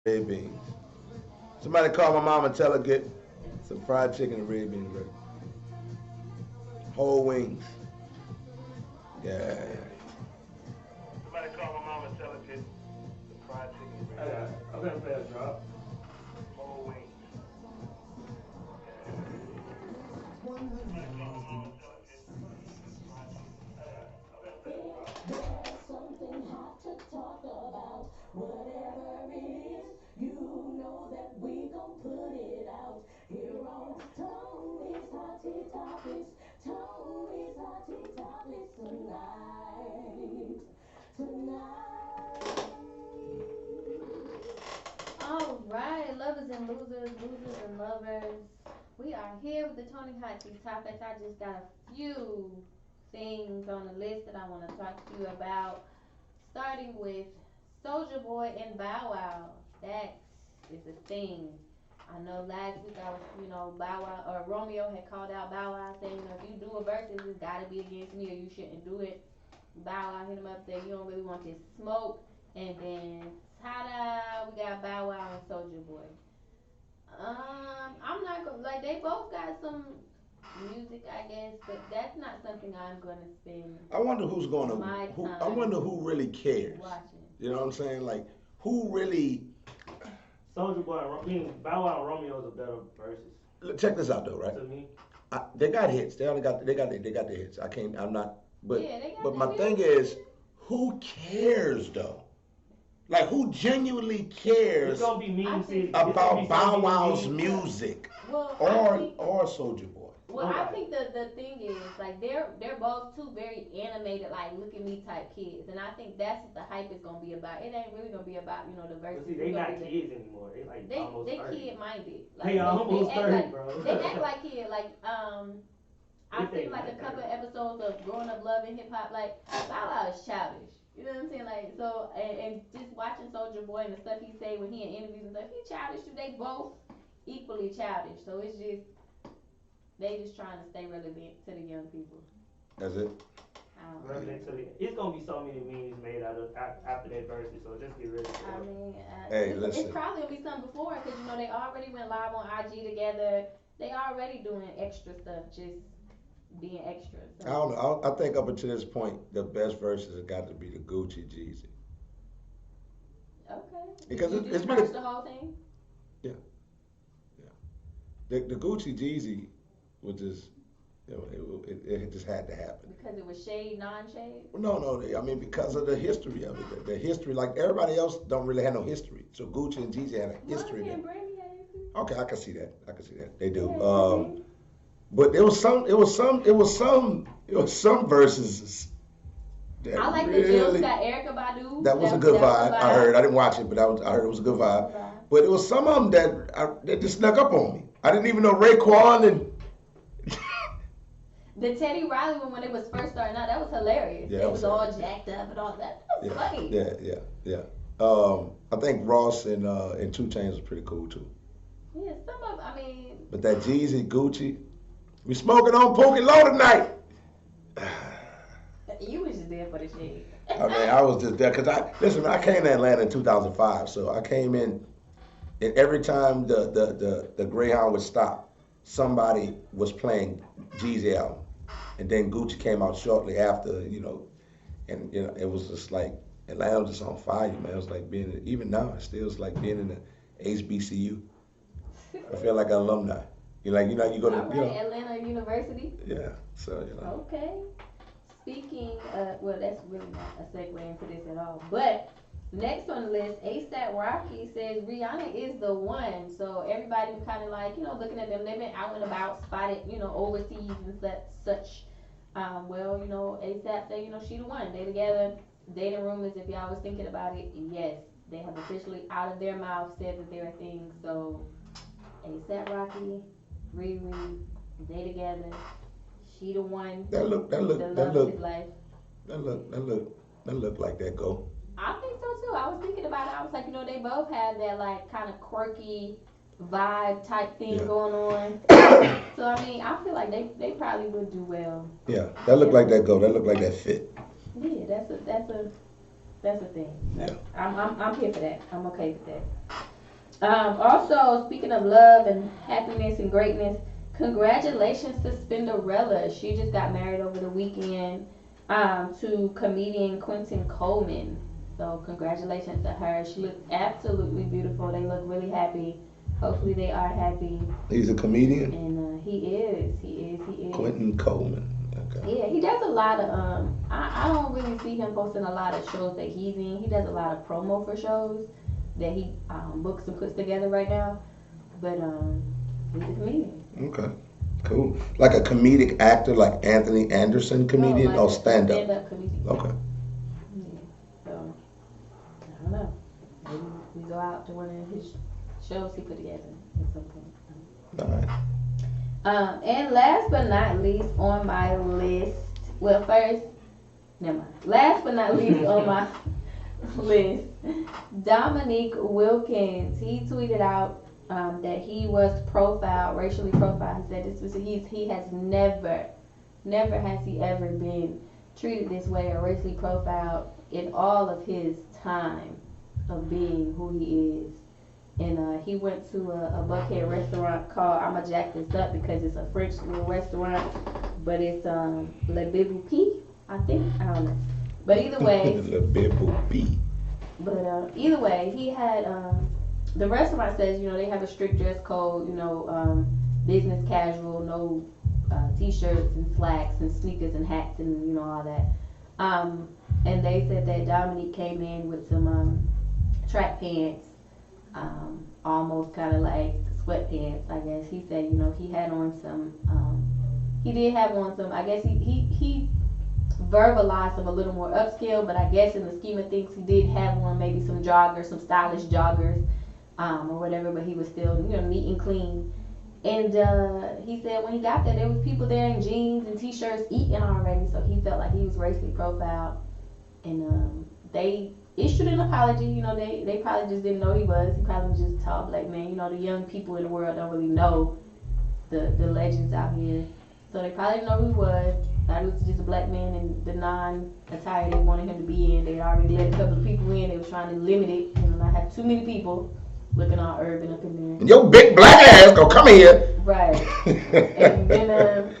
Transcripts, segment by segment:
red beans. Somebody call my mom and tell her get some fried chicken and red beans ready. Whole wings. Yeah. Somebody call my mom and tell her get some fried chicken and red beans. I'm gonna play a drop. Whole wings. There's something hot to talk about. Whatever it is, you know that we gon' put it out. Here on Tony's Hottie Topics. Tony's Hottie Topics tonight. Tonight. All right, lovers and losers, losers and lovers. We are here with the Tony Hot Tea Topics. I just got a few things on the list that I want to talk to you about. Starting with Soldier Boy and Bow Wow. That is a thing. I know last week I was, Bow Wow or Romeo had called out Bow Wow saying, if you do a verse, it's gotta be against me or you shouldn't do it. Bow Wow hit him up there, you don't really want this smoke. And then ta-da, we got Bow Wow and Soldier Boy. I'm not gonna like they both got some music, I guess, but that's not something I'm gonna spend I wonder who's gonna. my time I wonder who really cares. watching. You know what I'm saying? Like who really? Soldier Boy, Bow Wow and Romeo is a better versus Check this out though, right? to me. They got hits. They got the hits. I can't. I'm not. But Yeah, they got but the my thing hits. is, who cares though? Like who genuinely cares It's gonna be I mean think- city. about Bow Wow's music Well, or Soldier Boy? I think the thing is like they're both two very animated, like look at me type kids, and I think that's what the hype is gonna be about. It ain't really gonna be about the verses. But see, they not kids anymore. They like almost they 30. kid minded. They almost act 30, like, bro. They act like kid. Like I've If they seen like a not couple 30. episodes of Growing Up Love and Hip Hop. Like Bow Wow is childish. You know what I'm saying? Like so, and just watching Soldier Boy and the stuff he say when he in interviews and stuff, he childish too. They both equally childish. So it's just they just trying to stay relevant to the young people. That's it. It's gonna be so many memes made out of after that verses, so just get ready for I it. mean, Hey, it's listen. probably gonna be something before because they already went live on IG together. They already doing extra stuff, just being extra. So. I don't know. I think up until this point, the best verses have got to be the Gucci Jeezy. Okay. Because Did you it's just been a- watch the whole thing? The Gucci Jeezy was just, it just had to happen. Because it was shade, non-shade. No. I mean, because of the history of it. The history, like everybody else, don't really have no history. So Gucci and Jeezy had a history. Monica There. and Brandy had history. Okay, I can see that. They do. Yeah, But there was some verses that I like the really, Jill Scott, Erykah Badu. that was a good vibe. I heard. I didn't watch it, but I heard it was a good vibe. Vibe. But it was some of them that just snuck up on me. I didn't even know Raekwon and. The Teddy Riley one when it was first starting out, that was hilarious. Yeah, It that was was all jacked up and all that. That was funny. Yeah. I think Ross and 2 Chainz was pretty cool too. Yeah, some of, I mean, But that Jeezy, Gucci, we smoking on Pookie Low tonight. you was just there for the shade. I mean, I was just there because I came to Atlanta in 2005, so I came in, and every time the Greyhound would stop, somebody was playing Jeezy album, and then Gucci came out shortly after, and it was just like Atlanta was just on fire, man. It was like even now, it still is like being in the HBCU. I feel like an alumni. You go to, All right, Atlanta University. yeah. So Okay. Speaking of, well, that's really not a segue into this at all. But next on the list, A$AP Rocky says Rihanna is the one. So everybody kind of like, looking at them. They've been out and about, spotted, overseas and such. Well, A$AP say, she the one. They together. Dating rumors, if y'all was thinking about it, yes, they have officially out of their mouth said that they're a thing. So A$AP Rocky, Riri, they together. She the one. that look The love of his life. That look like that go. I think so too. I was thinking about it. I was like, they both have that like kind of quirky vibe type thing Yeah. going on. So I mean, I feel like they probably would do well. Yeah, that look like that go. That look like that fit. Yeah, that's a thing. Yeah. I'm here for that. I'm okay with that. Also, speaking of love and happiness and greatness, congratulations to Spinderella. She just got married over the weekend to comedian Quentin Coleman. So, congratulations to her. She looks absolutely beautiful. They look really happy. Hopefully, they are happy. He's a comedian. And he is. He is. He is. Quentin Coleman. Okay. Yeah, he does a lot of I don't really see him posting a lot of shows that he's in. He does a lot of promo for shows that he books and puts together right now. But he's a comedian. Okay. Cool. Like a comedic actor, like Anthony Anderson comedian, like or stand up? Stand-up comedian. Okay. Yeah. So I don't know. Maybe we go out to one of his shows he put together at some point. All right. And last but not least on my list, well, first, never mind. Last but not least on my list, Dominique Wilkins. He tweeted out that he was profiled, racially profiled. He said this was he has never has he ever been treated this way or racially profiled in all of his time of being who he is. And he went to a Buckhead restaurant called, I'm going to jack this up because it's a French little restaurant, but it's Le Biboupi, I think. I don't know. But either way. Le Biboupi. But either way, he had, the restaurant says, they have a strict dress code, business casual, no t-shirts and slacks and sneakers and hats and, all that. And they said that Dominique came in with some track pants. Almost kind of like sweatpants, I guess. He said, he had on some, he did have on some, I guess he verbalized them a little more upscale, but I guess in the scheme of things, he did have on maybe some joggers, some stylish joggers, or whatever, but he was still, neat and clean. And he said when he got there was people there in jeans and t-shirts eating already, so he felt like he was racially profiled. And they issued an apology. They probably just didn't know he was. He probably was just a tall black man. The young people in the world don't really know the legends out here. So they probably didn't know who he was. Thought he was just a black man in the non-attire they wanted him to be in. They already let a couple of people in. They was trying to limit it. Not have too many people looking all urban up in there. Your big black ass gonna come here. Right. And then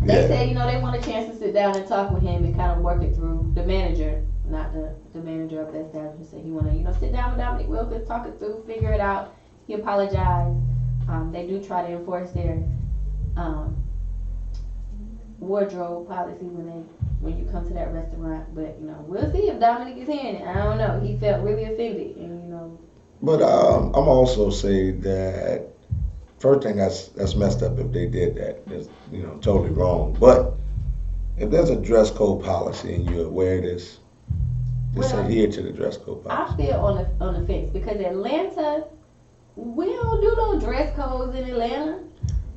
they said, they want a chance to sit down and talk with him and kind of work it through. The manager, not the manager of the establishment, said he want to, sit down with Dominique Wilkins, talk it through, figure it out. He apologized. They do try to enforce their wardrobe policy when you come to that restaurant, but we'll see if Dominique is hearing it. I don't know. He felt really offended, and But I'm also say that first thing that's messed up if they did that. Is totally wrong. But if there's a dress code policy and you're aware of this, just adhere to the dress code policy. I feel on the fence because Atlanta, we don't do no dress codes in Atlanta.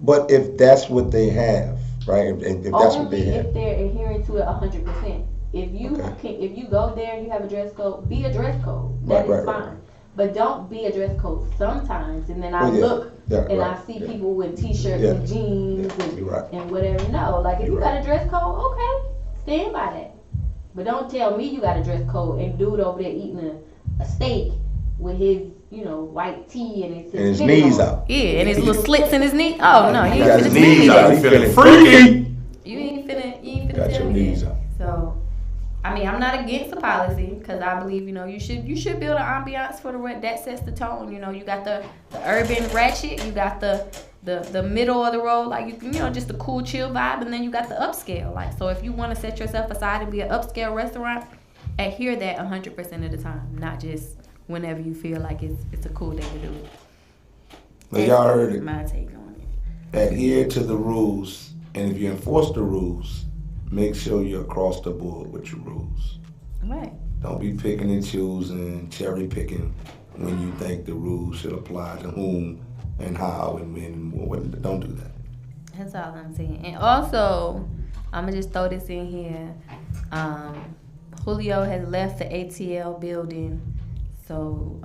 But if that's what they have, right? If that's what they have, if they're adhering to it 100%. If you go there and you have a dress code, be a dress code. That is fine. Right. But don't be a dress code sometimes, and then I look and I see people with t-shirts and jeans and whatever. No, like if you got a dress code, okay, stand by that. But don't tell me you got a dress code and dude over there eating a steak with his, white tee and his knees out. Yeah, and his little slits in his knee. Oh no, he got his knees out. He feeling freaky. You ain't finna got your knees out. So. I mean, I'm not against the policy because I believe, you should build an ambiance for that sets the tone. You got the urban ratchet, you got the middle of the road, like just the cool chill vibe, and then you got the upscale. Like, so if you want to set yourself aside and be an upscale restaurant, adhere that 100% of the time, not just whenever you feel like it's a cool thing to do. But y'all heard it. My take on it. Adhere to the rules, and if you enforce the rules, make sure you're across the board with your rules. Right. Don't be picking and choosing, cherry picking when you think the rules should apply to whom and how and when and what. Don't do that. That's all I'm saying. And also, I'm going to just throw this in here. Julio has left the ATL building. So,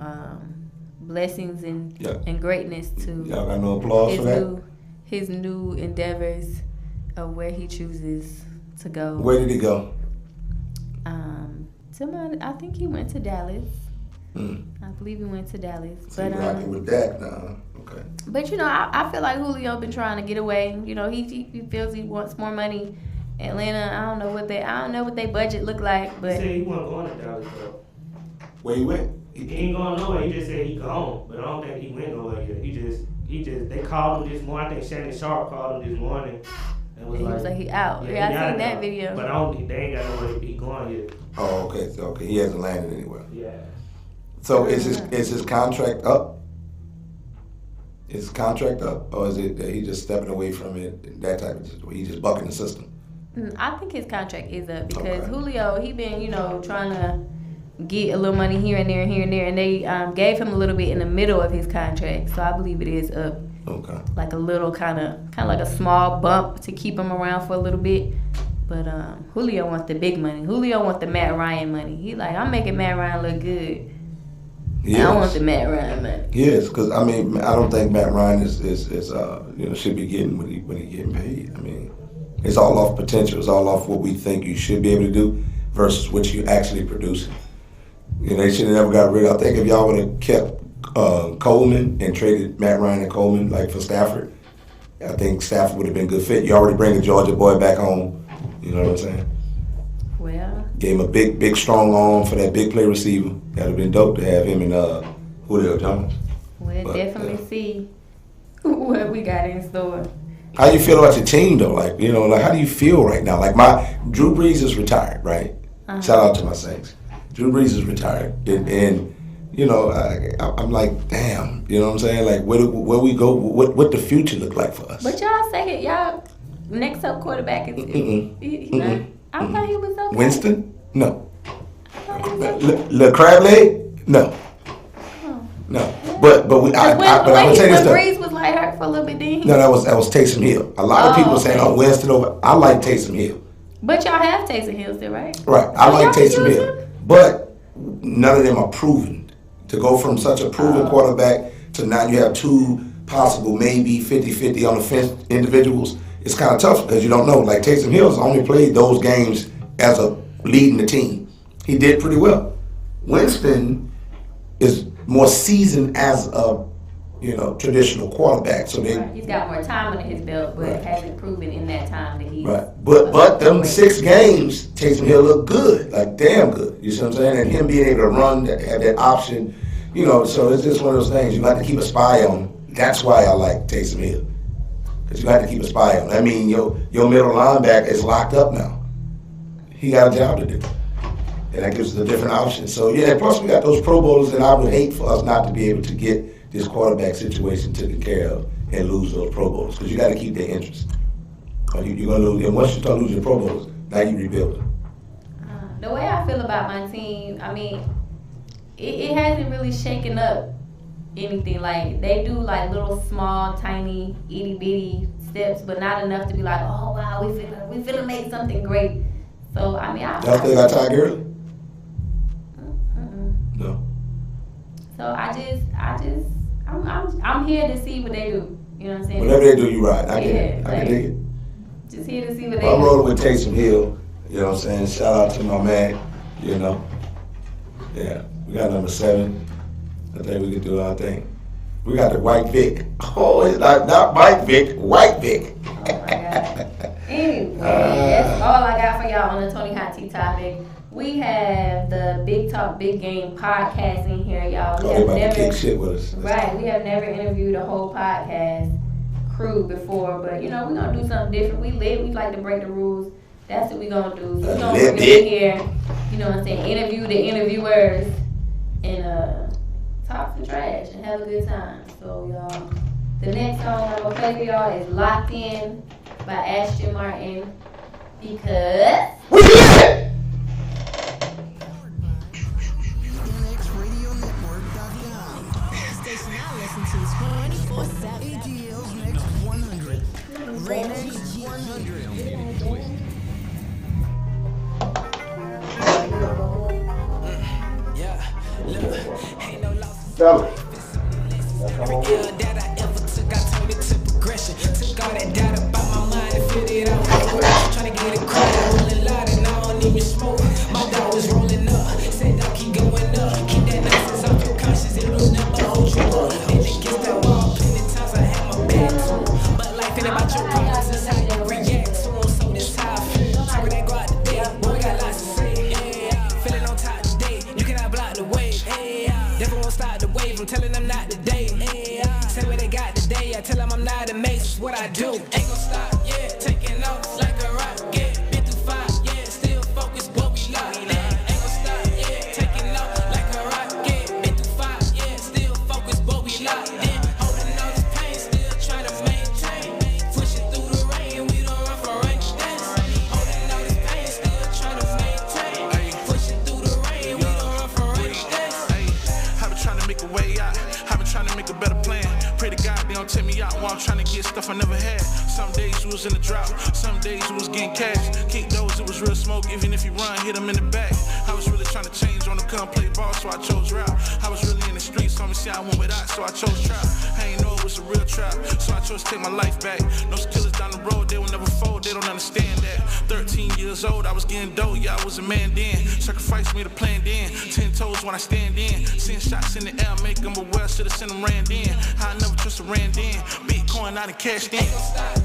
blessings and greatness to y'all got no applause for that? His new endeavors of where he chooses to go. Where did he go? I think he went to Dallas. I believe he went to Dallas. So you rocking with that now. Okay. But I feel like Julio been trying to get away. He feels he wants more money. Atlanta, I don't know what they budget look like, but He said he wasn't going to Dallas though. Where he went? He ain't going nowhere. He just said he gone, but I don't think he went nowhere yet. They called him this morning. I think Shannon Sharp called him this morning and was he was like he out. Yeah, I seen that video. But they ain't got nowhere he going yet. Oh, okay. So okay, he hasn't landed anywhere. Yeah. So is his contract up? Is his contract up, or is it that he just stepping away from it? That type of situation. He just bucking the system. I think his contract is up because Okay. Julio, he been trying to get a little money here and there, and they gave him a little bit in the middle of his contract, so I believe it is up. Okay. Like a little kind of like a small bump to keep him around for a little bit. But Julio wants the big money. Julio wants the Matt Ryan money. He like, I'm making Matt Ryan look good. Yes. I want the Matt Ryan money. Yes, because I mean, I don't think Matt Ryan is should be getting when he getting paid. I mean, it's all off potential. It's all off what we think you should be able to do versus what you actually produce. They should have never got rid of. I think if y'all would have kept Coleman and traded Matt Ryan and Coleman like for Stafford, I think Stafford would have been a good fit. You already bring a Georgia boy back home. You know what I'm saying? Well, Gave him a big, strong arm for that big play receiver. That'd have been dope to have him and Julio Jones. we'll definitely see what we got in store. How you feel about your team though? Like how do you feel right now? Like my Drew Brees is retired, right? Shout out to my Saints. Drew Brees is retired, and I'm like, damn, you know what I'm saying? Like where we go? What the future look like for us? But y'all next up quarterback is I thought he was okay. Winston? No. I thought he was okay. Le Crabtree? No. No. But I'm gonna say this though. Breeze was like hurt for a little bit, then he? No, that was Taysom Hill. A lot of people saying, "Oh, Winston over." I like Taysom Hill. But y'all have Taysom Hill still, right? Right. I like y'all Taysom use Hill. him? But none of them are proven. To go from such a proven quarterback to now you have two possible maybe 50-50 on the fence individuals, it's kind of tough because you don't know. Like Taysom Hill's only played those games as a leading the team. He did pretty well. Winston is more seasoned as a traditional quarterback. So He's got more time under his belt, but hasn't proven in that time that he's right. But them 6 games, Taysom Hill looked good, like damn good. You see what I'm saying? And him being able to run, have that option, so it's just one of those things. You have to keep a spy on him. That's why I like Taysom Hill, because you have to keep a spy on him. I mean, your middle linebacker is locked up now. He got a job to do, and that gives us a different option. So yeah, plus we got those Pro Bowlers that I would hate for us not to be able to get this quarterback situation taken care of and lose those Pro Bowlers, because you got to keep their interest. Or you're going to lose. And once you start losing Pro Bowlers, now you rebuild. The way I feel about my team, I mean, it hasn't really shaken up anything. Like, they do like little small, tiny, itty bitty steps, but not enough to be like, oh wow, we finna make something great. So I mean, Y'all still got Ty Gurley? No. So I'm here to see what they do. You know what I'm saying? Whatever they do, you ride. I get it. I can dig it. Just here to see what they I'm do. rolling with Taysom Hill. You know what I'm saying? Shout out to my man. Yeah, we got number 7. I think we can do our thing. We got the White Vic. Oh, it's not White Vic, White Vic. Oh my God. Anyway, that's all I got for y'all on the Tony Hot Tea topic. We have the Big Talk Big Game podcast in here, y'all. We They have about to never, kick shit with us. right? We have never interviewed a whole podcast crew before, but we're gonna do something different. We like to break the rules. That's what we're gonna do. So we're gonna bring them in here, you know what I'm saying? Interview the interviewers and talk some trash and have a good time. So y'all, the next song I'm gonna play for y'all is "Locked In" by Ashton Martin, because We did it! Tell me. That I ever took, I turned it to progression. Took all that doubt about my mind and filled it out with work. Trying to get it crowded, rolling loud, and I don't even smoke. My dog was rolling up, said dog keep going up. Keep that nonsense stuff I never had. Some days you was in the drought, some days you was getting cash. Kick those, it was real smoke, even if you run, hit them in the back. I was really trying to change on the come play ball, so I chose rap. I was really in the streets, so me see I went without, so I chose trap. I ain't know it was a real trap, so I chose to take my life back. No killers down the road, they will never fold, they don't understand that. 13 years old, I was getting dope, yeah, I was a man then. Sacrifice me to plan then, 10 toes when I stand in. Send shots in the air, make them aware, should've sent them ran in. I never trust a ran in, Bitcoin out and cashed in.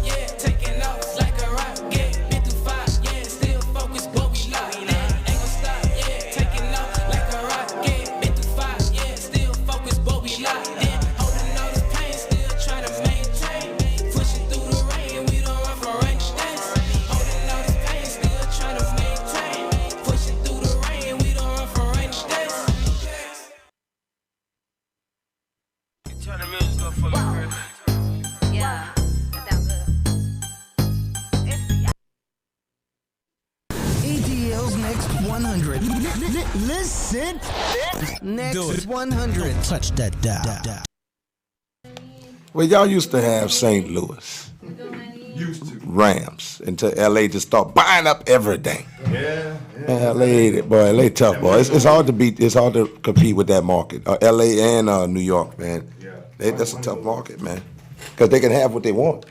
Yeah, taking off like a rocket. Been through 5, yeah, still focused, but we locked in. Ain't gon' stop, yeah, taking off like a rocket. Been through 5, yeah, still focused, but we locked in. Holding all this pain, still trying to maintain. Pushing through the rain, we don't run from rain days. Holding all this pain, still trying to maintain. Pushing through the rain, we don't run from rain days. Turn the music up for me, Chris. Yeah, that sounds good. ATL's Next 100. Listen. Next 100. Touch that dial. Well, y'all used to have St. Louis Rams until LA just started buying up everything. Yeah. Man, LA tough, boy. It's hard to beat. It's hard to compete with that market. LA and New York, man. Yeah. That's a tough market, man. Because they can have what they want.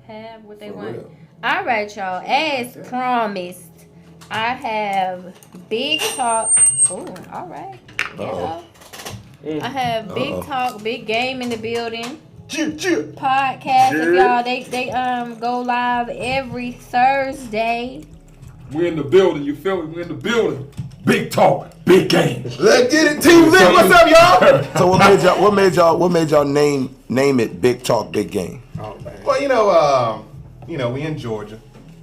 Have what they want. All right, y'all. As promised, I have Big Talk. Oh, all right. I have Big Talk, Big Game in the building. Podcast of y'all. They go live every Thursday. We're in the building. You feel me? We're in the building. Big talk, big game. Let's get it, Team Lit. What's up, y'all? So what made y'all name it Big Talk, Big Game? Oh, man. Well, we in Georgia,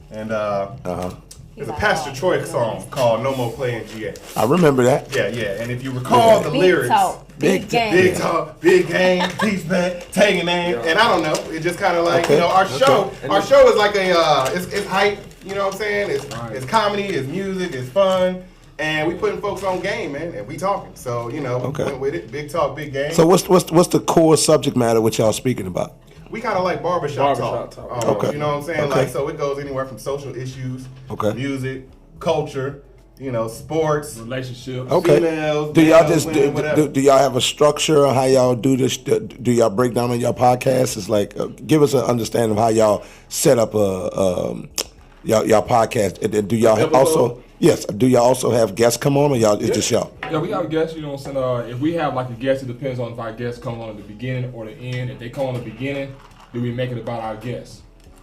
and there's a Pastor Troy song called "No More Playing GA." I remember that. Yeah, and if you recall the lyrics, Talk, big game. Big talk, big game, peace back, taking name, and I don't know, it's just kind of like our show is like it's hype. You know what I'm saying? It's comedy, it's music, it's fun. And we putting folks on game, man, and we talking. So, we went with it. Big talk, big game. So what's the core subject matter which y'all speaking about? We kind of like barbershop talk. Okay. You know what I'm saying? Okay. Like, so it goes anywhere from social issues, Okay. music, culture, sports, relationships. Okay. Females, Do y'all males, women, whatever. do y'all have a structure on how y'all do this? Do y'all break down on your podcast? It's like give us an understanding of how y'all set up y'all podcast. And then do y'all do y'all also have guests come on, or y'all it's just y'all? Yeah, we have guests. You know what I'm saying? If we have like a guest, it depends on if our guests come on at the beginning or the end. If they come on the beginning, then we make it about our guests.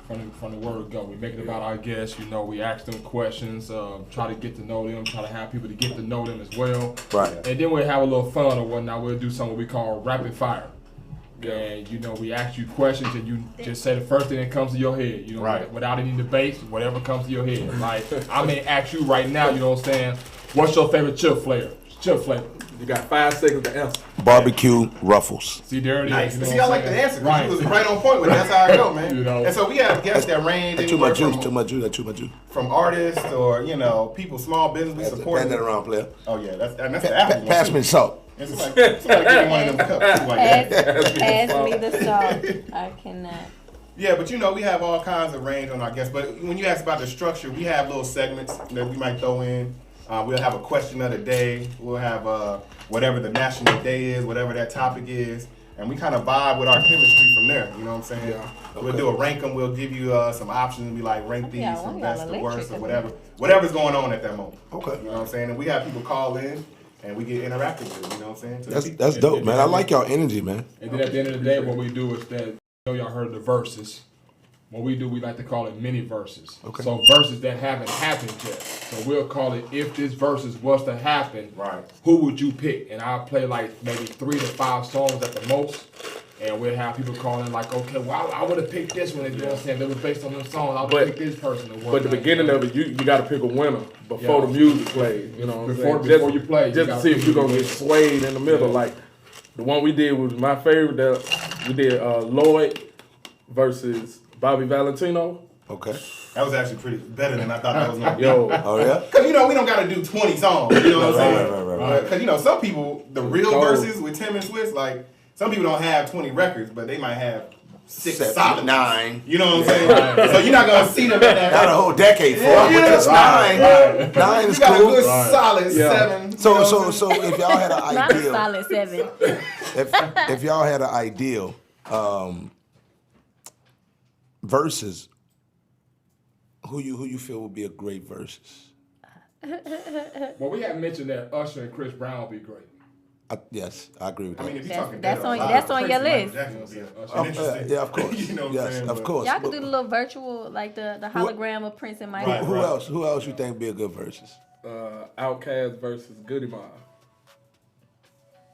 From the word go, we make it about our guests. We ask them questions, try to get to know them, try to have people to get to know them as well. Right. And then we'll have a little fun or whatnot. We'll do something we call rapid fire. And we ask you questions and you just say the first thing that comes to your head, Right. without any debates, whatever comes to your head. Like I may ask you right now, you know what I'm saying? What's your favorite chip flavor? You got 5 seconds to answer. Barbecue Ruffles. See, there it is. Nice. You know See, what I I'm like the saying? answer. Right. You was right on point with it. That's how I go, man. And so we have guests that range Too anywhere much juice. from artists or people, small business we support. Pass that around, player. Oh yeah, that's the apple. Pass me salt. It's like give me one of them cups too, like that. Pass me the salt. I cannot. Yeah, but we have all kinds of range on our guests. But when you ask about the structure, we have little segments that we might throw in. We'll have a question of the day. We'll have whatever the national day is, whatever that topic is. And we kind of vibe with our chemistry from there. You know what I'm saying? Yeah. Okay. We'll do a rank them. We'll give you some options and be like, rank these from best to worst or whatever. Whatever's going on at that moment. Okay. You know what I'm saying? And we have people call in and we get interactive with it. You know what I'm saying? That's dope, man. I like y'all energy, man. And then at the end of the day, what we do is that, y'all heard the verses. What we do, we like to call it mini verses. Okay. So verses that haven't happened yet. So we'll call it, if this verses was to happen, right? Who would you pick? And I'll play like maybe 3 to 5 songs at the most. And we'll have people calling like, okay, well, I would have picked this one. You know what I'm saying? They was based on them songs. I would have picked this person. But the beginning of it, you got to pick a winner before the music plays. You know what I'm saying? Before you play. Just to see if you're going to get swayed in the middle. Yeah. Like, the one we did was my favorite. We did Lloyd versus Bobby Valentino. Okay. That was actually pretty better than I thought that was going to be. Oh, yeah? Because, we don't got to do 20 songs. You know what I'm saying? Right. Because, some people, the real verses with Tim and Swiss, like, some people don't have 20 records, but they might have 6 7, solid 9. You know what I'm saying? So you're not gonna see them at that. Not a whole decade for Yeah, but that's right, 9. 9 is You got cool. a good solid 7. So if y'all had an Not a ideal, solid 7. if y'all had an ideal versus, who you feel would be a great versus? Well, we haven't mentioned that Usher and Chris Brown would be great. Yes, I agree with that. I mean, if you're That's- talking that's that, on- a lot that's of on your Prince and list. Michael Jackson would be interesting. Yeah, of course. You know what I'm yes, saying? of But- course. Y'all could do the little virtual, like the hologram of Prince and Michael. Right. Who else? Who else you think would be a good versus? Outkast versus Goody Mob.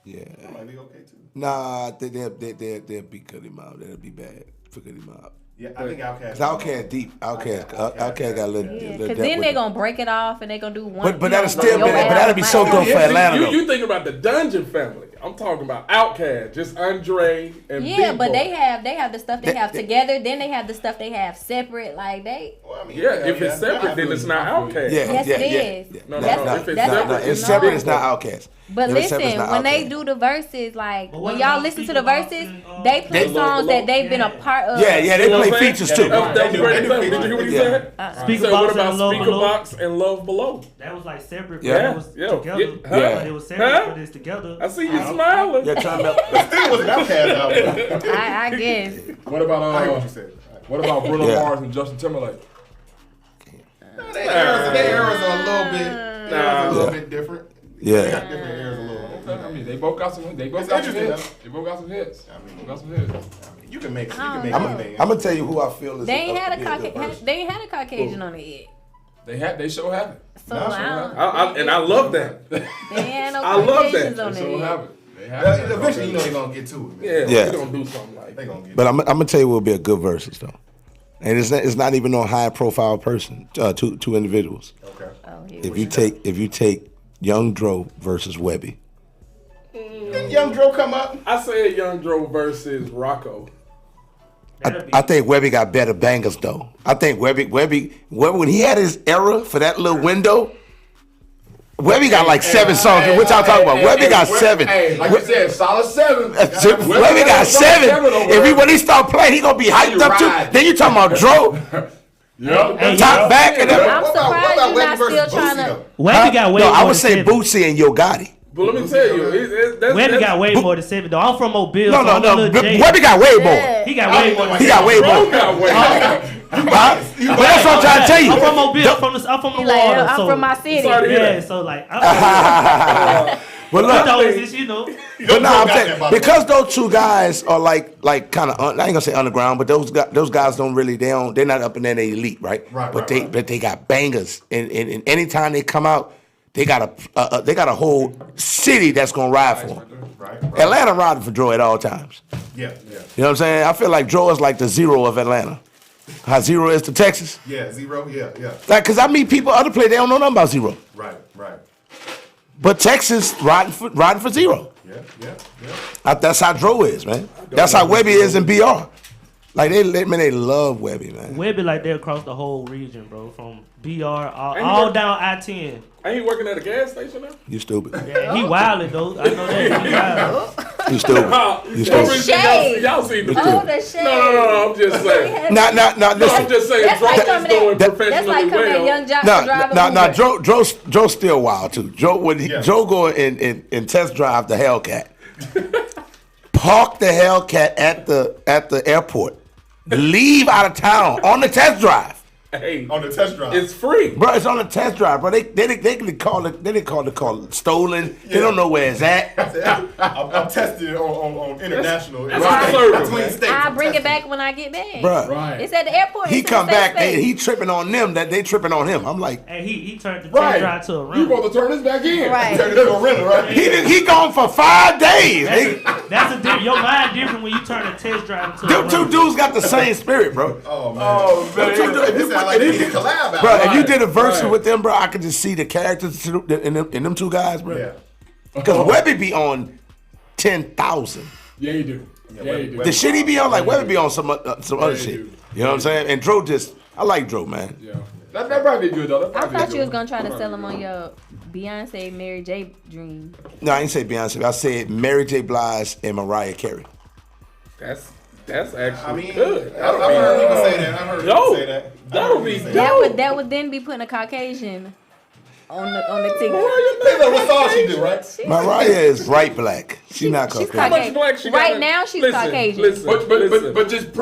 Yeah. That might be okay too. Nah, they'll beat Goody Mob. That'll be bad for Goody Mob. Yeah, I think Outkast. Cause Outkast deep. Outkast got a little. Yeah, little because depth then with they it. gonna break it off and they gonna do one. But that'll still be. But that'll be so dope for Atlanta. You think about the Dungeon family. I'm talking about Outkast, just Andre and Yeah, Big but Boy. they have the stuff they have together. Then they have the stuff they have separate. Like they. Well, I mean, Yeah, if it's separate, then it's not Outkast. Yes, it is. No, That's- if it's that's- separate, No, it's separate. It's not Outkast. But If it's separate, it's listen, not when they Outkast. do the verses, like But when what y'all about listen to the Speak About verses, and, they play They songs that they've been a Yeah. part of. Yeah, they You know play what I'm saying? features too. That was They great do example. Did you hear what he Yeah. said? Speak He said, About what and about Love Speaker Below? Box and Love Below? That was like separate, Yeah. but it was Yeah. together. Yeah. But it was separate, Huh? but it's together. I see you smiling. Yeah, trying to. Still was an Outkast album. I guess. What about I heard what you said. what about Bruno Yeah. Mars and Justin Timberlake? Their eras are a little bit. A little bit different. They Yeah. got different eras a little bit. I mean, they both got some. They both It's got some interesting, hits. They both got some hits. I mean, They got some hits. You can make I don't anything. I'm gonna tell you who I feel is. They ain't had a be good versus. they ain't had a Caucasian on it yet. They sure have it. So No, I don't, And I love that. they ain't had no I love Caucasians that. on They it sure yet. have it. They have it. Eventually, you know they're gonna get to it. Man. Yeah, Yeah. we gonna do something like They that. gonna get. But I'm gonna tell you what would be a good versus though, and it's not even no high profile person. Two individuals. Okay. Oh, here If we you take Young Dro versus Webby. Didn't Young Dro come up? I said Young Dro versus Rocco. I think Webby got better bangers though. I think Webby when he had his era for that little window, Webby got like 7 songs. What y'all talking about? Webby got 7. Hey, like you said, solid 7. Webby got 7. When he start playing, he gonna be hyped up too. Then you talking about Dro? Yep. Hey, Top back and I'm What about surprised you're Webby not versus still trying Boosie, to. though? Webby got way No, more I than would say 7. Boosie and Yo Gotti. But let me tell you, Webby got way more than 7 though. I'm from Mobile. No, so I'm a no. little jaded. Webby got way more. Yeah. He got way more. He got way Bro more. got way. But that's what I'm trying to tell you. I'm from Mobile. I'm from He the like, water. I'm so, from my city. Sorry to hear Yeah, that. so like, I'm But from look, those is, you know. but no, I'm got saying that, by the way. because those two guys are like kind of I ain't gonna say underground, but those guys don't really they're not up in that elite, right? Right, But right, but they got bangers, and anytime they come out, they got a whole city that's gonna ride for them. Right. Atlanta riding for Dro at all times. Yeah. You know what I'm saying? I feel like Dro is like the zero of Atlanta. How Zero is to Texas. Yeah. Zero. Yeah. Like, cause I meet people other places, they don't know nothing about Zero. Right. But Texas riding for Zero. Yeah. That's how Dro is, man. That's how Webby is in BR. Like they love Webby, man. Webby like they across the whole region, bro. From BR all down I-10. Ain't he working at a gas station now? You stupid. Yeah, he wildin' though. I know that. He wildin'. You stupid. You stupid. Shade. Y'all seen the Oh, the shade. No, I'm just saying. Nah, No, I'm listen. just saying, That's Dro like is coming doing at, that's professionally like coming at well. Young Jock to drive a Uber. Joe's still wild too. Joe go and test drive the Hellcat. Park the Hellcat at the airport. Leave out of town on the test drive. Hey, On the test drive. it's free. Bro, it's on the test drive, bro. They can call it stolen. They don't know where it's at. I'm tested on international. That's our service, Between man. states. I'll I'm bring it tested. back when I get back. Bro, Right. It's at the airport. he It's come in the back safe and space. he tripping on them that they tripping on him. I'm like, Hey, he turned the test Right. drive to a You rental. supposed to turn this back in. Right. Turn it into a rental, right? he gone for 5 days. That's a different. Your mind different when you turn a test drive into a Them two rental. dudes got the same spirit, bro. Oh man. It sound like they need a collab out. Bro, if you did a verse right. with them, bro, I could just see the characters in them two guys, bro. Yeah. Because Webby be on 10,000. Yeah, you do. Yeah, you do. The shit he be on, like Webby be on some other you shit. do. You know what I'm saying? And Dro I like Dro, man. Yeah. That probably be good though. That I probably thought be you was good. gonna try to sell him on your Beyonce Mary J dream. No, I ain't say Beyonce. I said Mary J. Blige and Mariah Carey. That's That's actually I mean, good. I've heard people say that. I've heard people say that. That would be That would then be putting a Caucasian on the ticket. What song she do, right? Mariah is bright black. She's not She's Caucasian. much black she Right got? now, she's Listen, Caucasian. listen. But just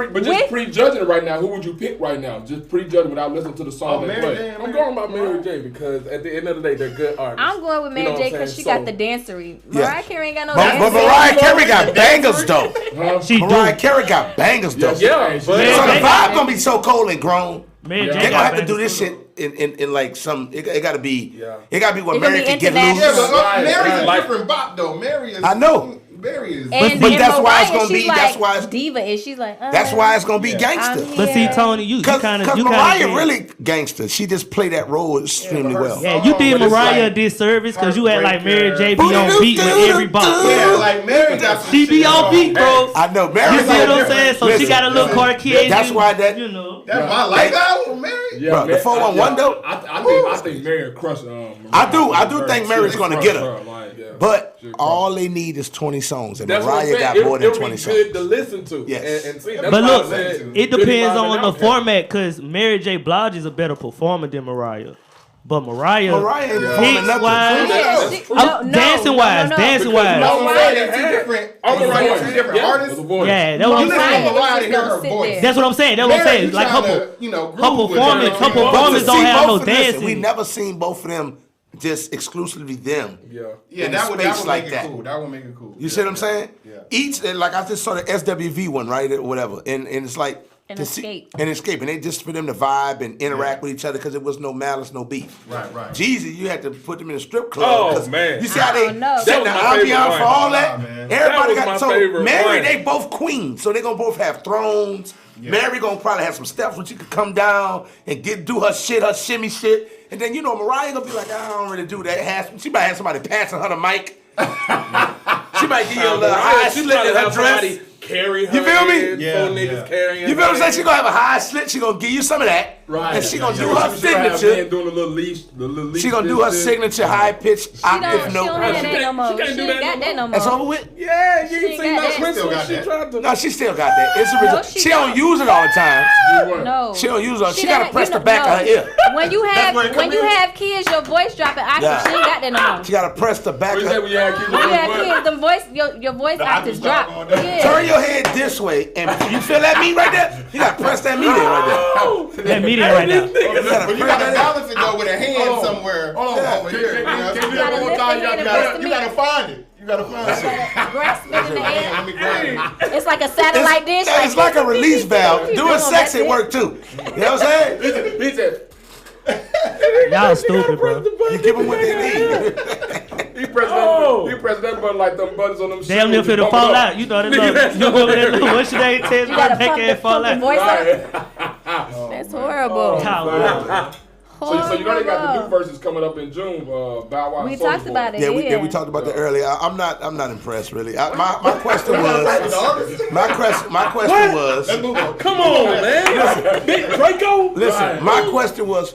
prejudging it right now. Who would you pick right now? Just prejudging without listening to the song they Mary play. J. I'm going by Mary J because at the end of the day, they're good artists. I'm going with You know Mary what J I'm because saying? she got So- the dancery. Yeah. Mariah Carey ain't got no But dancery. Mariah Carey got bangers though. She do. Mariah Carey got bangers though. Yeah, but So the vibe gonna be so cold and grown. Mary They J gonna got have to do bangers this too. shit in like some. It gotta be. Yeah. It gotta be where It gonna Mary be can get international. loose. Yeah, but Right, Mary's right. a Like- different bop though. Mary is. I know. Mary is. And But that's why it's Mariah, gonna be- she's that's like why it's- diva is. She's like. That's why it's gonna be gangster. But see, Tony, you Cause kind of Mariah really gangster. She just played that role extremely well. Yeah, you did But it's Mariah a like disservice because you had like Mary J. be Booty on doo beat with doo every doo bop. Yeah, like Mary got some She be shit on beat, bro. I know Mary. You see what I'm saying? So she Listen, got a little Caucasian. That's why that. You know. That's my life album, Mary. Yeah, Bro, the 411 though. I think Mary crushed. I do think Mary's gonna get her. Like, yeah. But all they need is 20 songs, and That's what I'm Mariah saying. got more than It'll 20 be songs. good to listen to. Yes. And see, that's But why look, I said it Billy depends Bob on and the Outkast. format because Mary J. Blige is a better performer than Mariah. But Mariah ain't performing hits nothing. wise, dancing wise. No, Mariah is two different. Mariah two different artists. Yeah, that's what I'm You listen saying. to Mariah to hear her voice. That's what I'm saying. That's what I'm Mary, saying. you Like tryna, her you know, her groove with performance, her. her performance To don't see have no both of them, listen, dancing. we never seen both of them just exclusively them. Yeah, in that would space make it cool. That would make it cool. You see what I'm saying? Yeah. Each, like I just saw the SWV one, right, or whatever, and it's like An to escape. and escape, and they just for them to vibe and interact with each other because there was no malice, no beef. Right. Jeezy, you had to put them in a strip club. Oh, 'cause man. You see how they I don't know. set That the was my favorite ambiance for one. all that? man. Everybody That was got my so favorite Mary, one. they both queens, so they gonna both have thrones. Mary gonna probably have some steps where she could come down and do her shit, her shimmy shit, and then you know Mariah gonna be like, I don't really do that. She might have somebody passing her the mic. She might give you a little high She slit might in her have dress. somebody carry her. You feel me? in, Yeah, four niggas yeah. carrying. You feel what I'm her saying? She in. gonna have a high slit. She gonna give you some of that, Right. and she gonna do She her should have signature. men doing the little leash. She gonna do her shit. signature high pitched She don't octave have note. that no more. she can't She do ain't that got no that no more. That's over with. Yeah, you She ain't ain't seen got that that. Christmas. Still got She that. tried to. No, she still got that. It's original. she She don't don't. use it all the time. No. She don't use it. She She gotta don't- press you the back know- of her ear. When you have where it when come you in? have kids, your voice dropping octaves. Yeah. She ain't got that no more. She gotta press the back What of you say her when you had kids? When you have What? kids, the voice your voice The octaves octaves drop. drop on there. Yeah. Turn your head this way, and you feel that meat right there? You gotta press that meat in right there. That meeting right now. But you gotta balance it though with a hand Hold on. somewhere Hold on. over here. You know? Can you You do gotta that one lift time? the hand and press the you gotta meat. find it. You gotta find it. Grasp it in the air. Let me grab it. It's like a satellite dish. It's like a release valve. Doing Come on, sex that's at it. work too. You know what I'm saying? He said, Y'all stupid, bro. You give them what they need. he pressed that button like them buttons on them shoes. Damn near You finna bump fall it up. out. You know that Nigga, little, that's you remember that little, hilarious. what's your name? Test You my gotta back pump and fall the out. voice Right. up. That's horrible. So you know they got the new verses coming up in June. Bow Wow. We Soulja talked Boy. about it. Yeah, we talked about that earlier. I'm not impressed really. My question was my question was Let's move on. Come on, man. Big Draco. listen. My question was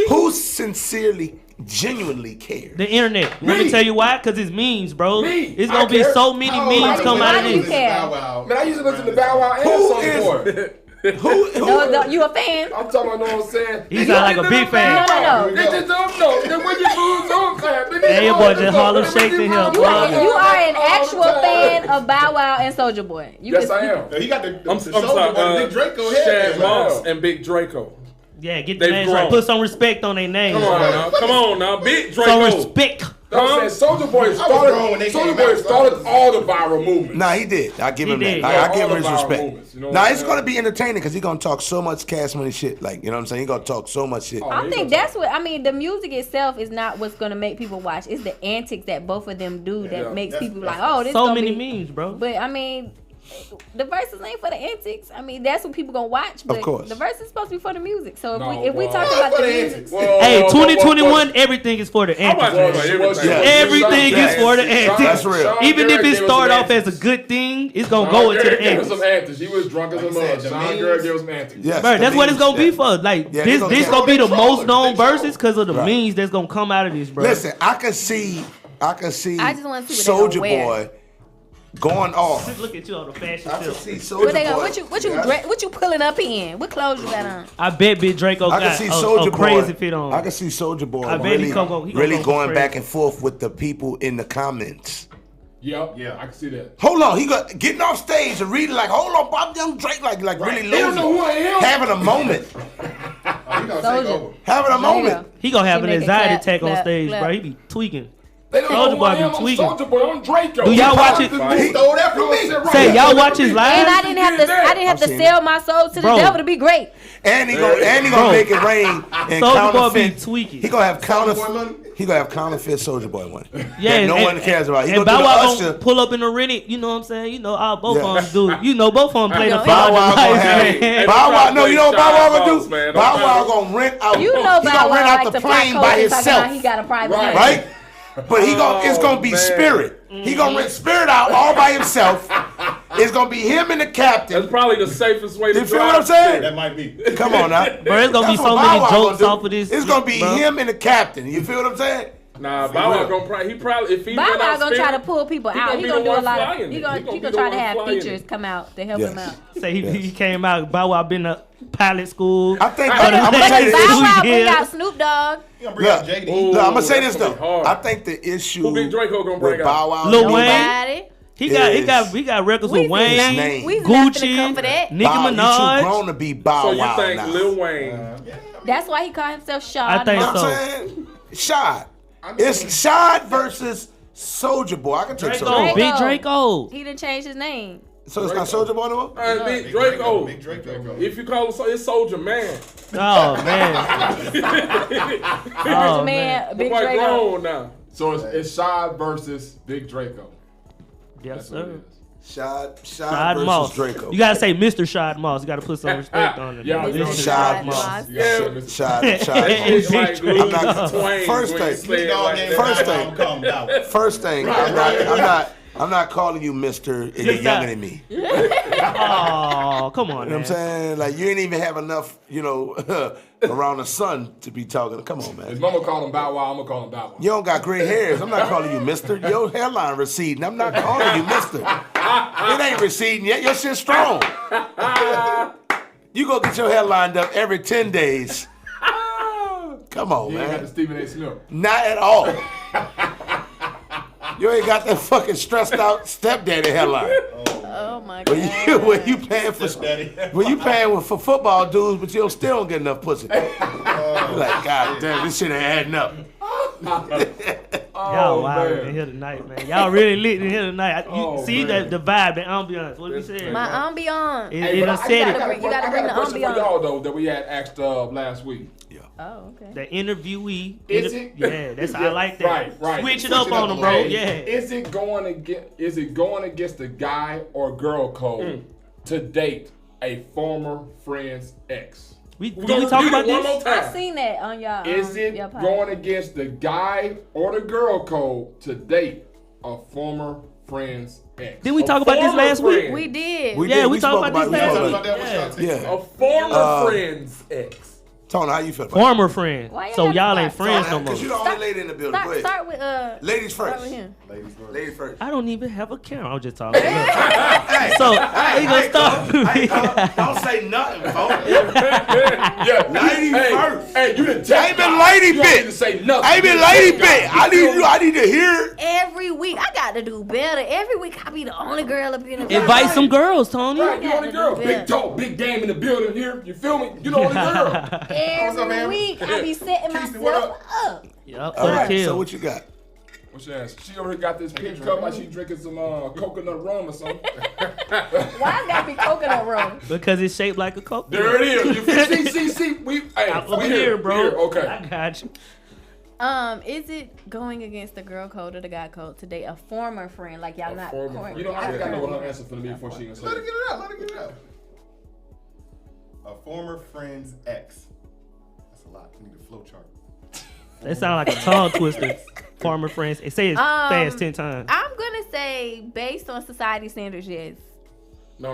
who sincerely, genuinely cared? The internet. Let me tell you why? Because it's memes, bro. Me. It's gonna I be care. so many memes come out of why do you this. care? Man, I used to listen to Bow Wow and Who Soulja Boy. No, you a fan? I'm talking about, know what I'm saying? He sound like a big fan. No. They just don't know. Then when you lose on clap, Hey, your boy just Harlem Shake to him, You boy. are an actual fan of Bow Wow and Soulja Boy. You Yes, can- I am. He got the I'm shoulder sorry. on Big Draco head. Shad there. Moss and Big Draco. Yeah, get the They've names grown. right. Put some respect on their names. Come on now. Big Draco. Some respect. I'm saying Soulja Boy grown when they came out, so I started was- all the viral movements. Nah, he did. I give him He that. did. I give him All his the viral respect. movements, you know what Now I'm it's saying? gonna be entertaining because he's gonna talk so much cash money shit. Like, you know what I'm saying? He's gonna talk so much shit. I think that's what I mean. The music itself is not what's gonna make people watch. It's the antics that both of them do that makes people like, oh, this So gonna many be. memes, bro. But I mean, the verses ain't for the antics. I mean, that's what people gonna watch. But course. the verse is supposed to be for the music. So No, if we well, talk about the music, Hey, 2021, everything is for the antics. Everything is for the antics. That's real. Even if it start off as a good thing, it's gonna go into the Gave us antics. some antics. He was drunk as a mug. Sean Garrett gave us some antics. Yes, Bro, the that's what it's memes, gonna be yeah. for. Like Yeah, this they gonna be the most known They troll. verses because of the Right. memes that's gonna come out of this, bro. Listen, I can see I just wanna see what they Soulja gonna wear. Boy going off. Just look at you on the fashion I can tip. see What Soldier they got? Boy. What you pulling up in? What clothes you got on? I bet Big Draco I can got see a Soldier Boy. crazy fit on. I can see Soldier Boy I bet he really, gonna go- he gonna really go going crazy. back and forth with the people in the comments. Yep. Yeah, I can see that. Hold on, he got getting off stage and reading like, hold on, Bob Young Drake, like really They don't losing, know who I am. having a moment, He gonna take over. having a moment. He gonna have He an make it anxiety clap, attack on clap, stage, clap. bro. He be tweaking. They don't Soulja know who Boy I be am. I'm tweaking. Soulja Boy. I'm Draco. Do y'all watch it? He stole that from me. Say y'all watch his live? And I didn't have to seen sell my soul to the Bro. devil to be great. And he gonna Bro. make it rain and Soulja Boy be counterfeit. tweaking. He gonna have Boy money? counterfeit. He gonna have counterfeit Soldier Boy money. Yeah, that no and- one cares about. He And gonna do Bow the Wow Usher. gonna pull up in the rented. You know what I'm saying? You know, both Yeah. of them do. You know, both of them play the Bow Bow Wow father gonna life, have. man. Bow Wow, no, you know what Bow Wow gonna Boss, do? man. Bow Don't Wow tell gonna rent out. You know he Bow gonna Wow rent out like the to fly plane by coaches talking about himself, he got a private jet. right? But it's gonna be man. Spirit. He gonna rent Spirit out all by himself. It's gonna be him and the That's captain. probably the safest way to You feel drive. what I'm saying? That might be. Come on now. Bro, it's gonna be That's so what many Bow Wow jokes gonna do. off of this. It's gonna be bro. him and the captain. You feel what I'm saying? Nah, Bow Wow gonna probably if he Bow went Wow out gonna try to Spirit, pull people out. be He the gonna do a one lot of. flying He it. gonna He gonna be try the to one have flying features it. come out to help Yes. him out. Say he came out. Bow Wow been to pilot school. I think But I'm gonna say Bow this. Wow bring Yeah. out Snoop Dogg. He gonna bring out Look, JD. look, I'm gonna say that's this gonna though. be hard. I think the issue Who Big Draco gonna bring with out? Bow Wow, Lil Wayne. Nobody. He got records with his Wayne, name. We's not finna Gucci, come for that. Nicki Bow, you too Minaj. grown to be Bow So you Wow think now. Lil Wayne? That's why he called himself Shaw. I think You know what so. I'm saying? Shad. It's Shad versus Soldier Boy. I can take Draco, Soldier Boy. Big Draco. He didn't change his name. So it's not Soldier Boy no more? Big Draco. Big Draco. If you call him it's Soldier Man. Oh man. Soldier Oh, Man, Big Quite Draco. grown now. So it's Shad versus Big Draco. Yes, That's what it sir. is. Shad Shad versus Moss. Draco. You gotta say Mr. Shad Moss. You gotta put some respect on it. Yeah, Mr. you know, Shad Moss. Yeah. Shad It's Moss. like Big Louis Draco. Twain First when you thing. say it like that. First thing. Calm down. First thing, I'm not calling you Mister and you're Just younger that. than me. Oh, come on, You know what I'm man. saying? Like you ain't even have enough, around the sun to be talking. Come on, His man. mama called him Bow Wow. I'm gonna call him Bow Wow. You don't got gray hairs. I'm not calling you Mister. Your hairline receding. I'm not calling you Mister. It ain't receding yet. Your shit's strong. You go get your hair lined up every 10 days. Come on, He ain't got the man. Stephen A. Smith. Not at all. You ain't got that fucking stressed out stepdaddy hairline. Oh my When god. you paying for for football dudes, but you still don't get enough pussy. You're like, God damn, this shit ain't adding up. Y'all wild man. in here tonight, man. Y'all really lit in here tonight. You Oh, see man. the vibe, the ambiance. What we said? My ambiance. It, Hey, it but done I said got it. You gotta bring the a question for ambiance. y'all though that we had asked last week. Oh, okay. The interviewee. Is it? Yeah, that's I like that. Right. Switch it up on them, bro. Hey, Yeah. Is it going against the guy or girl code to date a former friend's ex? Did we gonna talk read about it one this? more time. I seen that on y'all. Is it your podcast. going against the guy or the girl code to date a former friend's ex? Didn't we A talk about this former last week? friend. We did. Yeah, we talked spoke about this it. last We week. spoke about What's Yeah. y'all take? Yeah. A former friend's ex. Tony, how you feel about Former friend. Why you So gotta y'all start? ain't friends no more. Because you the only lady in the building. Go ahead. Start with Ladies Start first. with him. Ladies first. I don't even have a camera. I was just talking. Hey, So hey, he gonna start with me. don't say nothing, folks. Yeah. Lady first. Hey, you the I ain't been lady You don't need to bit. say nothing. I ain't been lady bit. I need to hear. Every week, I got to do better. Every week, I be the only girl up in the Invite some girls, Tony. Right, you Yeah, only girl. yeah. Big talk, big game in the building here. You feel me? You the only girl. Every man? week, I be setting Keisha, what myself up. Yep, All for the right, so kill. what you got? What's your ass? She already got this pink cup like she drinking some coconut rum or something. Why I gotta be coconut rum? Because it's shaped like a coke. There it is. You feel, see. I'm We over here, bro. Okay. I got you. Is it going against the girl code or the guy code to date a former friend? Like y'all not Former. current- You know, I think I know what her answer for me before she even Let her said get it out. Let her get it out. A former friend's ex. That's a lot. We need a flow chart. That sound like a tongue twister. Former friends. It say it fast 10 times. I'm gonna say based on society standards, yes. No.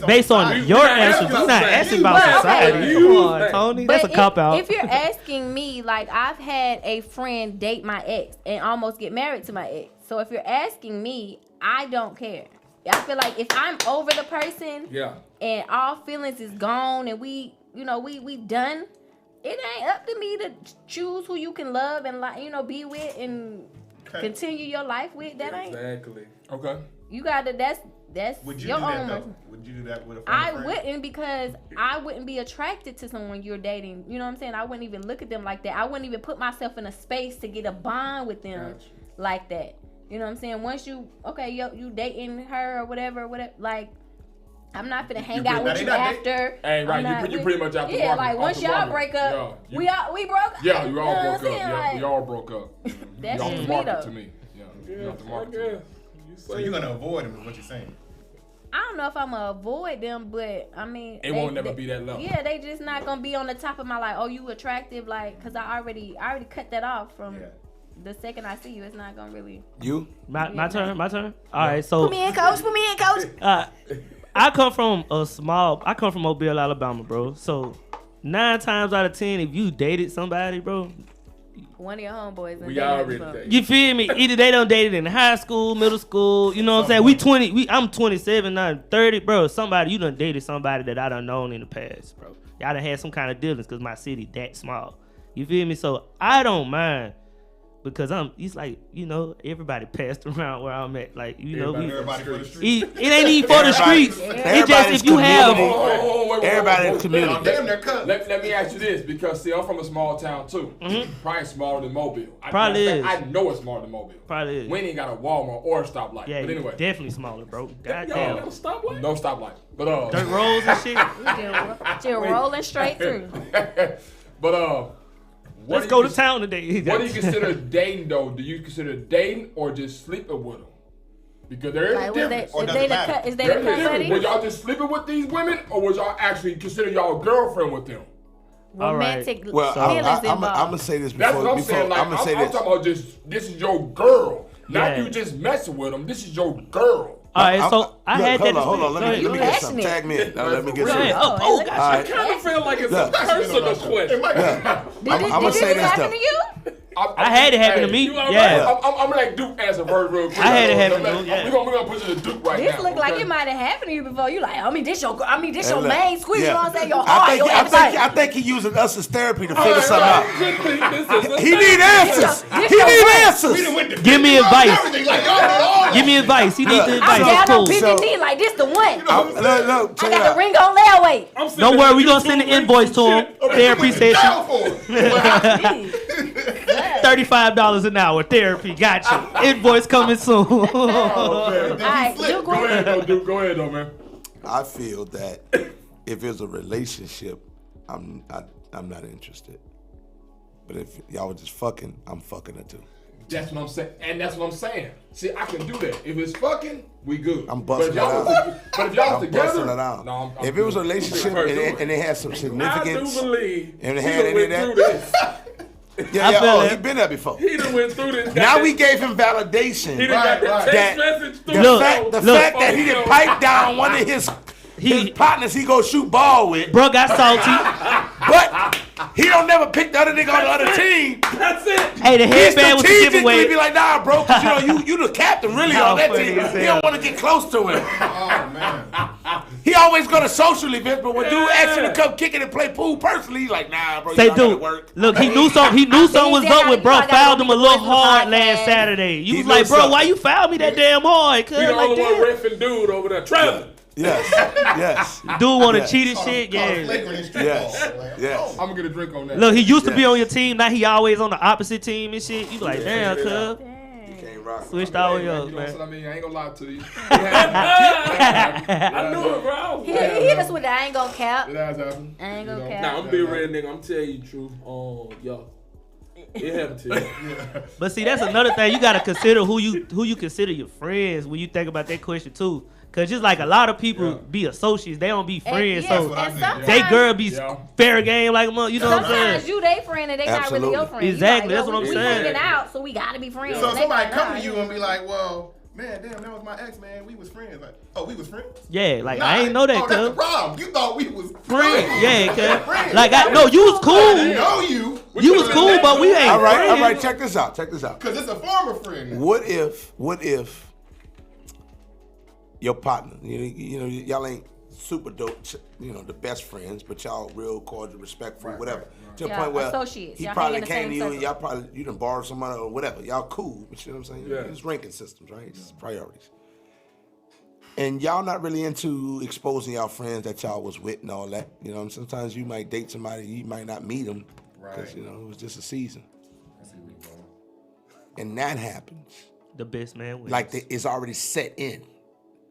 Based on your answer, you're not asking about Well, okay. society. Come on, Tony. That's a But cop out. If you're asking me, like I've had a friend date my ex and almost get married to my ex. So if you're asking me, I don't care. I feel like if I'm over the person, and all feelings is gone, and we done, it ain't up to me to choose who you can love and be with and continue your life with. That ain't exactly okay. You gotta. That's Would you your do that own. though? Would you do that with a I friend? wouldn't, because I wouldn't be attracted to someone you're dating. You know what I'm saying? I wouldn't even look at them like that. I wouldn't even put myself in a space to get a bond with them like that. You know what I'm saying? Once you dating her or whatever, like, I'm not finna hang out with you after. Hey, right? You pretty much out the market. Like, once y'all break up, we broke up. Yeah, you all broke up. Yeah, we all broke up. That's off just the me market though. to me. Yeah, you off the market. So you're gonna avoid him, is what you're saying? I don't know if I'm gonna avoid them, but I mean, it won't never be that level. Yeah, they just not gonna be on the top of my you attractive, cause I already cut that off from. Yeah. The second I see you, it's not gonna really. You? My turn. All right, so. Put me in, coach. I come from Mobile, Alabama, bro. So 9 times out of 10, if you dated somebody, bro. One of your homeboys. We already dated. You feel me? Either they done dated in high school, middle school. You know what I'm saying? I'm 27, now 30, bro. You done dated somebody that I done known in the past, bro. Y'all done had some kind of dealings because my city that small. You feel me? So I don't mind. Because it's like, everybody passed around where I'm at. Like, everybody for the streets. It ain't even for the streets. It's just if you have. Everybody in the community. Let me ask you this, because see, I'm from a small town too. Probably smaller than Mobile. Probably is. I know it's smaller than Mobile. Probably is. We ain't got a Walmart or a stoplight. Yeah, but anyway. Definitely smaller, bro. Goddamn. Y'all got a stoplight? No stoplight. But dirt roads and shit. Just rolling straight through. But let's go to town today. What do you consider dating though? Do you consider dating or just sleeping with them? Because there is a difference. Is they the cut buddy? Was y'all just sleeping with these women, or was y'all actually consider y'all girlfriend with them? Romantic feelings I'm gonna say this before. That's what I'm saying. Like, I'm talking about just this is your girl, not you just messing with them. This is your girl. All right, so I had that. Hold on. Let me get some. Tag me in. Let me get some. I kind of feel like it's a personal question. I'm gonna say this happen to you? I had it happen to me. Yeah. I'm gonna let Duke answer first real quick. I had it happen to me. We're gonna put you to Duke right now. This look like it might have happened to you before. You like, this your main squeeze. You know what I'm saying? Your heart, I think he using us as therapy to figure something out. He need answers. Give me advice. Give me advice. He needs the advice. I'm down on PPT like this the one. Look, I got the ring on layaway. Don't worry, we gonna send an invoice to him. Therapy session. $35 an hour therapy. Gotcha. Invoice coming soon. All right, Duke, go ahead, though, man. I feel that if it's a relationship, I'm not interested. But if y'all were just fucking, I'm fucking her too. That's what I'm saying, and that's what I'm saying. See, I can do that. If it's fucking, we good. I'm busting it out. But if y'all was together, no, if it was a relationship and they had some significance, I do believe and it had any of that. He been there before. He done went through this. Now we gave him validation. He done got the text message through. The fact that he didn't pipe down one of his partners he go shoot ball with. Bro got salty. But he don't never pick the other nigga on the other team. That's it. Hey, the headband was a giveaway. He be like, nah, bro, because you the captain really on that team. He don't want to get close to him. Oh, man. He always go to social events, but when dude asks him to come kick it and play pool personally, he's like, nah, bro, say, you dude, work. Look, he knew something was up with bro. Fouled him a little hard last Saturday. You was like, bro, why you fouled me that damn hard? He the only one reffing dude over there. Travis. Yes. Dude want to cheat and shit. Yes. I'm gonna get a drink on that. Look, he used to be on your team. Now he always on the opposite team and shit. You like, damn, cuz. Switched all the way up, man. What I mean? I ain't gonna lie to you. I knew it, bro. He hit us with that. I ain't gonna cap. It has happened. I ain't gonna cap. Nah, I'm being real, nigga. I'm telling you the truth. Yo. It happened to you. But see, that's another thing. You gotta consider who you consider your friends when you think about that question too. Cause just like a lot of people be associates, they don't be friends. So they girl be fair game like a mother. You know what I'm saying? Sometimes you they friend and they not really your friend. Exactly, like, that's what I'm we saying. hanging out, so we gotta be friends. So somebody come to you and be like, well, man, damn, that was my ex, man. We was friends. Like, oh, we was friends? Yeah, like I ain't know that, cuz. That's the problem. You thought we was friends. Yeah, cuz. Like you was cool. I didn't know you. You was cool, but we ain't. All right. Check this out. Because it's a former friend. What if your partner. You know, y'all ain't super dope, the best friends, but y'all real cordial, respectful, whatever. To the point where associates. he Y'all probably hang in the came same to you and circle. you done borrowed some money or whatever. Y'all cool, but you know what I'm saying? Yeah. It's ranking systems, right? It's priorities. And y'all not really into exposing y'all friends that y'all was with and all that. You know, sometimes you might date somebody, you might not meet them because, it was just a season. And that happens. The best man wins. Like it's already set in.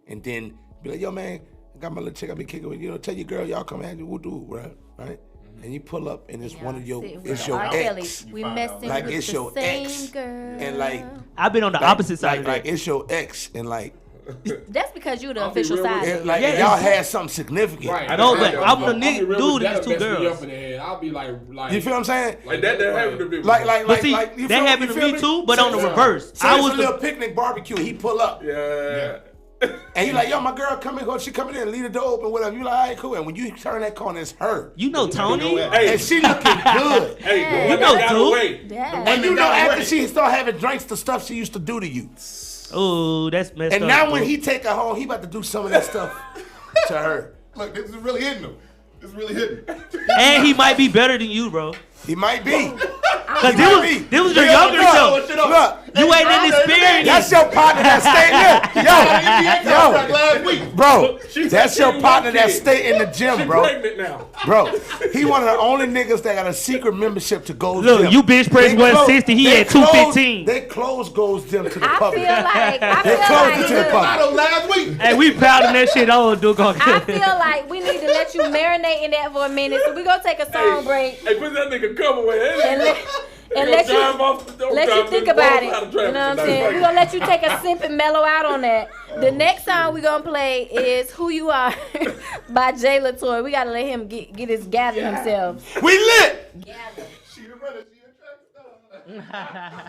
And then be like, yo, man, I got my little chick I be kicking with. Tell your girl, y'all come at you, we'll do it, right? And you pull up and it's one of it's your ex. We messing like with it's the your same ex. girl. And like I've been on the opposite side of that. Like it's your ex and like that's because you the official side. and like y'all had something significant. Right. I know, but I'm the I'll be nigga real dude with and that, two mess me girls. up in the head. I'll be like You feel what I'm saying? Like that happened to me. But see, you that feel- happened you to feel me too, but on the reverse. So I it's was a the little picnic barbecue. He pull up. Yeah. And you like, yo, my girl coming, she coming in, leave the door open, whatever. You like, all right, cool. And when you turn that corner, it's her. You know Tony. And she looking good. Hey, You know too. And you know after she start having drinks, the stuff she used to do to you. Oh, that's messed up. And now bro. when he take her home, he about to do some of that stuff to her. Look, this is really hitting him. It's really hitting. And he might be better than you, bro. He might be. Cause this was your younger self. Look, You ain't in the experience. that's your partner that stayed there. Yo, bro, that's your partner that stay in the gym, bro. Pregnant now. Bro, he one of the only niggas that got a secret membership to Gold's Look, Gym. you bench press They 160, he they at 215. They close Gold's Gym to the I public. feel like They closed it to the public. Last week. Hey, we pounding that shit on, dude. I feel like we need to let you marinate in that for a minute. So we gonna take a song break Hey, put that nigga cover away. and let you think about it. You know what I'm saying? We're gonna let you take a sip and mellow out on that. The next song we're gonna play is Who You Are by Jay Latour. We gotta let him get his gather himself. We lit! She the runner, she a track star.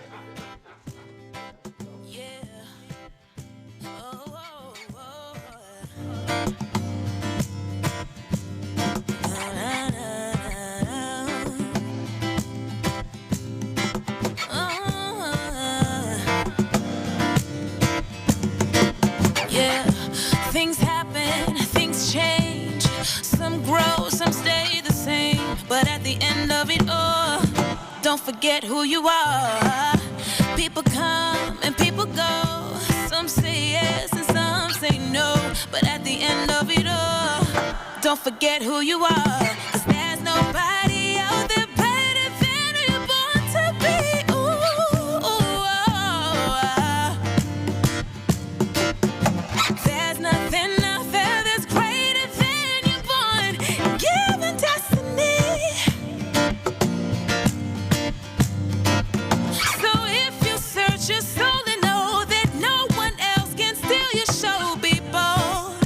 Things happen, things change. Some grow, some stay the same. But at the end of it all, don't forget who you are. People come and people go. Some say yes and some say no. But at the end of it all, don't forget who you are. 'Cause there's nobody out there better than who you're born to be. There's nothing out there that's greater than your born given destiny. So if you search your soul and know that no one else can steal your show, be bold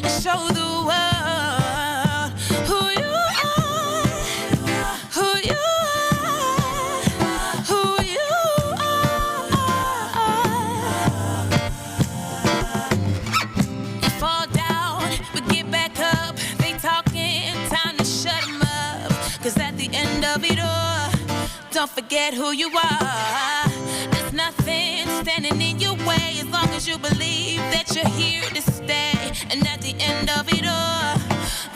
and show the world who you are, who you are, who you are. Fall down, but get back up. They talking, time to shut 'em up. 'Cause at the end of it all, don't forget who you are. There's nothing standing in your way as long as you believe that you're here to stay. And at the end of it all,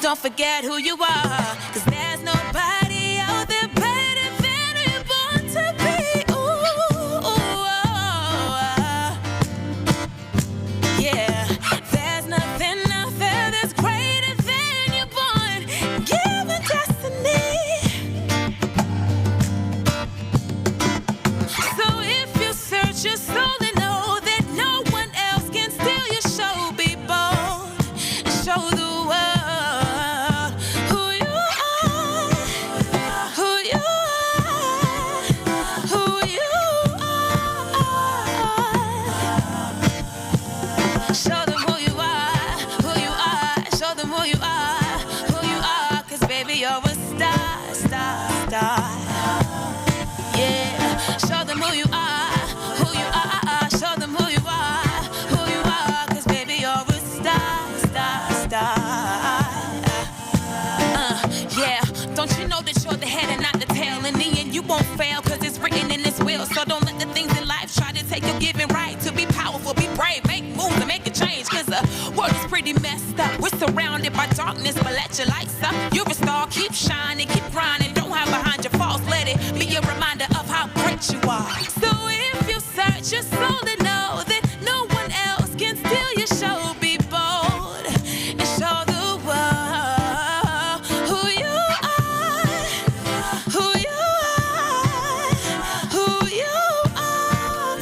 don't forget who you are. 'Cause there's nobody out there better than who you're born to be. Yeah, there's nothing out there that's greater than your born given destiny. So if you search your soul and know that no one else can steal your show, be bold and show the world who you are, who you are, who you are. Show them who you are, who you are. Show them who you are, who you are. 'Cause baby, you're a star, star, star. Yeah, show them who you are, who you are. Show them who you are, who you are. 'Cause baby, you're a star, star, star. Yeah, don't you know that you're the head and not the tail? In the end, you won't fail 'cause it's written in this will. So don't let the things in life try to take your given right to be powerful, be brave, make moves and make a change. 'Cause up. We're surrounded by darkness, but let your lights up. You're a star, keep shining, keep grinding. Don't hide behind your faults, let it be a reminder of how great you are. So if you search your soul to know that no one else can steal your show, be bold and show the world who you are, who you are, who you are.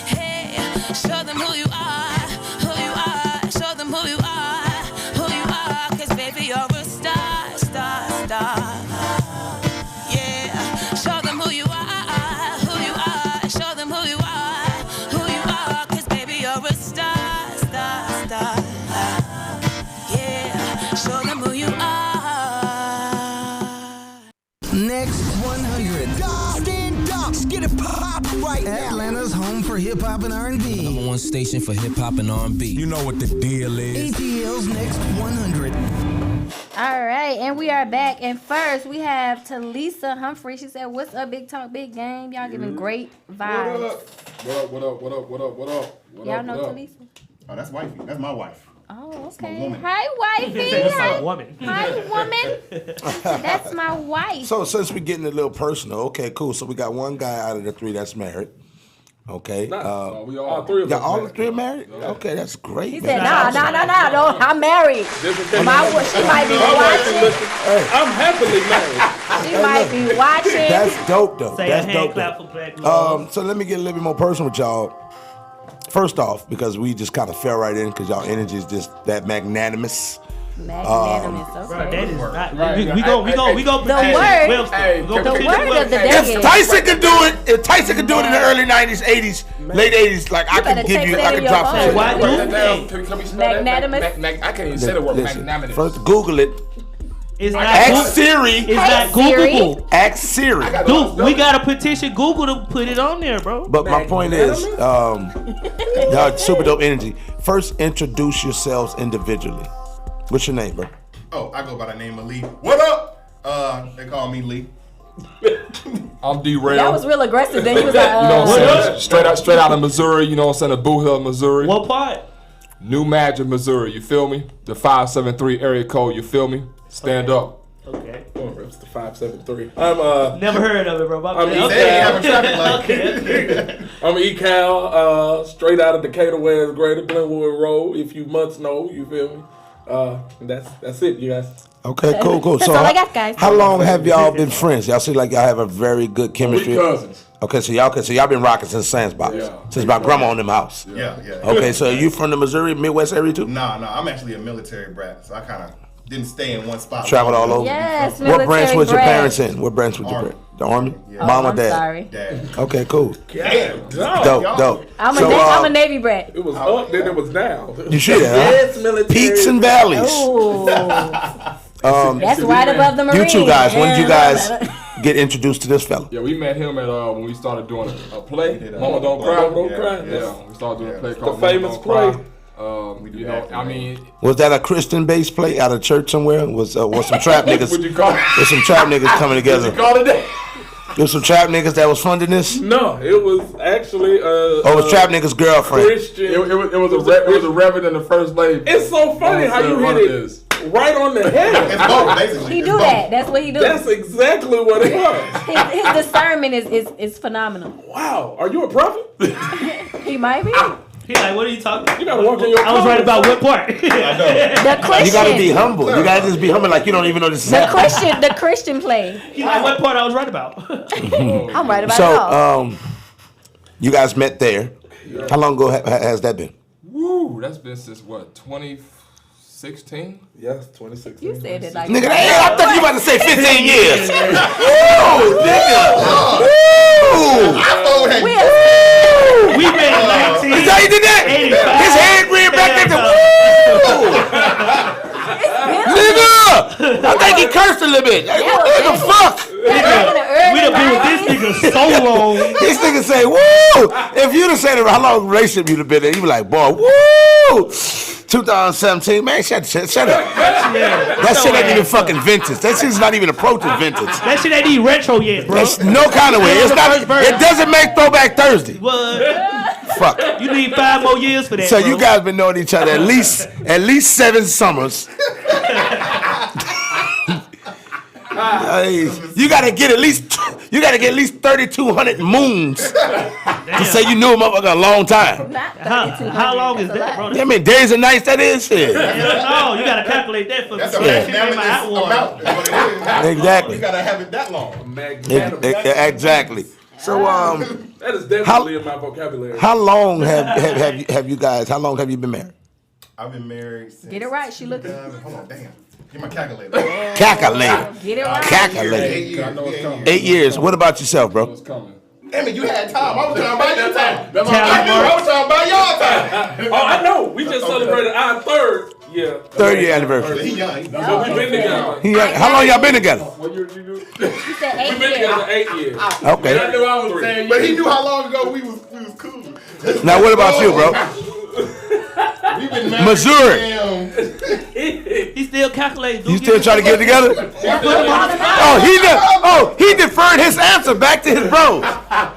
Hey, show them who you are, who you are. Show them who you are, who you are. 'Cause baby, you're a star, star, star. Yeah, show them who you are, who you are. Show them who you are, who you are. 'Cause baby, you're a star, star, star. Yeah, show them who you are. Next 100. Stand up. Get it pop right now. Atlanta's home for hip hop and R&B. Number one station for hip hop and R&B. You know what the deal is. ATL's Next 100. All right, and we are back. And first, we have Talisa Humphrey. She said, "What's up, Big Talk, Big Game? Y'all giving great vibes." What up? Y'all know Talisa? Oh, that's wifey. That's my wife. Oh, my okay. woman. Hi, wifey. That's not a woman. Hi, woman. That's my wife. So since we're getting a little personal, okay, cool. So we got one guy out of the three that's married. Okay. We all three of us. All the three are married? Okay, that's great. He said, "No, I'm married." She might be watching. I'm happily married. She might be watching. That's dope, though. Say That's a hand dope, clap though. for Black Love. So let me get a little bit more personal with y'all. First off, because we just kind of fell right in because y'all energy is just that magnanimous. Magnanimous, Bro, okay. that is not. Right. We go. The word- Hey, The word of the day If is. Tyson could do it, in the early 90s, 80s, late 80s, like I could give you, I could drop some Hey, shit. why do Can we spell that? Magnanimous? I can't even say the word Listen, magnanimous. first Google it. It's not. Ask Siri. It's not Siri. Googleable. Ask Siri. Dude, we got to petition Google to put it on there, bro. But my point is, y'all super dope energy. First, introduce yourselves individually. What's your name, bro? Oh, I go by the name of Lee. What up? They call me Lee. I'm D-Rail. That was real aggressive. Then he was like, You know what I'm saying? Straight out of Missouri, you know what I'm saying? Boo Hill, Missouri. What part? New Madrid, Missouri, you feel me? The 573 area code, you feel me? Stand up. Okay. It's the 573. I'm Never heard of it, bro. I'm He said he have a traffic light. Okay. I'm E-Cal, straight out of Decatur, West, Greater Glenwood Road. If you must know, you feel me? That's it, you guys. Okay, cool. That's all I got, guys. How long have y'all been friends? Y'all seem like y'all have a very good chemistry. We cousins. Okay, so y'all been rocking since Sandbox, since my grandma on them house. Yeah. Okay, so you from the Missouri Midwest area too? Nah, I'm actually a military brat, so I kind of didn't stay in one spot. Traveled all over. Yes, What branch was your military parents in? What branch was your Army. parents? The Army? Yeah. Mom or I'm dad? sorry. Dad. Okay, cool. Damn, Dope. I'm So, a Navy brat. It was up, then it was down. You see that, huh? Yes, military. Peaks and valleys. Ooh. That's right above the Marines. You two guys, when did you guys Yeah. get introduced to this fella? Yeah, we met him at when we started doing a play. did, Mama Don't Cry. Mama Don't Cry. Yeah, we started doing a play called The Mama famous Don't Cry. play. You know, I mean, Was that a Christian-based play out of church somewhere? Was some trap niggas? what you call it? Was some trap niggas coming together? Call it that? There's some trap niggas that was funding this? No, it was actually Or was trap niggas' girlfriend? Christian. It was a reverend and the first lady. It's so funny how you hit it right on the head. It's both, basically. He It's do both. that. That's what he do. That's exactly what it was. His discernment is phenomenal. Wow, are you a prophet? He might be. He like, what are you talking? You gotta walk in your I was right about what part? The Christian. You gotta be humble. You gotta just be humble like you don't even know this is happening. The Christian play. He like, what part I was right about? I'm right about it all. So, you guys met there. How long ago has that been? Woo, that's been since what, 2016? Yes, 2016. You said it like Nigga, hey, I thought you about to say 15 years. Ooh, nigga. We We met in 19. Is that how you did that? 85. His head ran back there to nigga. I think he cursed a little bit. Nigga, fuck. We done been with this nigga so long. This nigga say, woo. If you'd have said how long relationship you'd have been in, you'd be like, boy, woo. 2017, man, shut up. That shit ain't even fucking vintage. That shit's not even approaching vintage. That shit ain't even retro yet, bro. That's no kind of way. It's not. It doesn't make Throwback Thursday. What? fuck. You need 5 more years for that. So bro. you guys been knowing each other at least 7 summers. You gotta get at least 3,200 moons to say you knew a motherfucker a long time. How long is that, bro? I mean, days and nights. That is shit. No, you gotta calculate that for me. That's a magnanimous amount. Is what it is. Exactly. You gotta have it that long. Exactly. So that is definitely in my vocabulary. How long have you guys? How long have you been married? I've been married since. Get it right. She looking. Hold on, damn. Get my calculator. Calculator. Get it right. Calculator. 8 years. I know it's coming. 8 years. What about yourself, bro? It's coming. Damn it, you had time. I was trying to buy your time. That's I was trying to buy y'all time. Oh, I know. We just celebrated our third year. 3rd year anniversary. He young. We've been together. How long y'all been together? What year did you do? She said 8 We've been years. together 8 years. Okay. I knew I was 3. But he knew how long ago we was cool. Now what about you, bro? We've been married. Missouri. He still calculating. You still trying to get it together? He deferred his answer back to his bros.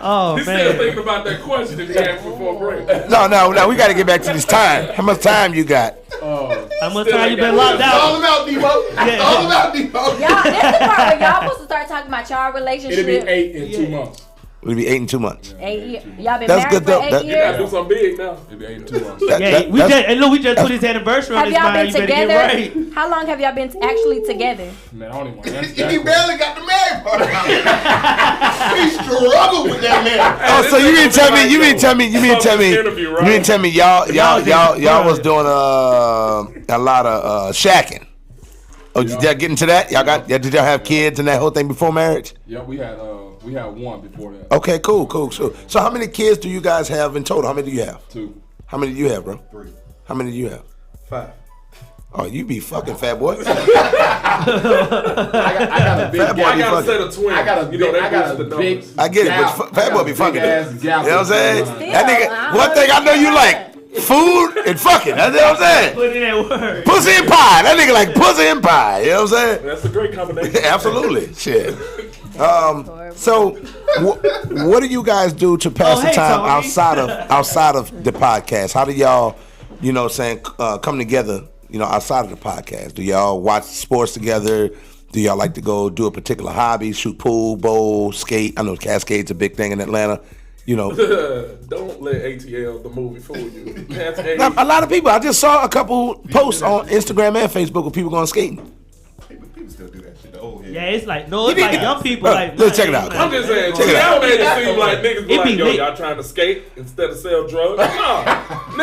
Oh, He's man. still thinking about that question he asked before break. No, we got to get back to this time. How much time you got? How much time you been locked It's all out? about Debo. It's all about Debo. Y'all, that's the part where y'all supposed to start talking about y'all relationship. It'll be 8 in 2 months. It'll be 8 in 2 months. 8 years. Y'all been That's married good, for though. 8 That- You gotta years. do something big now. It'll be 8 in 2 months. We just put his anniversary on Have his y'all mind. been You better get together? right. How long have y'all been actually together? Man, I don't even want to answer He that. barely got the married part out. He struggled with that man. Oh, so you mean tell me y'all was doing a lot of shacking. Oh, did y'all get into that? Did y'all have kids and that whole thing before marriage? Yeah, we had one before that. Okay, cool. So how many kids do you guys have in total? How many do you have? 2. How many do you have, bro? 3. How many do you have? 5. Oh, you be fucking fat boy. I got a big Fat boy I be got a fucking. set of twins. I got a big, I got a the big. numbers. I get it, but fat boy be fucking. You know what I'm saying? That nigga. One thing I know you like. Food and fucking. That's what I'm saying. Put in that word. Pussy and pie. That nigga like pussy and pie. You know what I'm saying? That's a great combination. Absolutely. Shit. So, what do you guys do to pass the time outside of the podcast? How do y'all, come together, outside of the podcast? Do y'all watch sports together? Do y'all like to go do a particular hobby, shoot pool, bowl, skate? I know Cascade's a big thing in Atlanta. Don't let ATL the movie fool you. Now, a lot of people. I just saw a couple posts on Instagram and Facebook of people going skating. People still do that shit. The old head. Yeah, it's like young people. Let's check it out. I'm just saying, Check it y'all out. made it seem like niggas be It be like, yo, lit. y'all trying to skate instead of sell drugs. No,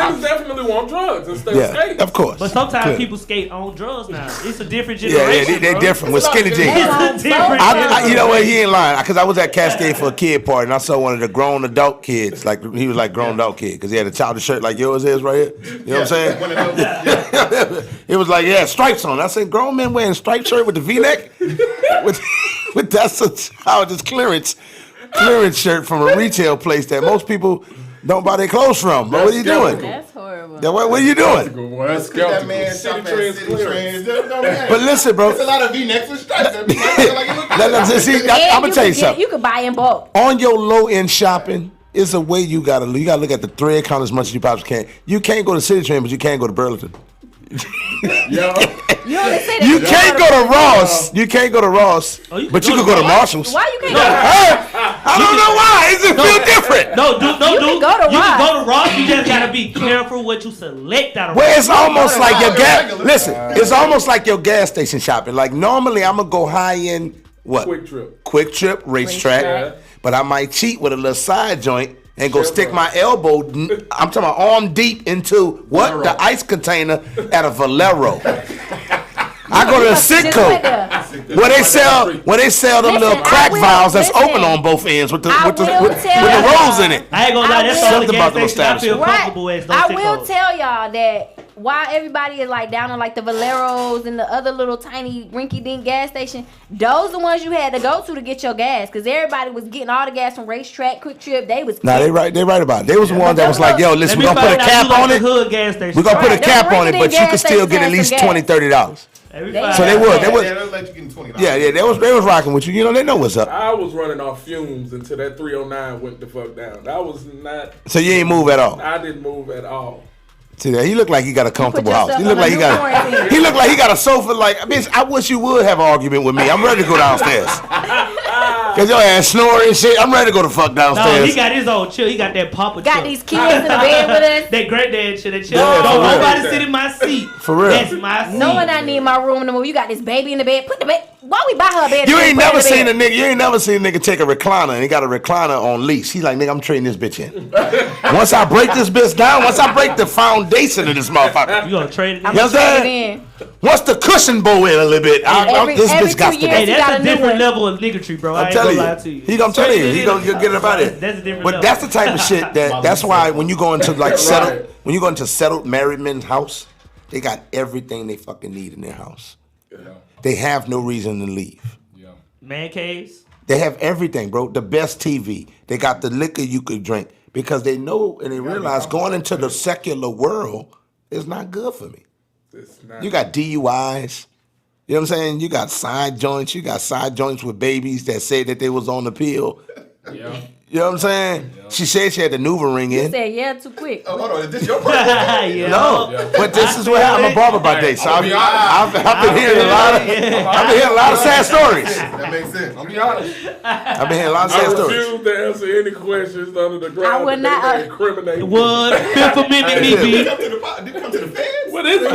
niggas definitely want drugs instead of Yeah, skating. of course. But sometimes Clear. people skate on drugs now. It's a different Yeah, generation. they bro. different with skinny jeans. It's a different You know what? He ain't lying. Because I was at Cascade for a kid party and I saw one of the grown adult kids. Like he was like grown adult kid because he had a childish shirt like yours is right here. You know what I'm saying? One of those. It was like stripes on. I said grown men wearing striped shirt with the V-neck. with that's a childish clearance shirt from a retail place that most people don't buy their clothes from. But what are you doing? That's horrible. What are you doing? Boy, that's That skeptical. man shop at City Trends. But listen, bro. There's a lot of V-necks with stripes. That might feel like it look good. I'm gonna tell you something. You could buy in bulk. On your low end shopping, it's a way you gotta look at the thread count as much as you possibly can. You can't go to City Trend, but you can't go to Burlington. You only say that. You can't go to Ross. You can't go to Ross, Oh, you but can you go could go to to Marshalls. Why you can't go? I don't know why. It just feel different. No, You can go to You Ross. can go to Ross. You just gotta be careful what you select out of Well, Ross. it's almost like your gas. regular. Listen, it's almost like your gas station shopping. Like normally, I'm gonna go high end. What? Quick Trip racetrack. Racetrack. But I might cheat with a little side joint and go stick my elbow. I'm talking about arm deep into what? Valero. The ice container at a Valero. I go to a Just went Sitco there. where they sell them Listen, little crack vials that's open on both ends with the rolls in it. I ain't gonna lie, that's the Something only about gas the station I feel establishment. comfortable with. I will tell y'all that why everybody is like down on like the Valeros and the other little tiny rinky-dink gas station. Those the ones you had to go to get your gas, because everybody was getting all the gas from Racetrack, Quick Trip. They was They right about it. They was the one that was like, yo, listen, we're gonna put a cap on it. We're gonna put a cap on it, but you can still get at least $20, $30. So they was. Let you get $20. Yeah, they was rocking with you. You know, they know what's up. I was running off fumes until that 309 went the fuck down. That was not. So you ain't move at all. I didn't move at all. See that? He looked like he got a comfortable house. He looked like he got a sofa. Like, bitch, I wish you would have an argument with me. I'm ready to go downstairs. Cause your ass snoring and shit. I'm ready to go the fuck downstairs. No, he got his own chill. He got that papa chill. Got these kids in the bed with us. That granddad chill. That chill. Yeah, Don't for real. nobody sit in my seat. For real. That's my seat. Knowing I need my room no more. You got this baby in the bed. Put the bed. Why we buy her a bed? You ain't never seen a nigga take a recliner and he got a recliner on lease. He's like, nigga, I'm trading this bitch in. Once I break this bitch down, once I break the foundation of this motherfucker. You gonna trade it in? You know what I'm saying? Once the cushion bow in a little bit, this bitch got to go. Hey, that's a different level of niggatry, bro. I'm telling you. You'll get it about it. That's a different But level. that's the type of shit that's why when you go into like settled married men's house, they got everything they fucking need in their house. Yeah. They have no reason to leave. Yeah. Man caves. They have everything, bro. The best TV. They got the liquor you could drink because they know and they realize going into the secular world is not good for me. You got DUIs. You know what I'm saying? You got side joints. You got side joints with babies that say that they was on the pill. Yeah. You know what I'm saying? Yeah. She said she had the Nuva ring in. You said yeah too quick. Oh, hold on. Is this your birthday? Yeah. No, but this is what happened. I'm a barber by day, so I've been hearing a lot of sad stories. That makes sense. I'll be honest. I've been hearing a lot of sad I stories. refuse to answer any questions under the ground. I would not incriminate. What? Fifth Amendment, Did you come to the feds? What is it?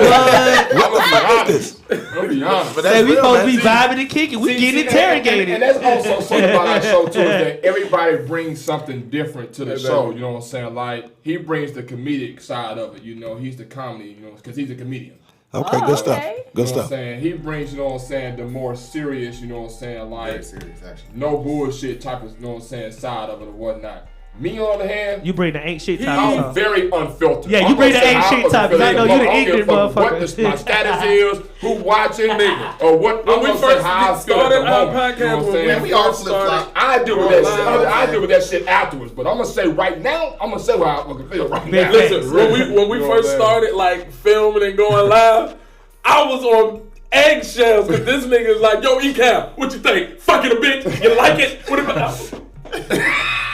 What the fuck is this? I'll be honest. But Hey, we real, supposed to man. be vibing and kicking. We getting interrogated. And that's also something about our show too, is that everybody brings something different to the show. You know what I'm saying? Like, he brings the comedic side of it. You know, he's the comedy. You know, because he's a comedian. Okay, good stuff. okay. Good You know what stuff. I'm saying? He brings, you know what I'm saying, the more serious, you know what I'm saying, like, Very serious, actually. no bullshit type of, you know what I'm saying, side of it or whatnot. Me, on the other hand, You bring the ain't shit I'm topic. very unfiltered. Yeah, you I'm bring gonna the say ain't how shit I'm topic. I know you the I don't ignorant give a fuck motherfucker. What my status is, who watching, nigga, or what When I'm we gonna say first how I feel started at the our moment. You know podcast, what I'm when saying? we all flip-flop. I deal with that shit. I deal with that shit afterwards. But I'm gonna say right now, I'm gonna say what I fucking feel right now. Listen, when we You know first what I'm started like filming and going live, I was on eggshells because this nigga is like, yo, E-Cam, what you think? Fucking a bitch? You like it? What about?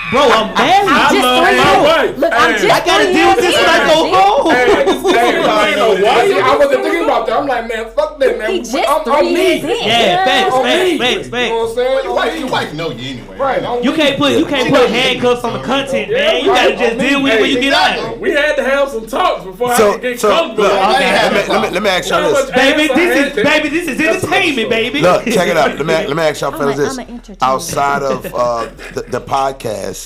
Bro, I'm married. I'm just love 3 my years. wife. Look, I'm Hey, just I gotta 3 deal with years this when I in. go home. I wasn't thinking about that. I'm like, man, fuck that, man. He just I'm 3 me. years in. Yeah, facts. You know Facts. what I'm saying? Your wife know you anyway. Right. You can't put handcuffs on the content, man. You gotta just deal with it when you get out. We had to have some talks before I So, could get look, comfortable. let me ask y'all this. Baby, this is entertainment, baby. Look, check it out. Let me ask y'all fellas this. I'm an entertainer. Outside of the podcast,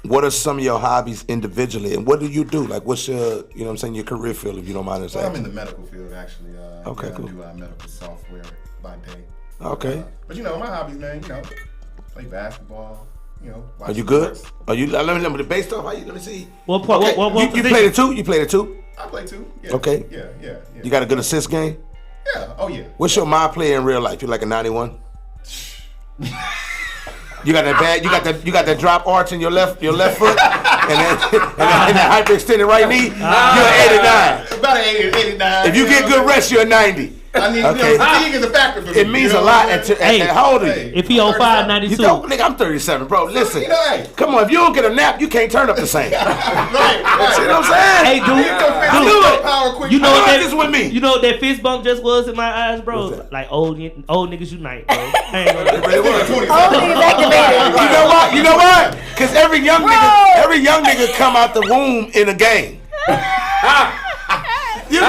what are some of your hobbies individually, and what do you do? Like, what's your, you know what I'm saying, your career field, if you don't mind us Well, I'm in asking? the medical field, actually. Okay, cool. I do medical software by day. Okay. But, you know, my hobbies, man, you know, play basketball, you know. Are you good? Are you? Let me based off how you. Let me see. What part? Okay, What you position? played it too? You played it too? I play too. Yeah. Okay. Yeah. You got a good assist game? Yeah. Oh, yeah. What's your mind player in real life? You like a 91? You got that bad. You got that drop arch in your left foot, and that hyperextended right knee. You're an 89. About an 89. If you get good rest, you're a 90. I need, Okay. you know, fatigue is a factor for me. It means you know a lot. what I'm saying? How old are you? If he on 592, You don't, nigga, I'm 37, bro. Listen, You know, hey. come on. If you don't get a nap, you can't turn up the same. Right. See what I'm saying? hey, dude, Power quick. you know Do what it that this with me. You know what that fist bump just was in my eyes, bro? What's that? Like old niggas unite, bro. I ain't gonna lie. It was. Old niggas activated. You know what? Because every young nigga come out the womb in a game. You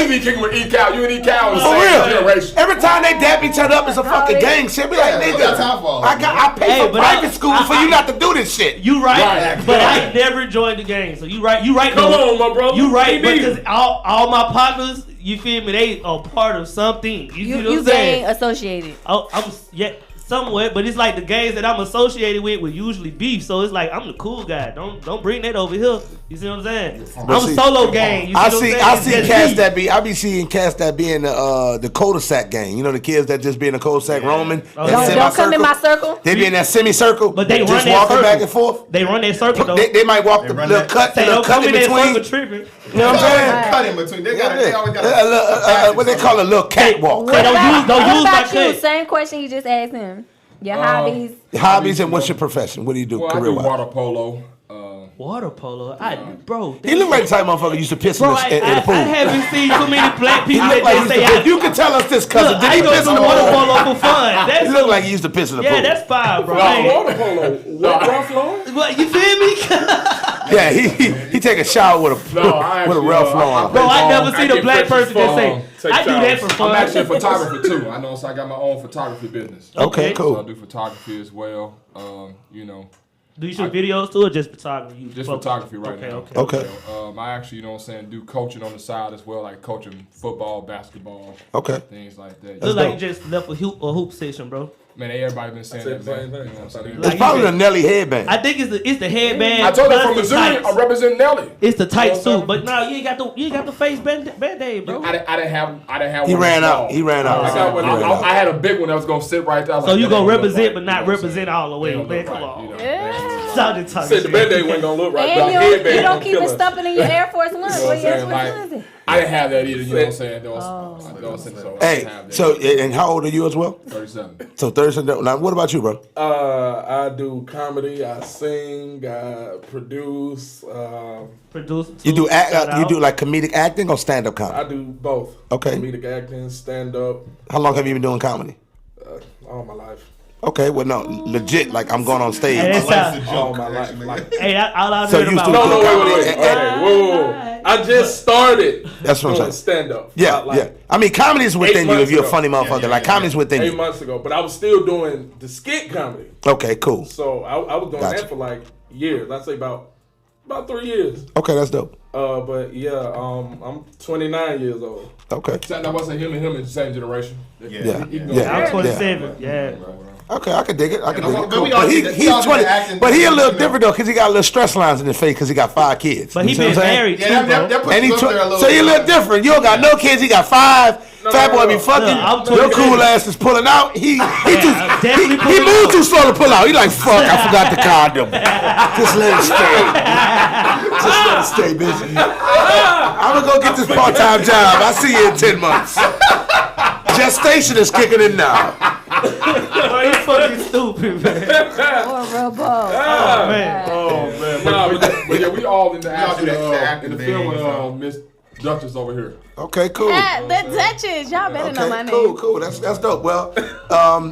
be kicking with E-Cal. You and E-Cal in the For same real. generation. Every time they dap each other up, it's a fucking gang shit. Be like, we nigga, got time for all I pay Hey, for but private school for you not to do this shit. You right, Right. but I ain't never joined the gang. So you right. Come on, my brother. You right, Me because all my partners, you feel me? They are part of something. You see what You I'm saying? gang associated. Oh, I'm yeah. somewhat, but it's like the games that I'm associated with usually beef. So it's like I'm the cool guy. Don't bring that over here. You see what I'm saying? I'm a solo gang. You see what I'm saying? I see cats that be. I be seeing cats that be in the cul-de-sac gang. You know the kids that just be in the cul-de-sac roaming. Don't come in my circle. They be in that semicircle. But they just run walking circle. back and forth. They run that circle though. They might walk the little cut in between. Tripping. You know what I'm saying? Cut in between. They always got what they call a little catwalk. What about you? Same question you just asked him. Your hobbies. Hobbies and what's your profession? What do you do Well, career-wise? I do water polo. Water polo? Bro. He look like the type of motherfucker used to piss in the pool. I haven't seen too many black people He look that like say you can tell us this, cousin. Look, Did I he go piss in to the water pool? polo for fun. He look like he used to piss in the pool. Yeah, that's fine, bro. Water polo. What, rough floor? What, you feel me? Yeah, he take a shower with a rough flow on. Bro, I never seen a black person that say, I do that for fun. I'm actually a photographer too. I know, so I got my own photography business. Okay, cool. So I do photography as well. You know. Do you shoot videos too or just photography? Just photography right now. Okay. I actually, you know what I'm saying, do coaching on the side as well, like coaching football, basketball, things like that. Looks like you just left a hoop session, bro. Man, everybody been saying that, man. You know what I'm saying? It's probably the Nelly headband. I think it's the headband. I told you from Missouri, I represent Nelly. It's the tights too, but no, you ain't got the face band-aid, bro. I didn't have He one. ran out. He ran out. I had a big one that was gonna sit right there. So you gonna represent, but not represent all the way, man. Come on. Said the band-aid wasn't gonna look right. And you don't keep it stuffing in your Air Force One. What Air Force One is it? I didn't have that either, you know what I'm saying? Hey, so and how old are you as well? 37. So 37. Now, what about you, bro? I do comedy. I sing. I produce. You do you do like comedic acting or stand up comedy? I do both. Okay. Comedic acting, stand up. How long have you been doing comedy? All my life. Okay, well, no, legit. Like I'm going on stage. Hey, that's all my life. Hey, all I've So heard you about. still wait. Okay, whoa. I just started. That's what I'm saying. Stand up. Yeah. I mean, comedy is within you if you're a funny motherfucker. Like comedy's within you. 8 months ago, but I was still doing the skit comedy. Okay, cool. So I was doing that for like years. I'd say about 3 years. Okay, that's dope. But yeah, I'm 29 years old. Okay. That wasn't him in the same generation. Yeah. I'm 27. Yeah. Okay, I can dig it. I can dig it. But Cool. we all But did that. he's We all did 20. acting But he a little thing, different though, cause he got little stress lines in his face, cause he got 5 kids. But he You see been what I'm saying? married too, that bro. puts And he you up there a little so you a little different. You don't got no kids. He got 5. Fat boy be fucking. I'm Your 27. cool ass is pulling out. He definitely he pulling moved out. too slow to pull out. He like fuck. I forgot the condom. Just let it stay. Just let it stay busy. I'm gonna go get this part-time job. I'll see you in 10 months. Gestation is kicking in now. Bro, you fucking stupid, man. Oh, man. Nah, but yeah, we all in the all do action that in the film thing, so. with Miss Duchess over here. Okay, cool. The Duchess. Y'all better know my name. Cool. That's dope. Well,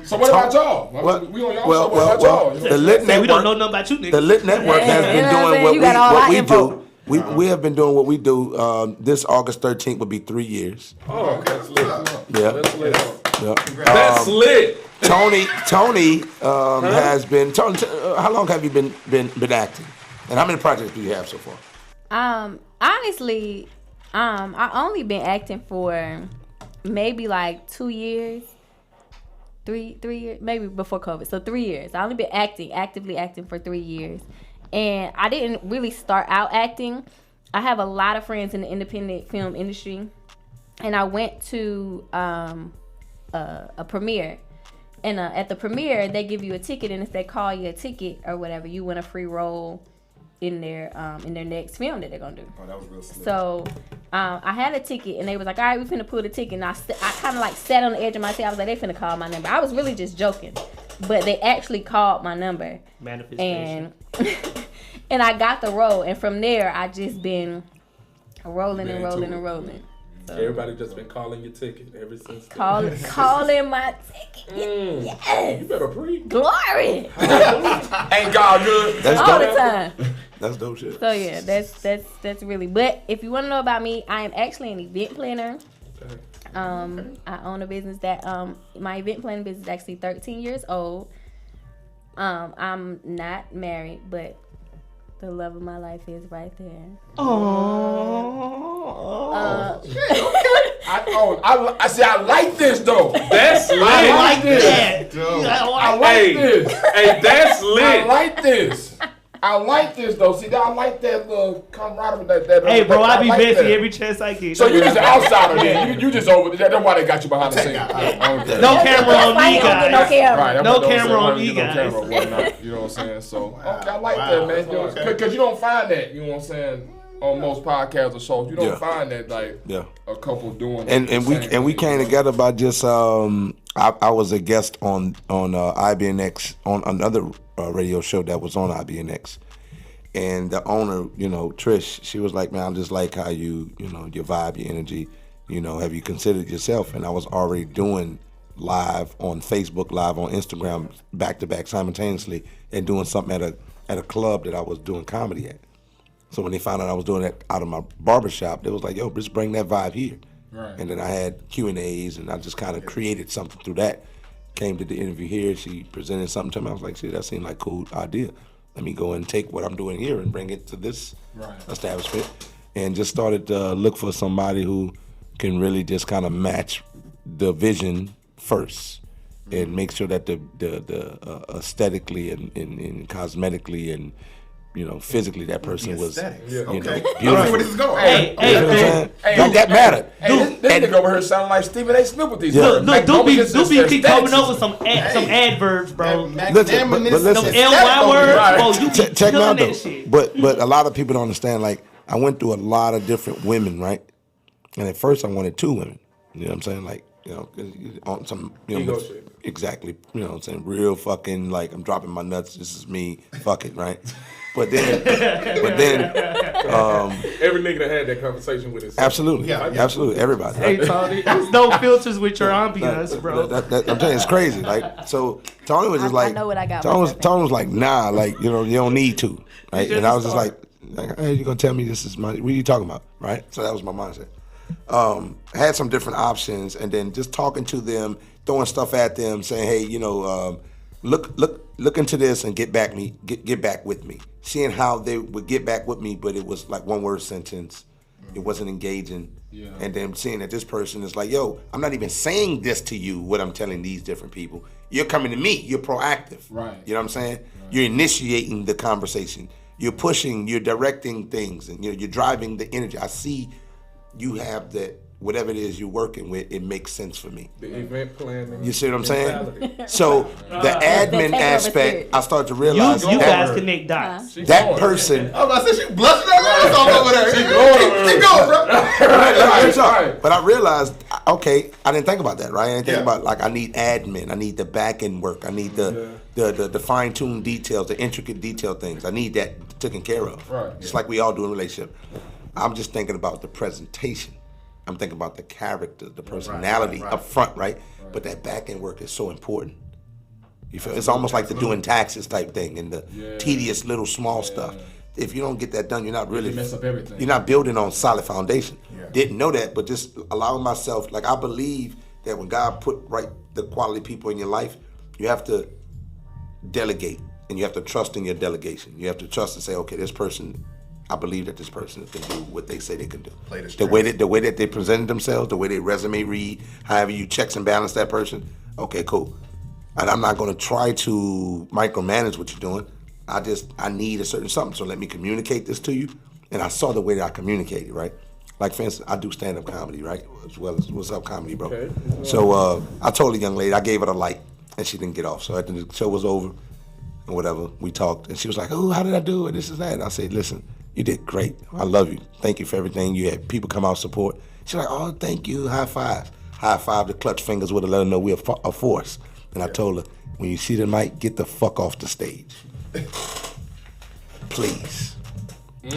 So what about y'all? We on y'all. So what about y'all? You know? The Lit Say we don't Network. know nothing about you, nigga. The Lit Network has been You know what I'm doing saying? what You got all what our we info. do. We have been doing what we do. This August 13th will be 3 years. Oh, that's lit. Yeah. That's lit. Yeah. That's lit. Tony has been. Tony, how long have you been acting? And how many projects do you have so far? Honestly, I only been acting for maybe like 2 years. 3 years, maybe before COVID. So 3 years. I only been actively acting for 3 years. And I didn't really start out acting. I have a lot of friends in the independent film industry. And I went to a premiere. And at the premiere, they give you a ticket. And if they call you a ticket or whatever, you win a free role in their next film that they're going to do. Oh, that was real slick. So I had a ticket. And they was like, all right, we finna pull the ticket. And I kind of like sat on the edge of my seat. I was like, they finna call my number. I was really just joking. But they actually called my number. Manifestation. And I got the role, and from there I just been rolling and rolling and rolling. So. Everybody just been calling your ticket ever since. Calling my ticket. Yes. You better breathe. Glory. Ain't God good? That's all dope. the time. That's dope shit. So yeah, that's really. But if you want to know about me, I am actually an event planner. I own a business that my event planning business is actually 13 years old. I'm not married, but the love of my life is right there. I see. I like this though. That's lit. I like this. I like this. Hey, that's lit. I like this. I like this though. See, I like that little camaraderie. That Hey, bro, I be like messy that. every chance I get. So you just an outsider then. You just over there. That's why they got you behind the scenes. Okay. No camera on me, guys. No camera. Right, No camera on me, guys. No camera or whatnot, you know what I'm saying? So, okay, I like that, man. Because you don't find that, you know what I'm saying, on most podcasts or shows. You don't find that, like, a couple doing and we came together by just, I was a guest on IBNX, on another radio show that was on IBNX. And the owner, you know, Trish, she was like, man, I just like how you know, your vibe, your energy, you know, have you considered yourself? And I was already doing live on Facebook, live on Instagram, back to back simultaneously, and doing something at a club that I was doing comedy at. So when they found out I was doing that out of my barbershop, they was like, yo, just bring that vibe here. Right. And then I had Q&As, and I just kind of created something through that. Came to the interview here, she presented something to me. I was like, see, that seemed like a cool idea. Let me go and take what I'm doing here and bring it to this establishment. And just started to look for somebody who can really just kind of match the vision first and make sure that the aesthetically and cosmetically and, you know, physically that person was, you know, beautiful. Where this is going. Hey, that mattered. This nigga over here sounding like Stephen A. Smith with these words. Look, Doobie keep coming up with some adverbs, bro. Listen, but listen, some LY words. Oh, you keep check me out killing though. that shit. But a lot of people don't understand. Like, I went through a lot of different women, right? And at first I wanted 2 women. You know what I'm saying? Like, you know, on some, you know, exactly. You know what I'm saying? Real fucking, like, I'm dropping my nuts. This is me. Fuck it, right? But then, every nigga that had that conversation with himself. Absolutely, absolutely, everybody. Hey, Tony, there's no filters with your ambiance, bro. I'm telling you, it's crazy. Like, so Tony was just like, I know what I got. Tony was like, nah, like, you know, you don't need to, right? And I was just like, hey, you gonna tell me this is my? What are you talking about, right? So that was my mindset. Had some different options, and then just talking to them, throwing stuff at them, saying, hey, you know, look into this and get back with me. Seeing how they would get back with me, but it was like one word sentence. It wasn't engaging. Yeah. And then seeing that this person is like, yo, I'm not even saying this to you, what I'm telling these different people. You're coming to me. You're proactive. Right. You know what I'm saying? Right. You're initiating the conversation. You're pushing, you're directing things, and you're driving the energy. I see you have that. Whatever it is you're working with, it makes sense for me. The event planning. You see what I'm saying? So the admin aspect, I started to realize you guys connect dots. That person. Oh, I said she blushing her ass off over there. Keep going, bro. But I realized, okay, I didn't think about that, right? I didn't think about, like, I need admin, I need the back end work, I need the fine tuned details, the intricate detail things. I need that taken care of. Right. Just like we all do in a relationship. I'm just thinking about the presentation. I'm thinking about the character, the personality up front, right? But that back end work is so important. You feel? It's almost like the doing taxes type thing and the tedious little small stuff. If you don't get that done, you're not really, you mess up everything. You're not building on solid foundation. Didn't know that, but just allowing myself, like, I believe that when God put the quality people in your life, you have to delegate and you have to trust in your delegation. You have to trust and say, okay, this person, I believe that this person can do what they say they can do. The way that they presented themselves, the way they resume read, however you checks and balance that person, okay, cool. And I'm not going to try to micromanage what you're doing. I need a certain something, so let me communicate this to you. And I saw the way that I communicated, right? Like, for instance, I do stand-up comedy, right? As well as What's Up Comedy, bro. Okay. So I told the young lady, I gave her the light, and she didn't get off. So after the show was over, and whatever, we talked, and she was like, oh, how did I do? And this is that. And I said, listen, you did great. I love you. Thank you for everything. You had people come out support. She's like, oh, thank you. High five. High five, the clutch fingers would have let her know we're a force. And I told her, when you see the mic, get the fuck off the stage. Please.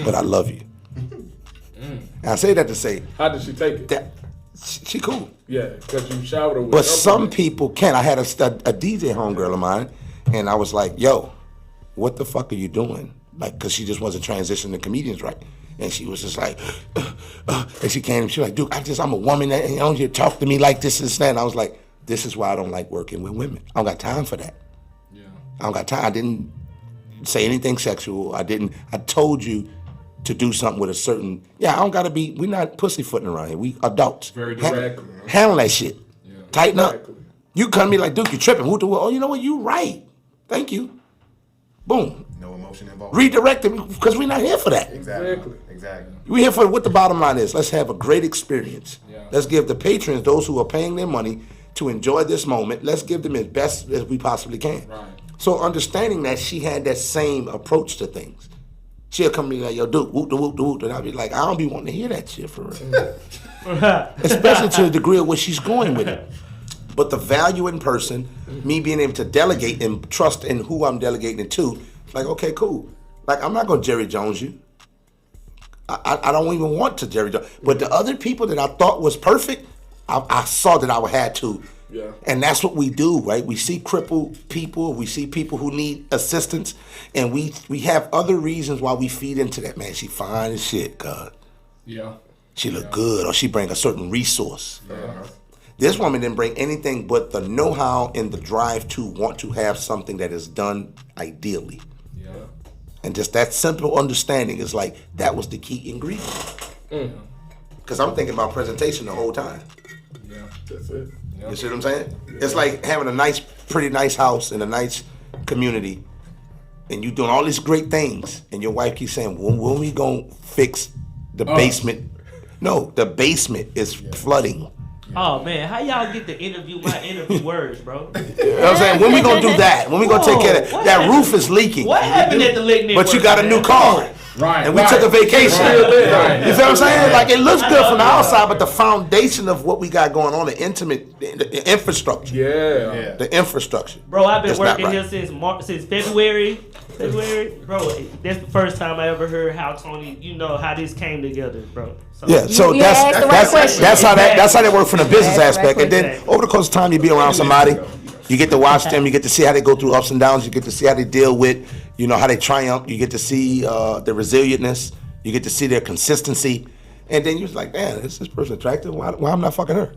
But I love you. And I say that to say. How did she take it? She cool. Yeah, because you showered her with. But some people can't. I had a DJ homegirl of mine, and I was like, yo, what the fuck are you doing? Like, because she just wasn't transitioning to comedians right. And she was just like, and she came and she was like, dude, I'm a woman, and you don't you talk to me like this and that. And I was like, this is why I don't like working with women. I don't got time for that. Yeah. I don't got time. I didn't say anything sexual. I told you to do something with a certain. Yeah, I don't gotta be. We not pussyfooting around here. We adults. Very direct. Handle that shit. Yeah. Tighten up. You come to me like, Duke, you tripping. Oh, you know what? You right. Thank you. Boom. No emotion involved. Redirect them because we're not here for that. Exactly. We're here for what the bottom line is. Let's have a great experience. Yeah. Let's give the patrons, those who are paying their money, to enjoy this moment. Let's give them as best as we possibly can. Right. So understanding that she had that same approach to things. She'll come to me like, yo, Duke, whoop, whoop, whoop, and I'll be like, I don't be wanting to hear that shit for real. Especially to the degree of where she's going with it. But the value in person, me being able to delegate and trust in who I'm delegating it to, like, okay, cool. Like, I'm not going to Jerry Jones you. I don't even want to Jerry Jones. But the other people that I thought was perfect, I saw that I had to. Yeah. And that's what we do, right? We see crippled people, we see people who need assistance, and we have other reasons why we feed into that. Man, she fine as shit, God. Yeah. She look good, or she bring a certain resource. Yeah. This woman didn't bring anything but the know-how and the drive to want to have something that is done ideally. Yeah. And just that simple understanding is like, that was the key ingredient. Because I'm thinking about presentation the whole time. Yeah, that's it. You see what I'm saying? It's like having a nice, pretty nice house in a nice community, and you doing all these great things, and your wife keeps saying, when we gonna fix the basement? No, the basement is flooding. Oh man, how y'all get to interview my interview words, bro? You know what I'm saying? When we gonna do that? When we gonna take care of that? That roof is leaking. What happened at the Lake But you got a new car. Right. And we took a vacation. Right. You feel what I'm saying? Like, it looks good from the outside, but the foundation of what we got going on, the infrastructure. Yeah. The infrastructure. Bro, I've been It's not working right. here since February. Bro, that's the first time I ever heard how Tony, how this came together, bro. So, Yeah, so You asked the right question. that's how that works from the business You asked the right aspect. And then over the course of time, you be around somebody, you get to watch them, you get to see how they go through ups and downs, you get to see how they deal with, how they triumph, you get to see their resilientness, you get to see their consistency, and then you're like, man, is this person attractive? Why I'm not fucking her?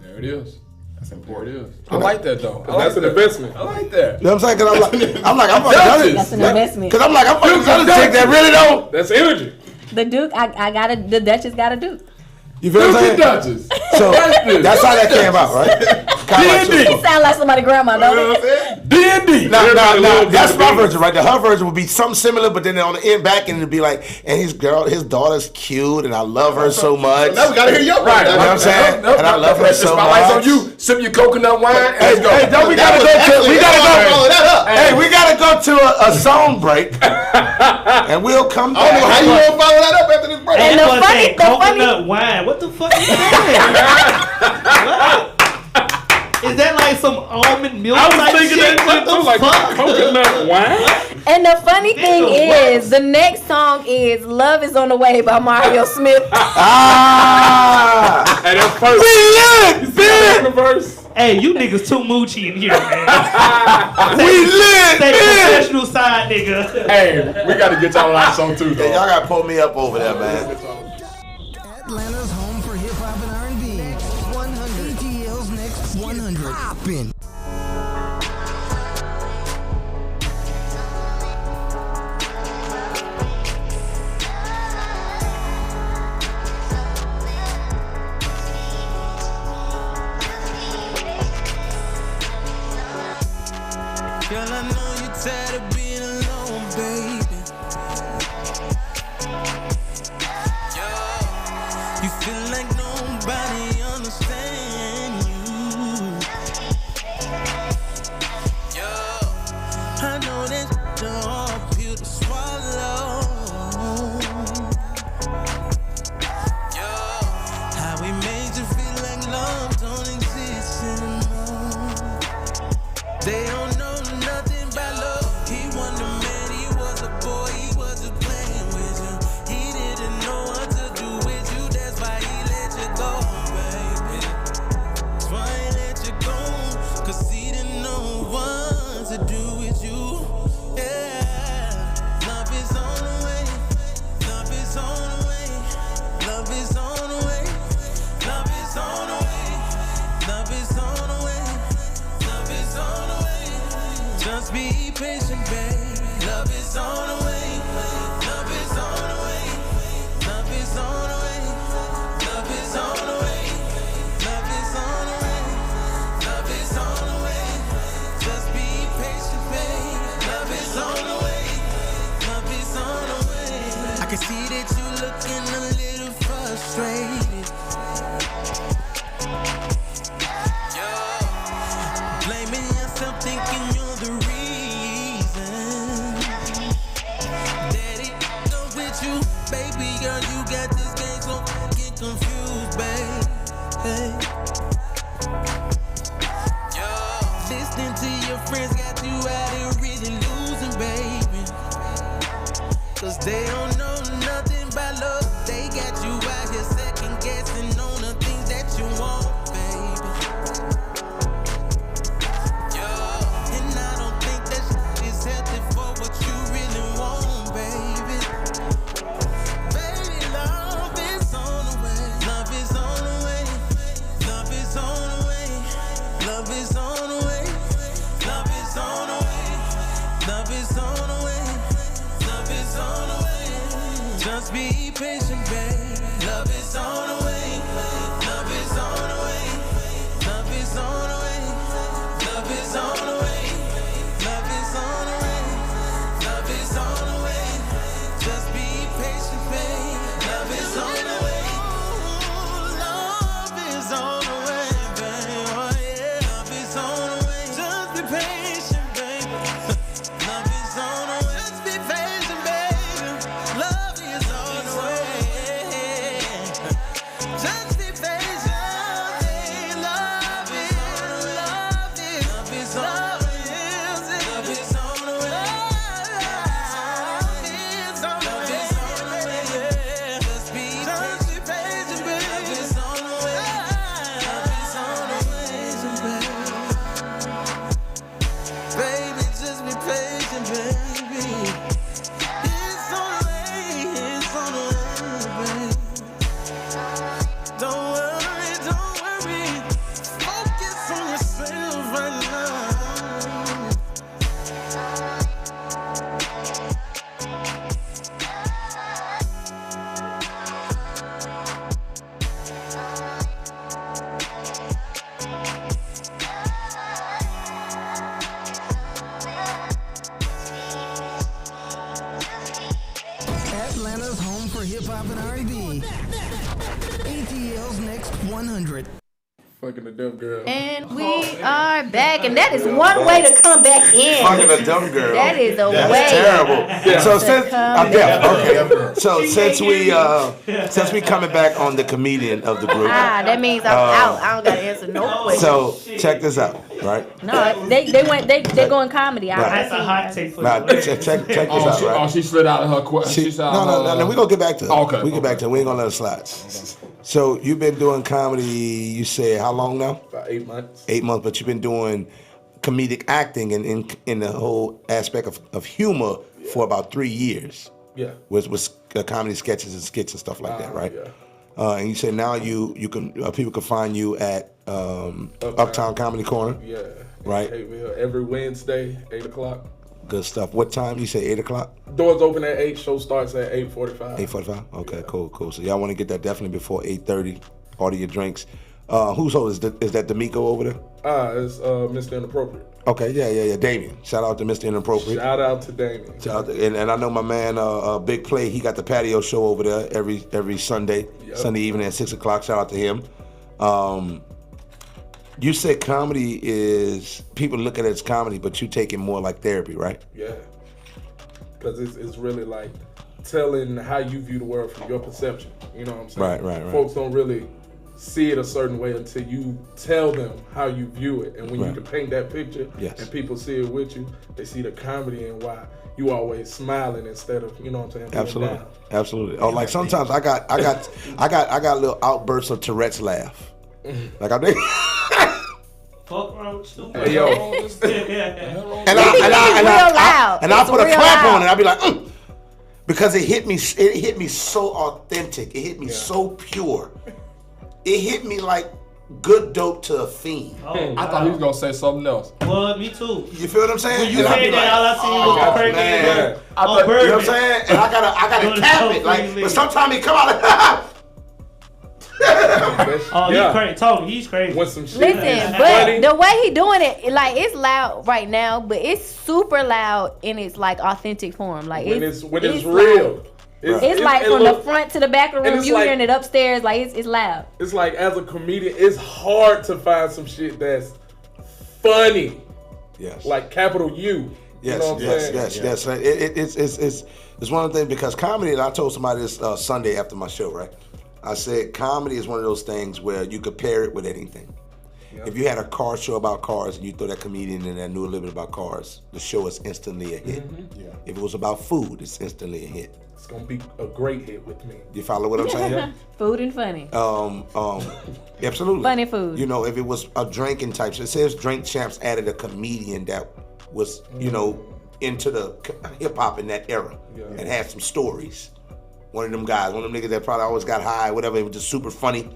There it is. That's important. There it is. I like that though. That's an investment. I like that. You know what I'm saying? Because I'm fucking That's an investment. Because I'm fucking gonna take that really don't. That's energy. The Duke, the Duchess got a Duke. You feel what I'm saying? Duchess. So that's how that came out, right? He sound like somebody's grandma, don't he? D&D. No, that's my version, right? Her version would be something similar, but then on the end back end it'd be like, and his daughter's cute, and I love her so much. Now we gotta hear your Right, you know what I'm saying? And I love her so Spotlight's much. on you. Sip your coconut wine. Hey, Let's go. don't we gotta go? Hey, we gotta go to a song break, and we'll come back. I don't know how you gonna follow that up after this break. And that the one funny- said the funny- coconut wine. What the fuck is that? What? Is that like some almond milk? I was type thinking shit? that What shit the too, like fuck? coconut wine. And the funny thing is, the next song is "Love Is on the Way" by Mario Smith. And that's first. We lit, The verse. Hey, you niggas too moochy in here, man. we lit, Say professional side, nigga. Hey, we gotta get y'all on that song too, Yeah, though. y'all gotta pull me up over there, man. Atlanta's home for hip hop and R&B. 100 ATL's next 100. Poppin'. Girl, I know you're tired of being alone, baby. You feel like nobody understands you. I know that's the hard pill to swallow. How we made you feel like love don't exist anymore. They don't know nothing about love. He wasn't a man, he was a boy, he wasn't playing with you. He didn't know what to do with you, that's why he let you go, baby. That's why he let you go, cause he didn't know what to do with you. Yeah, love is on the way, love is on the way, love is on the way, love is on the way, love is on the way, love is on the way. Just be patient, babe. Love is on the way. Love is on the way. is on the way. Love is on the way. Love is on the way. Love is on the way. Just be patient, babe. Love is on the way. Love is on the way. I can see that you looking a little frustrated. Blaming yourself, thinking you're the reason. Daddy, go with you, baby girl. You got this game, so get confused, babe. Hey. Listening to your friends got you out here really losing, baby. Cause they don't know nothing about love. They got you out here second guessing on the things that you want, baby. And I don't think that shit is healthy for what you really want, baby. Baby, love is on the way. Love is on the way. Love is on the way. Love is on the way. Love is on the way. Love is on the way. Love is on the way. Just be patient, babe. Love is on the way. Love is on the way. Love is on the way. Love is on the way. Love is on the way. Love is on the way. Just be patient, babe. Love is on the way. Love is on the way, babe. Oh yeah. Love is on the way. Just be patient, baby. Love is on the way. Just be patient, baby. Love is on the way. Just be patient. Love is on the way. Love is on the way. Love is on the way. Just be patient, baby. Love is on the way. Love is on the way, baby. Just be patient, baby. It's on the way. It's on the way, baby. Don't worry, don't worry. Focus on yourself right now. Atlanta's home for hip hop and R&B. ATL's Next 100. Fucking a dumb girl. And we are back, and that is one way to come back in. Fucking a dumb girl. That is a That's way. terrible. Yeah. So To since come okay. So since we coming back on the comedian of the group. That means I'm out. I don't gotta answer no questions. So check this out, right? No, they going comedy. That's a hot take for Now, you. check this out, right? Oh, she slid out of her question. No, we gonna get back to it. Okay, We get back to it. We ain't gonna let it slide. So you've been doing comedy, you said how long now? About 8 months. 8 months, but you've been doing comedic acting and in the whole aspect of humor for about 3 years. Yeah. With comedy sketches and skits and stuff like that, right? Yeah. And you say now you can people can find you at Uptown Comedy Corner. Yeah. Right. Every Wednesday, 8 o'clock. Good stuff. What time? You say 8 o'clock? Doors open at 8. Show starts at 8:45. 8:45. Okay, cool. So y'all want to get that definitely before 8:30. Order your drinks. Who's host? Is that D'Amico over there? It's Mr. Inappropriate. Okay, yeah. Damien. Shout out to Mr. Inappropriate. Shout out to Damien. Shout out and I know my man, Big Play. He got the patio show over there every Sunday, Sunday evening at 6 o'clock. Shout out to him. You said comedy is people look at it as comedy, but you take it more like therapy, right? Yeah, because it's really like telling how you view the world from your perception. You know what I'm saying? Right. Folks don't really see it a certain way until you tell them how you view it. And when you can paint that picture and people see it with you, they see the comedy and why you always smiling instead of, you know what I'm saying? Absolutely. Oh, like sometimes I got little outbursts of Tourette's laugh. Like I think. Fuck wrong with stupid. Hey, yo. And I put a clap on it. I'll be like, because it hit me so authentic. It hit me so pure. It hit me like good dope to a fiend. Oh, I thought he was gonna say something else. Well, me too. You feel what I'm saying? When you said that, all I seen was the crack man. and You know what I'm saying? And I gotta cap it. Like, but sometimes he come out like, oh, he's crazy. Tony, he's crazy. With some shit. Listen, but the way he doing it, like it's loud right now, but it's super loud in its like authentic form. Like when it's loud. real. It's like from the front to the back of the room. You like, hearing it upstairs, like it's loud. It's like as a comedian, it's hard to find some shit that's funny. Yes. Like capital U. Yes, you know what I'm saying? yes. It's one of the things because comedy. And I told somebody this Sunday after my show, right? I said comedy is one of those things where you could pair it with anything. Yep. If you had a car show about cars and you throw that comedian in that knew a little bit about cars, the show is instantly a hit. Mm-hmm. Yeah. If it was about food, it's instantly a hit. It's gonna be a great hit with me. You follow what I'm saying? Food and funny. Absolutely. Funny food. You know, if it was a drinking type, so it says Drink Champs added a comedian that was, you know, into the hip hop in that era and had some stories. One of them guys, one of them niggas that probably always got high, whatever, it was just super funny.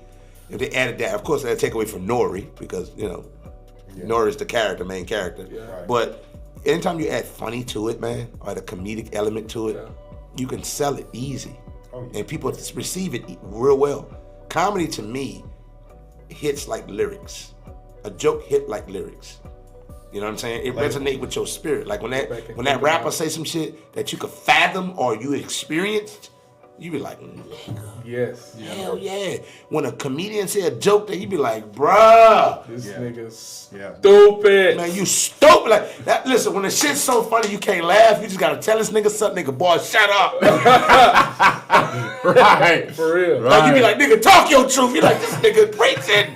If they added that, of course, that'd take away from Nori because, you know, Nori's the character, main character. Yeah, right. But anytime you add funny to it, man, or the comedic element to it, you can sell it easy. And people receive it real well. Comedy, to me, hits like lyrics. A joke hit like lyrics. You know what I'm saying? It resonates with your spirit. Like when that rapper say some shit that you could fathom or you experienced, you be like, yes, hell yeah. When a comedian say a joke, that you be like, bruh, this nigga's stupid. Man, you stupid. Like that. Listen, when the shit's so funny you can't laugh, you just gotta tell this nigga something. Nigga, boy, shut up. Right, for real. Like you be like, nigga, talk your truth. You like this nigga preaching,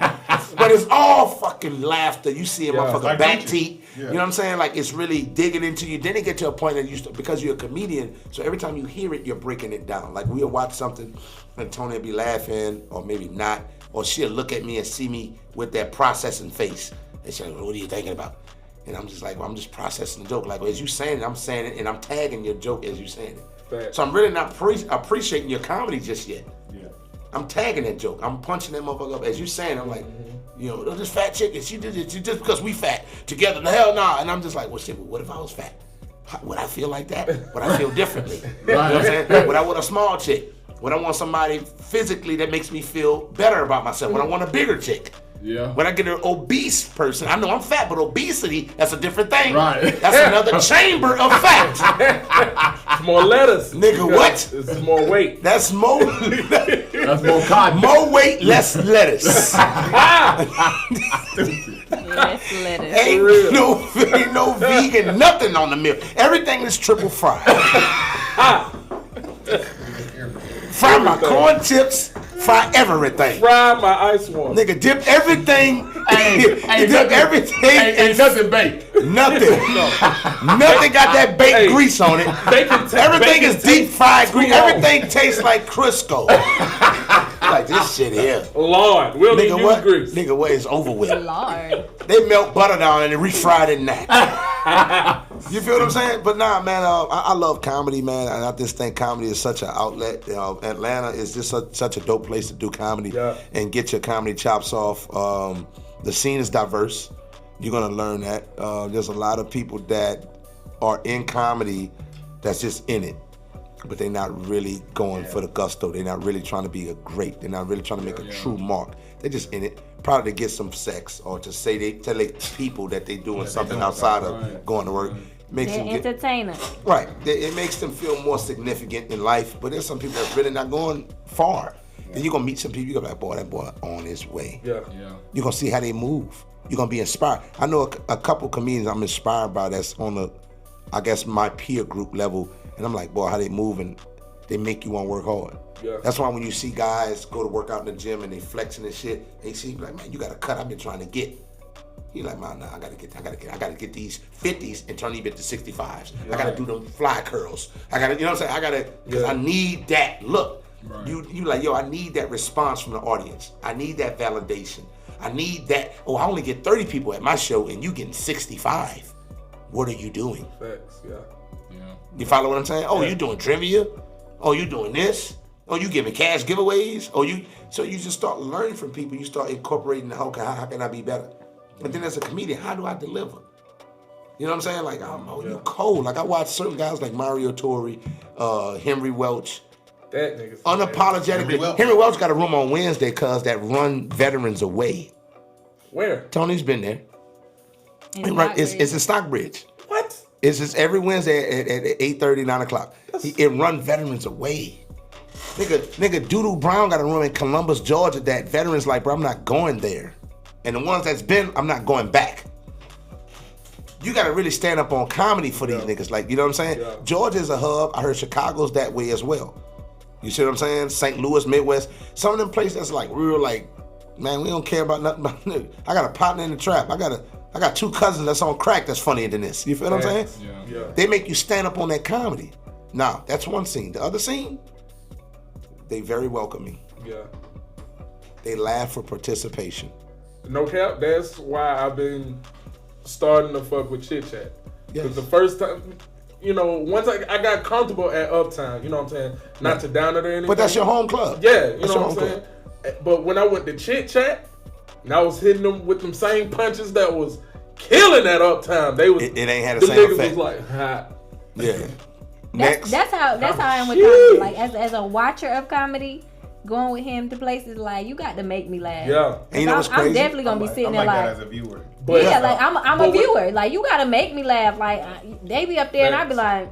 but it's all fucking laughter. You see a motherfucker like back preaching. teeth. You know what I'm saying? Like it's really digging into you. Then it get to a point that because you're a comedian, so every time you hear it, you're breaking it down. Like we'll watch something and Tony will be laughing or maybe not, or she'll look at me and see me with that processing face. And she'll like, what are you thinking about? And I'm just like, well, I'm just processing the joke. Like as you saying it, I'm saying it and I'm tagging your joke as you saying it. Fact. So I'm really not appreciating your comedy just yet. Yeah. I'm tagging that joke. I'm punching that motherfucker up as you saying. I'm like, you know, this fat chick, she did it just because we fat together. The hell nah. And I'm just like, well, shit. What if I was fat? Would I feel like that? Would I feel differently? You know what I'm saying? Would I want a small chick? Would I want somebody physically that makes me feel better about myself? Would I want a bigger chick? Yeah. When I get an obese person, I know I'm fat, but obesity, that's a different thing. Right. That's another chamber of fat. It's more lettuce. Nigga, what? It's more weight. That's more. That's more cotton. More weight, less lettuce. Less lettuce. Ain't no vegan, nothing on the meal. Everything is triple fried. Fry my corn chips, fry everything. Fry my ice water. Nigga, dip everything. Ain't nothing baked. Nothing. Nothing got that baked grease on it. Everything is deep fried grease. Everything tastes like Crisco. Like this shit here. Lord, we'll need what? grease. Nigga, what is over with? Lord. They melt butter down and refried it in that. You feel what I'm saying? But nah, man, I love comedy, man, and I just think comedy is such an outlet. Atlanta is just such a dope place to do comedy and get your comedy chops off. The scene is diverse. You're gonna learn that. There's a lot of people that are in comedy that's just in it, but they're not really going for the gusto. They're not really trying to be a great. They're not really trying to make a true mark. They're just in it, probably to get some sex or to say they tell people that they're doing something outside of going to work. Makes They're them entertainer. Right. It makes them feel more significant in life. But there's some people that's really not going far. Then you're gonna meet some people. You're gonna be like, boy, that boy on his way. Yeah. You're gonna see how they move. You're gonna be inspired. I know a couple comedians I'm inspired by that's on the, I guess, my peer group level. And I'm like, boy, how they move and they make you want to work hard. Yeah. That's why when you see guys go to work out in the gym and they flexing and shit, they see like, man, you got a cut I've been trying to get. You're like, man, nah, I gotta get these 50s and turn these into 65s. I gotta do them fly curls. I gotta, you know what I'm saying? Because I need that look. Right. You like, yo, I need that response from the audience. I need that validation. I need that. Oh, I only get 30 people at my show and you getting 65. What are you doing? Facts, yeah. You follow what I'm saying? Oh, you doing trivia? Oh, you doing this? Or you giving cash giveaways? So you just start learning from people. You start incorporating how can I be better? And then as a comedian, how do I deliver? You know what I'm saying? Like, you cold. Like I watch certain guys like Mario Torre, Henry Welch. That nigga's unapologetically. Henry Welch got a room on Wednesday cause that run veterans away. Where? Tony's been there. It's in Stockbridge. What? It's just every Wednesday at 8:30, 9 o'clock. It run veterans away. Nigga, Doodoo Brown got a room in Columbus, Georgia that veterans like, bro, I'm not going there. And the ones that's been, I'm not going back. You gotta really stand up on comedy for these niggas. Like, you know what I'm saying? Yeah. Georgia's a hub. I heard Chicago's that way as well. You see what I'm saying? St. Louis, Midwest. Some of them places that's like real like, man, we don't care about nothing about niggas. I got a partner in the trap. I got 2 cousins that's on crack that's funnier than this. You feel what I'm saying? Yeah. They make you stand up on that comedy. Now, that's one scene. The other scene, they very welcoming. Yeah. They laugh for participation. No cap, that's why I've been starting to fuck with Chit Chat. Yes. Because the first time, you know, once I got comfortable at Uptown, you know what I'm saying? Not to down it or anything. But that's your home club. Yeah, you know what I'm saying? But when I went to Chit Chat, and I was hitting them with them same punches that was killing at Uptown. They was it ain't had the same niggas effect. was like, hot. Yeah. That's how I am with comedy. Like as a watcher of comedy, going with him to places like you got to make me laugh. Yeah. And you know what's crazy? I'm definitely gonna be sitting there that like as a viewer. But, yeah, like I'm a viewer. Like you gotta make me laugh. Like they be up there and I be like.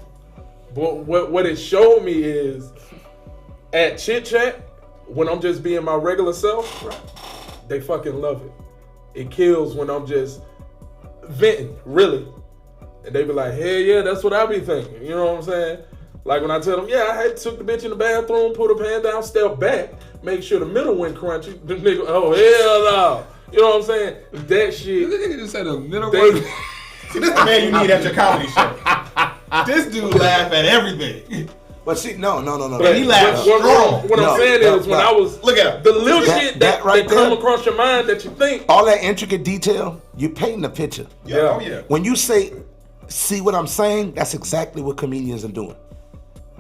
But what it showed me is at Chit Chat, when I'm just being my regular self, they fucking love it. It kills when I'm just venting, really. And they be like, hell yeah, that's what I be thinking. You know what I'm saying? Like when I tell them, yeah, I had took the bitch in the bathroom, put her pants down, step back, make sure the middle went crunchy. The nigga, oh hell no. You know what I'm saying? That shit. This nigga just said the middle went. See, this the man you need at your comedy show. This dude laugh at everything. But see, no. But he laughs strong. What I'm saying is when I was look at him. The little shit that right come there, across your mind that you think. All that intricate detail, you're painting a picture. Yeah. Oh yeah. When you say, see what I'm saying, that's exactly what comedians are doing.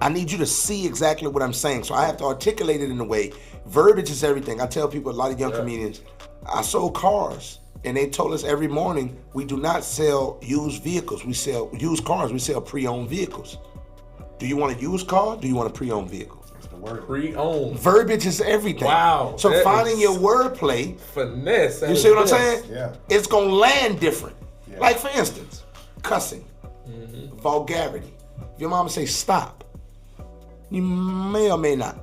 I need you to see exactly what I'm saying. So I have to articulate it in a way. Verbiage is everything. I tell people, a lot of young comedians, I sold cars. And they told us every morning, we do not sell used vehicles. We sell used cars. We sell pre-owned vehicles. Do you want a used car? Do you want a pre-owned vehicle? That's the word. Pre-owned. Verbiage is everything. Wow. So finding your wordplay. Finesse. You see what I'm saying? Yeah. It's going to land different. Yeah. Like, for instance, cussing, vulgarity. If your mama say stop, you may or may not.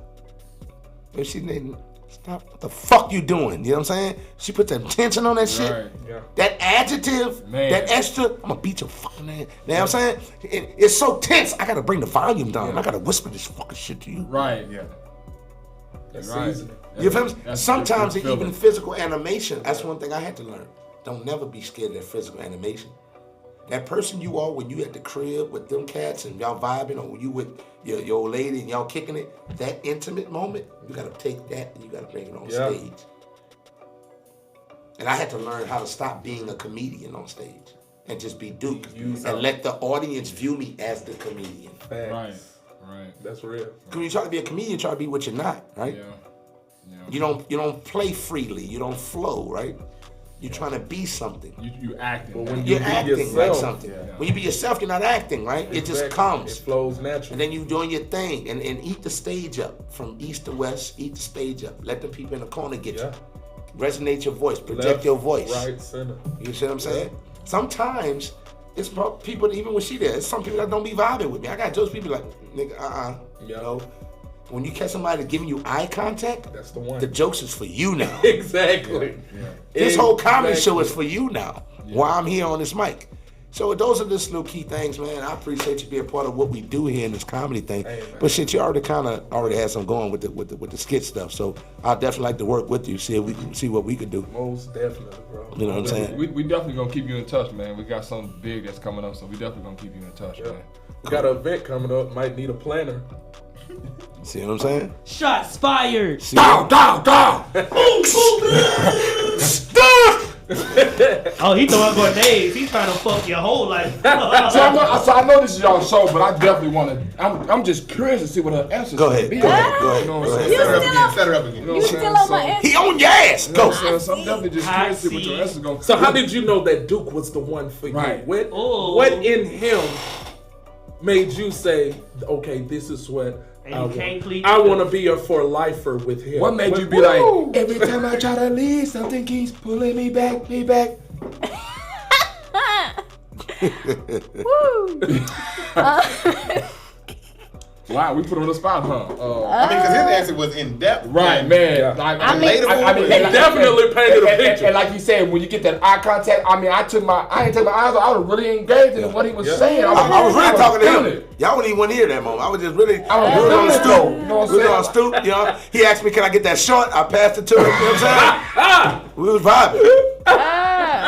If she didn't stop, what the fuck you doing? You know what I'm saying? She put that tension on that shit. Right. Yeah. That adjective, Man. that extra, I'm gonna beat your fucking ass. You know what I'm saying? It's so tense, I gotta bring the volume down. I gotta whisper this fucking shit to you. Right. Yeah. That's Right. seasoning. You feel me? That's Sometimes good even feeling. physical animation, that's one thing I had to learn. Don't never be scared of that physical animation. That person you are when you at the crib with them cats and y'all vibing, or you with your old lady and y'all kicking it, that intimate moment, you gotta take that and you gotta bring it on stage. And I had to learn how to stop being a comedian on stage and just be Duke and let the audience view me as the comedian. Right. That's real. When you try to be a comedian, try to be what you're not, right? Yeah. You don't play freely. You don't flow, right? You're trying to be something. You acting. But when You're you be acting yourself, like something. When you be yourself, you're not acting, right? It just comes. It flows naturally. And then you doing your thing and eat the stage up. From east to west, eat the stage up. Let the people in the corner get you. Resonate your voice. Project Left, your voice. Right, center. You see what I'm saying? Sometimes it's people, even when she there, it's some people that don't be vibing with me. I got those people like, nigga, you know. When you catch somebody giving you eye contact, that's the one. The jokes is for you now. Exactly. Yeah. This whole comedy show is for you now. While I'm here on this mic. So those are just little key things, man. I appreciate you being part of what we do here in this comedy thing. Hey, but shit, you already had some going with the skit stuff. So I'd definitely like to work with you, see if we can see what we could do. Most definitely, bro. You know what I'm saying? We definitely gonna keep you in touch, man. We got something big that's coming up, so we definitely gonna keep you in touch, man. We got an event coming up. Might need a planner. See what I'm saying? Shots fired. Down. Oh, he throwing grenades. He's trying to fuck your whole life. So I know this is y'all show, but I definitely want to. I'm just curious to see what her answer. Go ahead. Be. Go ahead. You know what I'm saying? Set her up again. You still on my answer? He on your ass. You know Go. what I'm saying? So I'm definitely just curious to see what your answer's going to be. So how did you know that Duke was the one for you? Right. What in him made you say, okay, this is what I want to be a for lifer with him? What made you be like, every time I try to leave, something keeps pulling me back. Woo. Wow, we put her on the spot, huh? I mean, because his answer was in depth. Right, man. I mean, he definitely painted a picture. And like you said, when you get that eye contact, I mean, I ain't take my eyes off. I was really engaged in what he was saying. I was really talking to him. Y'all wouldn't even want to hear that moment. I was just really, we was on the stoop. You know what I'm saying? You know, he asked me, can I get that short? I passed it to him. You know what I'm saying? We was vibing.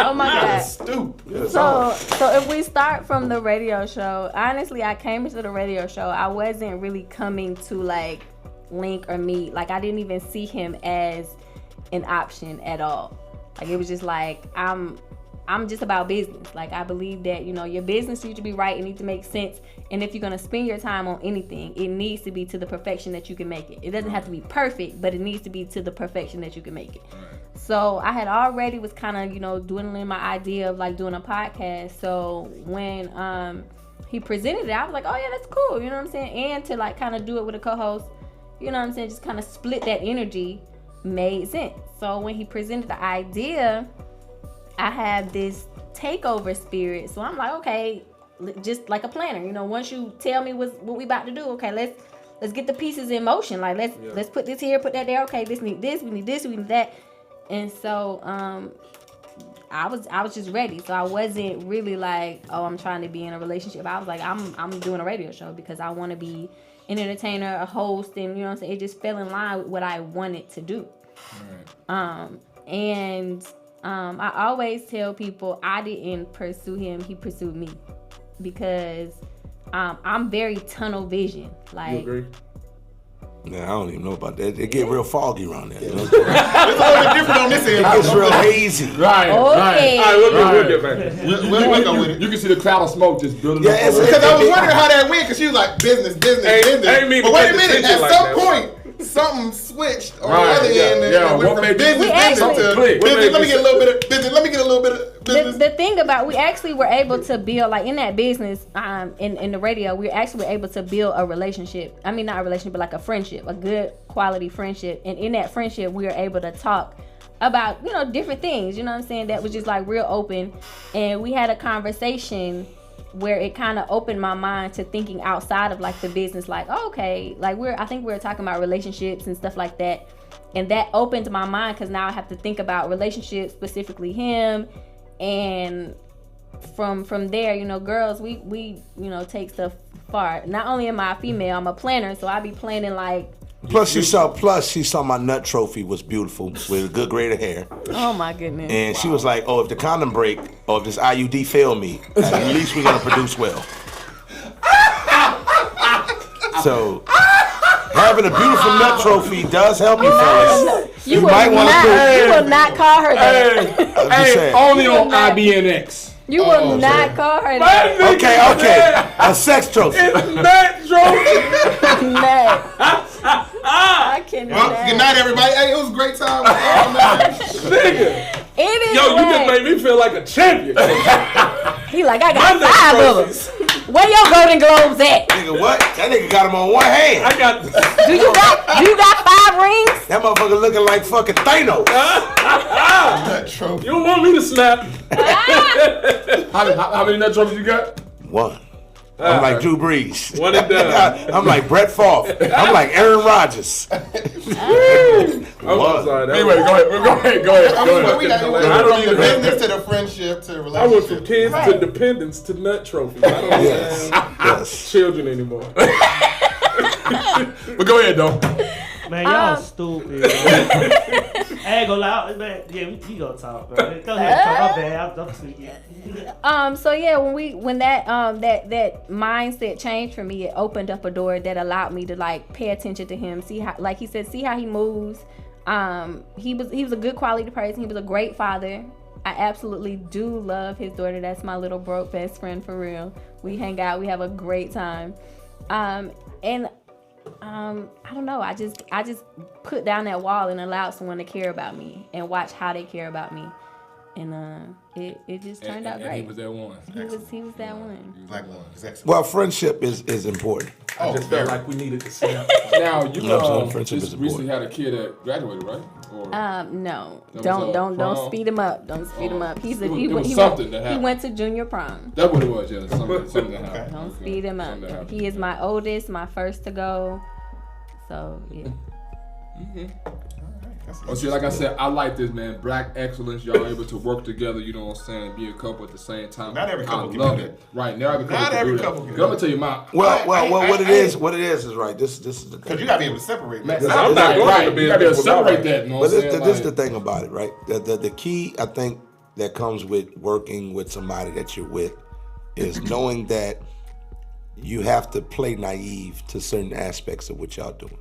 Oh my God. Stoop. So if we start from the radio show, honestly, I came into the radio show. I wasn't really coming to like link or meet. Like I didn't even see him as an option at all. Like it was just like I'm just about business. Like I believe that, you know, your business needs to be right. It needs to make sense. And if you're gonna spend your time on anything, it needs to be to the perfection that you can make it. It doesn't have to be perfect, but it needs to be to the perfection that you can make it. So I had already was kind of, you know, dwindling my idea of like doing a podcast. So when he presented it, I was like, oh yeah, that's cool. You know what I'm saying? And to like kind of do it with a co-host, you know what I'm saying? Just kind of split that energy made sense. So when he presented the idea, I have this takeover spirit. So I'm like, okay, just like a planner, you know, once you tell me what we about to do, okay, let's get the pieces in motion. Like let's put this here, put that there. Okay, this need this, we need this, we need that. And so I was just ready. So I wasn't really like, oh, I'm trying to be in a relationship. I was like, I'm doing a radio show because I want to be an entertainer, a host, and you know what I'm saying? It just fell in line with what I wanted to do. Right. I always tell people I didn't pursue him, he pursued me. Because I'm very tunnel vision. Like, you agree? Yeah, I don't even know about that. It get real foggy around there. You know? It's a little bit different on this end. It's real hazy. Right. Okay. All right, we'll get back. We'll go with it. You can see the cloud of smoke just building up. Because I was wondering how that went, because she was like, business. But wait a minute, at some point, something switched on the other end. And went from business to business. Let me get a little bit of business. Let me get a little bit of business. The thing about, we actually were able to build, like in that business, in the radio, we actually were able to build a relationship. I mean, not a relationship, but like a friendship, a good quality friendship. And in that friendship, we were able to talk about, you know, different things, you know what I'm saying? That was just like real open. And we had a conversation where it kind of opened my mind to thinking outside of like the business, like, oh, okay, like I think we were talking about relationships and stuff like that. And that opened my mind because now I have to think about relationships, specifically him. And from there, you know, girls, we you know, take stuff far. Not only am I a female, I'm a planner, so I be planning like. Plus she saw my nut trophy was beautiful with a good grade of hair. Oh my goodness. And she was like, oh, if the condom break or if this IUD fail me, at least we're gonna produce well. So having a beautiful nut trophy does help you, fellas. You will not call her that. Hey, only on IBNX. You will not call her that. Okay. A sex trophy. It's nut trophy. I cannot. Well, good night, everybody. Hey, it was a great time. Nigga. It is. Yo, you just made me feel like a champion. He like, I got 5 of them. Where your Golden Globes at? Nigga, what? That nigga got them on one hand. I got. Do you got 5 rings? That motherfucker looking like fucking Thanos. You don't want me to snap. How many nut trophies you got? 1. I'm like Drew Brees. One and done. I'm like Brett Favre. I'm like Aaron Rodgers. I'm sorry. Anyway, go ahead. We got from the business to the friendship to the relationship. I went from kids to dependents to nut trophies. I don't have children anymore. But go ahead, though. Man, y'all stupid. I ain't gonna lie, man. Yeah, we gonna talk, bro. Go ahead, talk. My bad. I'm tweaking. So yeah, when that mindset changed for me, it opened up a door that allowed me to like pay attention to him, see how, like he said, see how he moves. He was a good quality person. He was a great father. I absolutely do love his daughter. That's my little broke best friend for real. We hang out. We have a great time. I don't know. I just put down that wall and allowed someone to care about me and watch how they care about me. And it just turned out great. He was that one. He was that one. Black love is excellent. Well, friendship is important. I just felt like we needed to see. Now you friendship just is recently had a kid that graduated, right? Or No. That Don't was speed him up. Don't speed him up. He something went to junior prom. That's what it was, yeah. Something that happened. Don't speed him up. He is my oldest, my first to go. So yeah. Oh, see, like I said, I like this, man. Black excellence. Y'all able to work together, you know what I'm saying, be a couple at the same time. Not every couple I can love do it. that. Right, not every couple Not can every do that. couple can I'm gonna do tell you my. What it is right. This is the thing. Because you gotta be able to separate that. I'm not going to be You gotta be able to able separate that. You know But what I'm saying? this is the thing about it, right? The key, I think, that comes with working with somebody that you're with is knowing that you have to play naive to certain aspects of what y'all doing.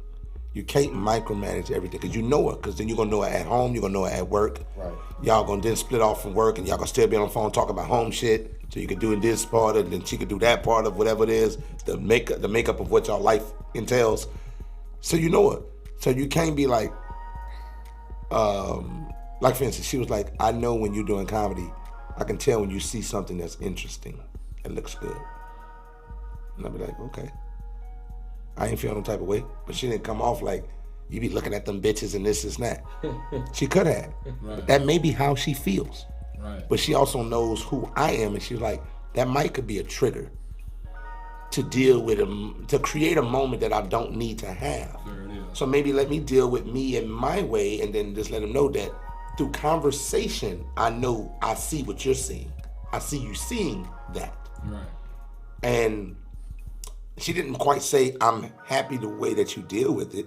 You can't micromanage everything because you know it, because then you're going to know it at home, you're going to know it at work. Right. Y'all going to then split off from work and y'all going to still be on the phone talking about home shit. So you can do this part and then she can do that part of whatever it is, the makeup of what y'all life entails. So you know it. So you can't be like for instance, she was like, I know when you're doing comedy, I can tell when you see something that's interesting and looks good. And I'll be like, okay. I ain't feel no type of way, but she didn't come off like, you be looking at them bitches and this and that. She could have. Right. But that may be how she feels. Right. But she also knows who I am, and she's like, that might could be a trigger to deal with to create a moment that I don't need to have. There it is. So maybe let me deal with me in my way, and then just let them know that through conversation, I know I see what you're seeing. I see you seeing that. Right. And she didn't quite say, I'm happy the way that you deal with it,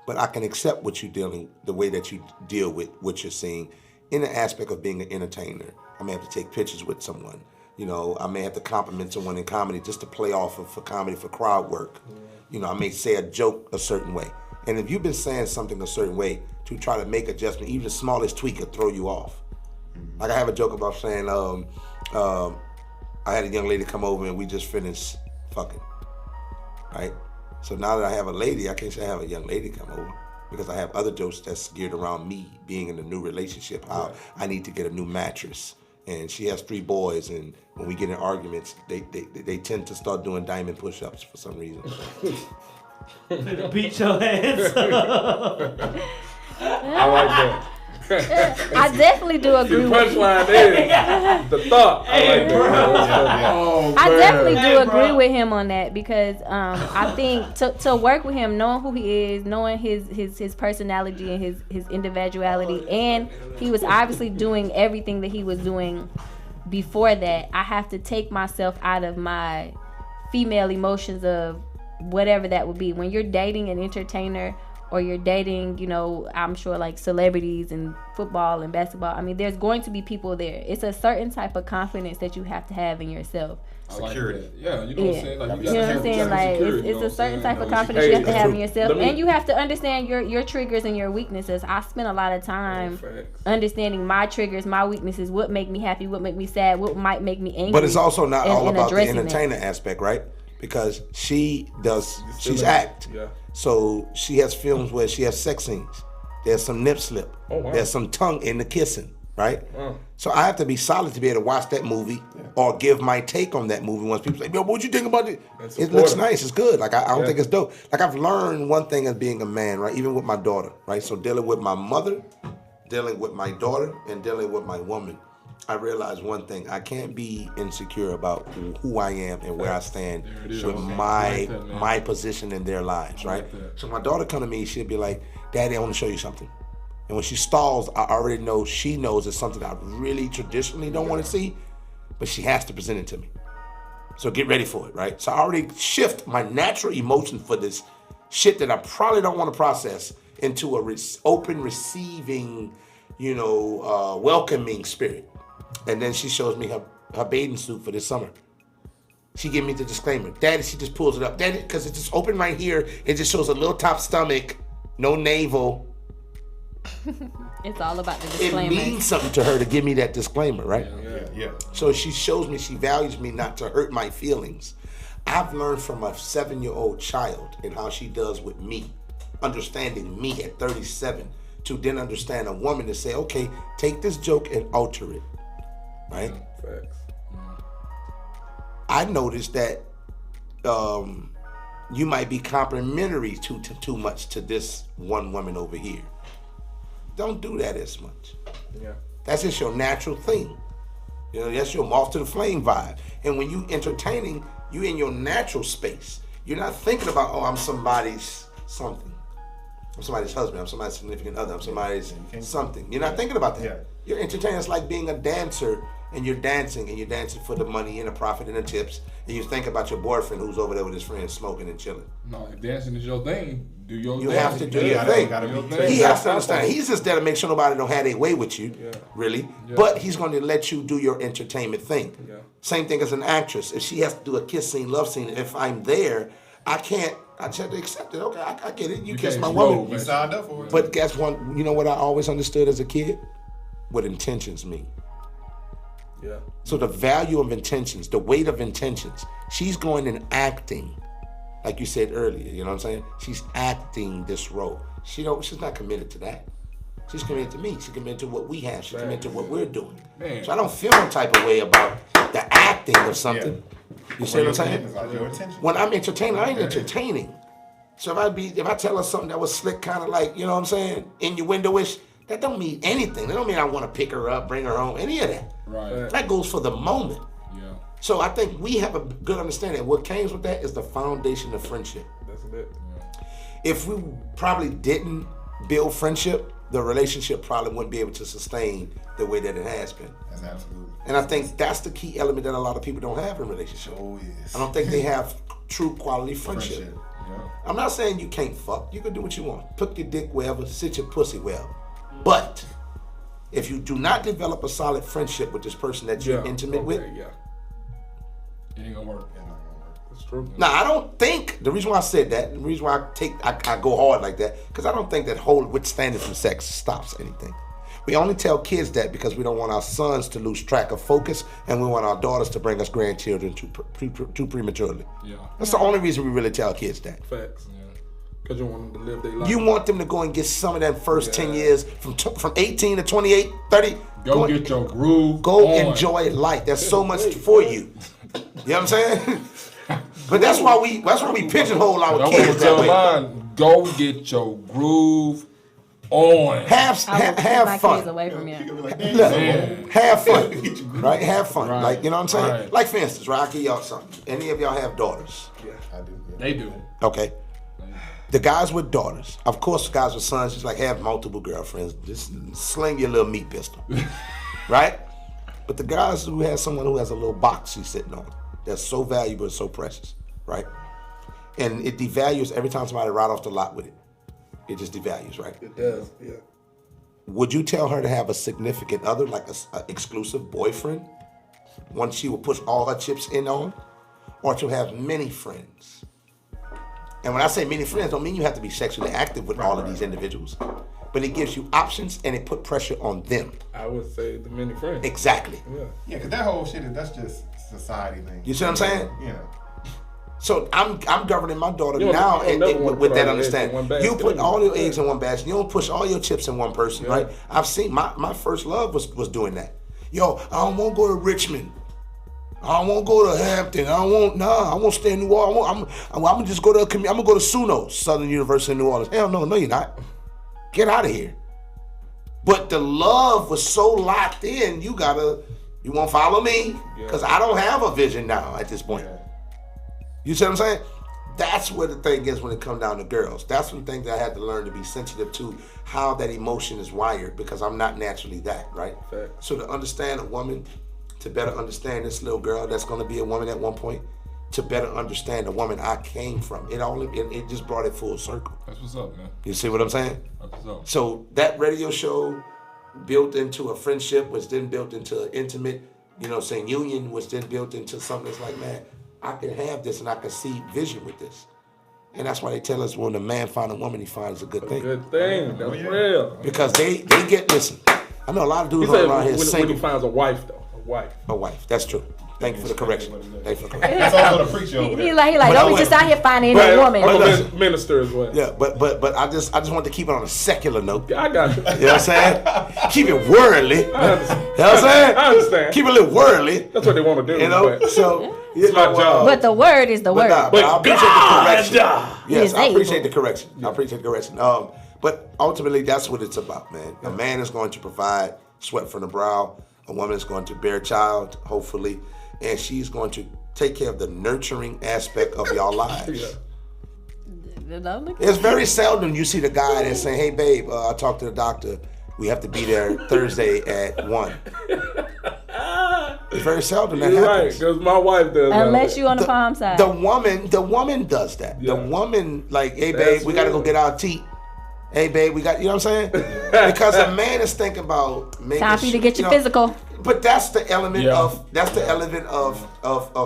but I can accept what you're dealing, the way that you deal with what you're seeing in the aspect of being an entertainer. I may have to take pictures with someone. You know, I may have to compliment someone in comedy just to play off of for comedy, for crowd work. You know, I may say a joke a certain way. And if you've been saying something a certain way, to try to make adjustment, even the smallest tweak could throw you off. Like I have a joke about saying, I had a young lady come over and we just finished fucking. Right? So now that I have a lady, I can't say I have a young lady come over because I have other jokes that's geared around me being in a new relationship, how I need to get a new mattress. And she has 3 boys, and when we get in arguments, they tend to start doing diamond push-ups for some reason. Beat your ass. I like that. I definitely do agree The with punchline is the thought. I like that. I definitely do agree with him on that because I think to work with him, knowing who he is, knowing his personality and his individuality, and he was obviously doing everything that he was doing before that, I have to take myself out of my female emotions of whatever that would be. When you're dating an entertainer or you're dating, you know, I'm sure like celebrities and football and basketball, I mean, there's going to be people there. It's a certain type of confidence that you have to have in yourself. Security. Like yeah, you know what I'm saying? Like, you know what I'm saying? Like, it's a certain type of confidence you have to have in yourself. And you have to understand your triggers and your weaknesses. I spent a lot of time understanding my triggers, my weaknesses, what make me happy, what make me sad, what might make me angry. But it's also not all about the addressing entertainer aspect, right? Because she's act. Yeah. So she has films where she has sex scenes. There's some nip slip. Oh, wow. There's some tongue in the kissing, right? Wow. So I have to be solid to be able to watch that movie or give my take on that movie once people say, yo, what'd you think about it? It looks nice, it's good. Like I don't think it's dope. Like I've learned one thing as being a man, right? Even with my daughter, right? So dealing with my mother, dealing with my daughter, and dealing with my woman, I realized one thing. I can't be insecure about who I am and where I stand with my position in their lives, right? So my daughter come to me, she'll be like, Daddy, I want to show you something. And when she stalls, I already know she knows it's something I really traditionally don't want to see, but she has to present it to me. So get ready for it, right? So I already shift my natural emotion for this shit that I probably don't want to process into a open, receiving, welcoming spirit. And then she shows me her bathing suit for this summer. She gave me the disclaimer. Daddy, she just pulls it up. Daddy, because it's just open right here. It just shows a little top stomach, no navel. It's all about the It disclaimer. means something to her to give me that disclaimer, right? Yeah. So she shows me she values me not to hurt my feelings. I've learned from a 7-year-old child and how she does with me, understanding me at 37, to then understand a woman to say, okay, take this joke and alter it, right? Facts. I noticed that you might be complimentary too much to this one woman over here. Don't do that as much. Yeah. That's just your natural thing. You know, that's your moth to the flame vibe. And when you entertaining, you in your natural space. You're not thinking about, oh, I'm somebody's something. I'm somebody's husband. I'm somebody's significant other. I'm somebody's something. You're not thinking about that. Yeah. You're entertaining. It's like being a dancer and you're dancing for the money and the profit and the tips. And you think about your boyfriend who's over there with his friends smoking and chilling. No, if dancing is your thing, do your thing. You have to do your thing. He has to understand. He's just there to make sure nobody don't have their way with you, really. Yeah. But he's going to let you do your entertainment thing. Yeah. Same thing as an actress. If she has to do a kiss scene, love scene, if I'm there, I just have to accept it. Okay, I get it. You kiss my woman. You signed up for it. But guess what? You know what I always understood as a kid? What intentions mean. Yeah. So the value of intentions, the weight of intentions. She's going and acting, like you said earlier. You know what I'm saying? She's acting this role. She's not committed to that. She's committed to me. She's committed to what we have. She's committed to what we're doing. Man. So I don't feel no type of way about the acting of something. Yeah. You see what I'm saying? When I'm entertaining, I ain't entertaining. So if I tell her something that was slick, kind of like, you know what I'm saying, innuendo-ish, that don't mean anything. That don't mean I want to pick her up, bring her home, any of that. Right. That goes for the moment. Yeah. So I think we have a good understanding. What comes with that is the foundation of friendship. That's it. Yeah. If we probably didn't build friendship, the relationship probably wouldn't be able to sustain the way that it has been. That's absolutely. And I think that's the key element that a lot of people don't have in relationships. Oh, yes. I don't think they have true quality friendship. Yeah. I'm not saying you can't fuck. You can do what you want. Put your dick wherever, sit your pussy wherever. But if you do not develop a solid friendship with this person that you're intimate with, it ain't gonna work. That's true. Now, I don't think, the reason why I said that, the reason why I go hard like that, because I don't think that whole withstanding from sex stops anything. We only tell kids that because we don't want our sons to lose track of focus, and we want our daughters to bring us grandchildren too prematurely. Yeah. That's the only reason we really tell kids that. Facts. Because you want them to live their life. You want them to go and get some of that first 10 years, from 18 to 28, 30. Go get your groove Go on. enjoy life. There's so much for you. You know what I'm saying? But that's why we pigeonhole our kids that way. Mine, go get your groove on. Have fun. Kids away from you. Have fun. Right? Have fun. Right. Like, you know what I'm saying? Right. Like, for instance, right? I'll give y'all something. Any of y'all have daughters? Yeah, I do. Yeah. They do. Okay. The guys with daughters, of course, guys with sons, just like have multiple girlfriends. Just sling your little meat pistol, right? But the guys who have someone who has a little box she's sitting on, that's so valuable and so precious, right? And it devalues every time somebody ride off the lot with it. It just devalues, right? It does, yeah. Would you tell her to have a significant other, like an exclusive boyfriend, one she will push all her chips in on, or to have many friends? And when I say many friends, don't mean you have to be sexually active with all of these individuals. But it gives you options and it put pressure on them. I would say the many friends. Exactly. Yeah, because that whole shit, that's just society thing. You see what I'm saying? Yeah. So I'm governing my daughter now with that understanding. You put all your eggs in one basket. You don't push all your chips in one person, right? I've seen my first love was doing that. Yo, I don't want to go to Richmond. I don't want to go to Hampton. I won't stay in New Orleans. I'm gonna just go to I'm gonna go to SUNO, Southern University in New Orleans. Hell no, you're not. Get out of here. But the love was so locked in, you won't follow me? Because I don't have a vision now at this point. You see what I'm saying? That's where the thing is when it comes down to girls. That's one thing that I had to learn to be sensitive to, how that emotion is wired, because I'm not naturally that, right? So to understand a woman, to better understand this little girl that's going to be a woman at one point, to better understand the woman I came from. It just brought it full circle. That's what's up, man. You see what I'm saying? That's what's up. So that radio show built into a friendship, was then built into an intimate, union, was then built into something that's like, man, I can have this and I can see vision with this. And that's why they tell us when a man finds a woman, he finds a good thing. Good thing. That's real. Because they get, listen, I know a lot of dudes He said around here when single. he finds a wife, though. A wife, that's true. Thank you for the correction. Thank you for the correction. That's also the preacher over there. He like, don't be just out here finding a woman. I'm a minister as well. Yeah, but I just want to keep it on a secular note. I got you. You know what I'm saying? Keep it worldly. You know what I'm saying? I understand. Keep it a little worldly. That's what they want to do. You know, so it's my job. But the word is the word. But I appreciate the correction. Yes, I able. appreciate the correction. I appreciate the correction. But ultimately, that's what it's about, man. A man is going to provide sweat from the brow. A woman is going to bear a child, hopefully, and she's going to take care of the nurturing aspect of y'all lives. It's very seldom you see the guy that's saying, "Hey, babe, I talked to the doctor. We have to be there Thursday at 1." It's very seldom that You're happens. right, because my wife does. Unless you on the palm side. The woman does that. Yeah. The woman, like, "Hey, babe, we got to go get our teeth. Hey, babe, we got," you know what I'm saying? Because a man is thinking about making Time for you to get your physical. But that's the element of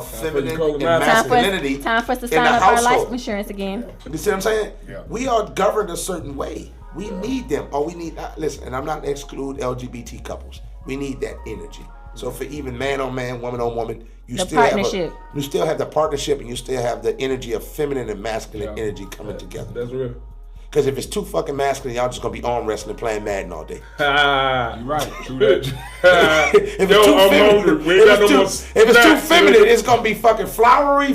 feminine and masculinity. Time for us to in sign the up our household. life insurance again. You see what I'm saying? Yeah. We are governed a certain way. We need them. Or we need, listen, and I'm not exclude LGBT couples. We need that energy. So for even man on man, woman on woman, you The still partnership. you still have the partnership, and you still have the energy of feminine and masculine energy coming together. That's real. Because if it's too fucking masculine, y'all just gonna be arm wrestling, playing Madden all day. You're right. True that. If it's too feminine, it's gonna be fucking flowery.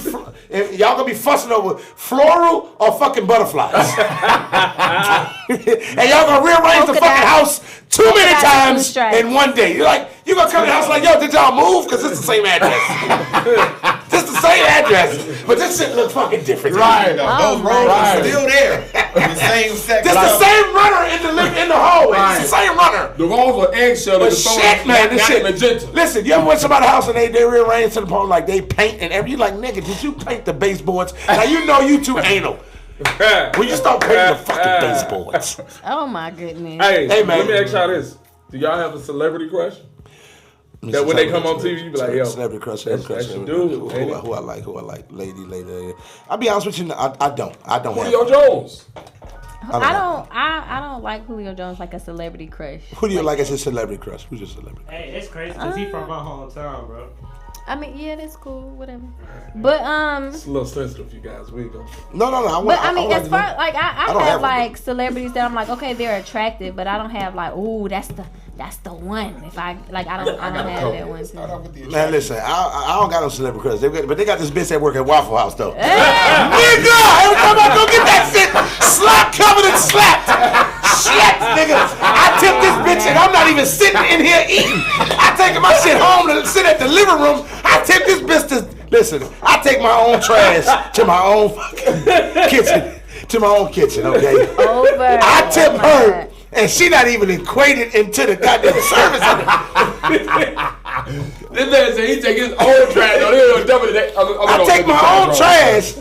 Y'all gonna be fussing over floral or fucking butterflies. And y'all gonna rearrange the fucking house too many times in one day. You're like, you gonna come to the house like, "Yo, did y'all move? Because it's the same address. This the same address, but this shit look fucking different." Right. Those roads are still there. The same sex. This the same runner in the hallway. Right. It's the same runner. The walls are eggshell. But shit, man, this shit. Magenta. Listen, you ever went to somebody's house and they rearrange to the point like they paint and everything? You like, nigga, did you paint the baseboards? Now you know you too anal. When you start painting the fucking baseboards. Oh my goodness. Hey, man. let me ask y'all this. Do y'all have a celebrity crush? That when they come on TV, you be like, "Yo, celebrity crush, that's your dude." Who I like, lady. I'll be honest with you, I don't Julio Jones. I don't like Julio Jones like a celebrity crush. Who do you like as a celebrity crush? Who's your celebrity? Hey, it's crazy because he from my hometown, bro. I mean, yeah, that's cool, whatever. But It's a little sensitive, you guys. We go. No. But I mean, as far like I don't have have like celebrities that I'm like, okay, they're attractive, but I don't have like, ooh, that's the one. If I like, I don't have that one too. Man, listen, I don't got no celebrity crush, but they got this bitch that work at Waffle House though. Nigga, every time I go get that shit, slap covered and slapped. Shit, nigga, I tip this bitch and I'm not even sitting in here eating. I take my shit home to sit at the living room. I tip this bitch to listen. I take my own trash to my own fucking kitchen. To my own kitchen, okay? Over. I tip her. And she not even equated into the goddamn service of it. This man said he take his own trash. I take my own trash,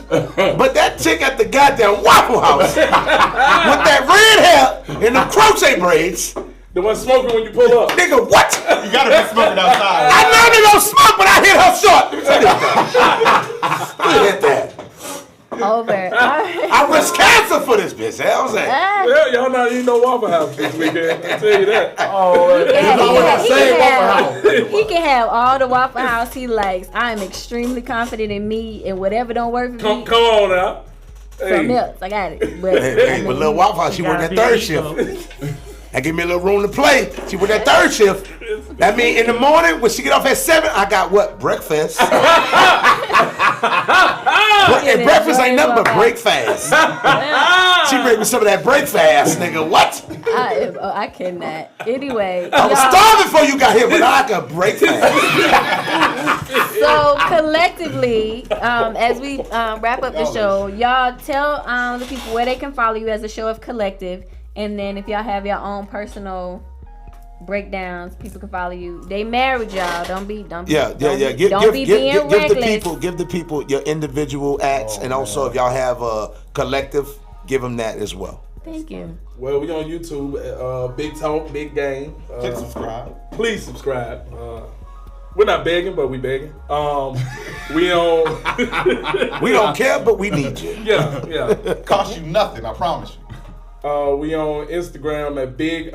but that chick at the goddamn Waffle House with that red hair and the crochet braids. The one smoking when you pull up. Nigga, what? You gotta be smoking outside. I know they don't smoke, but I hit her short. Let me hit that. Over. I risk cancer for this bitch. Hell, I'm saying. Well, y'all not eating no Waffle House this weekend. I tell you that. He can have all the Waffle House he likes. I am extremely confident in me, and whatever don't work for me. Come on now. Something else, I got it. But But little Waffle House, she worked that third shift. That give me a little room to play. She worked that third shift. That mean in the morning when she get off at 7, I got what? Breakfast. And breakfast ain't nothing but break fast. She bring me some of that break fast, nigga. What? I cannot. Anyway, I was starving before you got here, but I could break fast. So collectively, as we wrap up the show, y'all tell the people where they can follow you as a show of Collective, and then if y'all have your own personal breakdowns, people can follow you. They married y'all. Don't be being reckless. Give the people your individual acts, and also if y'all have a collective, give them that as well. Thank you. Well, we on YouTube. Big Talk, Big Game. Click subscribe. Please subscribe. We're not begging, but we begging. We on. We don't care, but we need you. Yeah. Cost you nothing, I promise you. We on Instagram at big__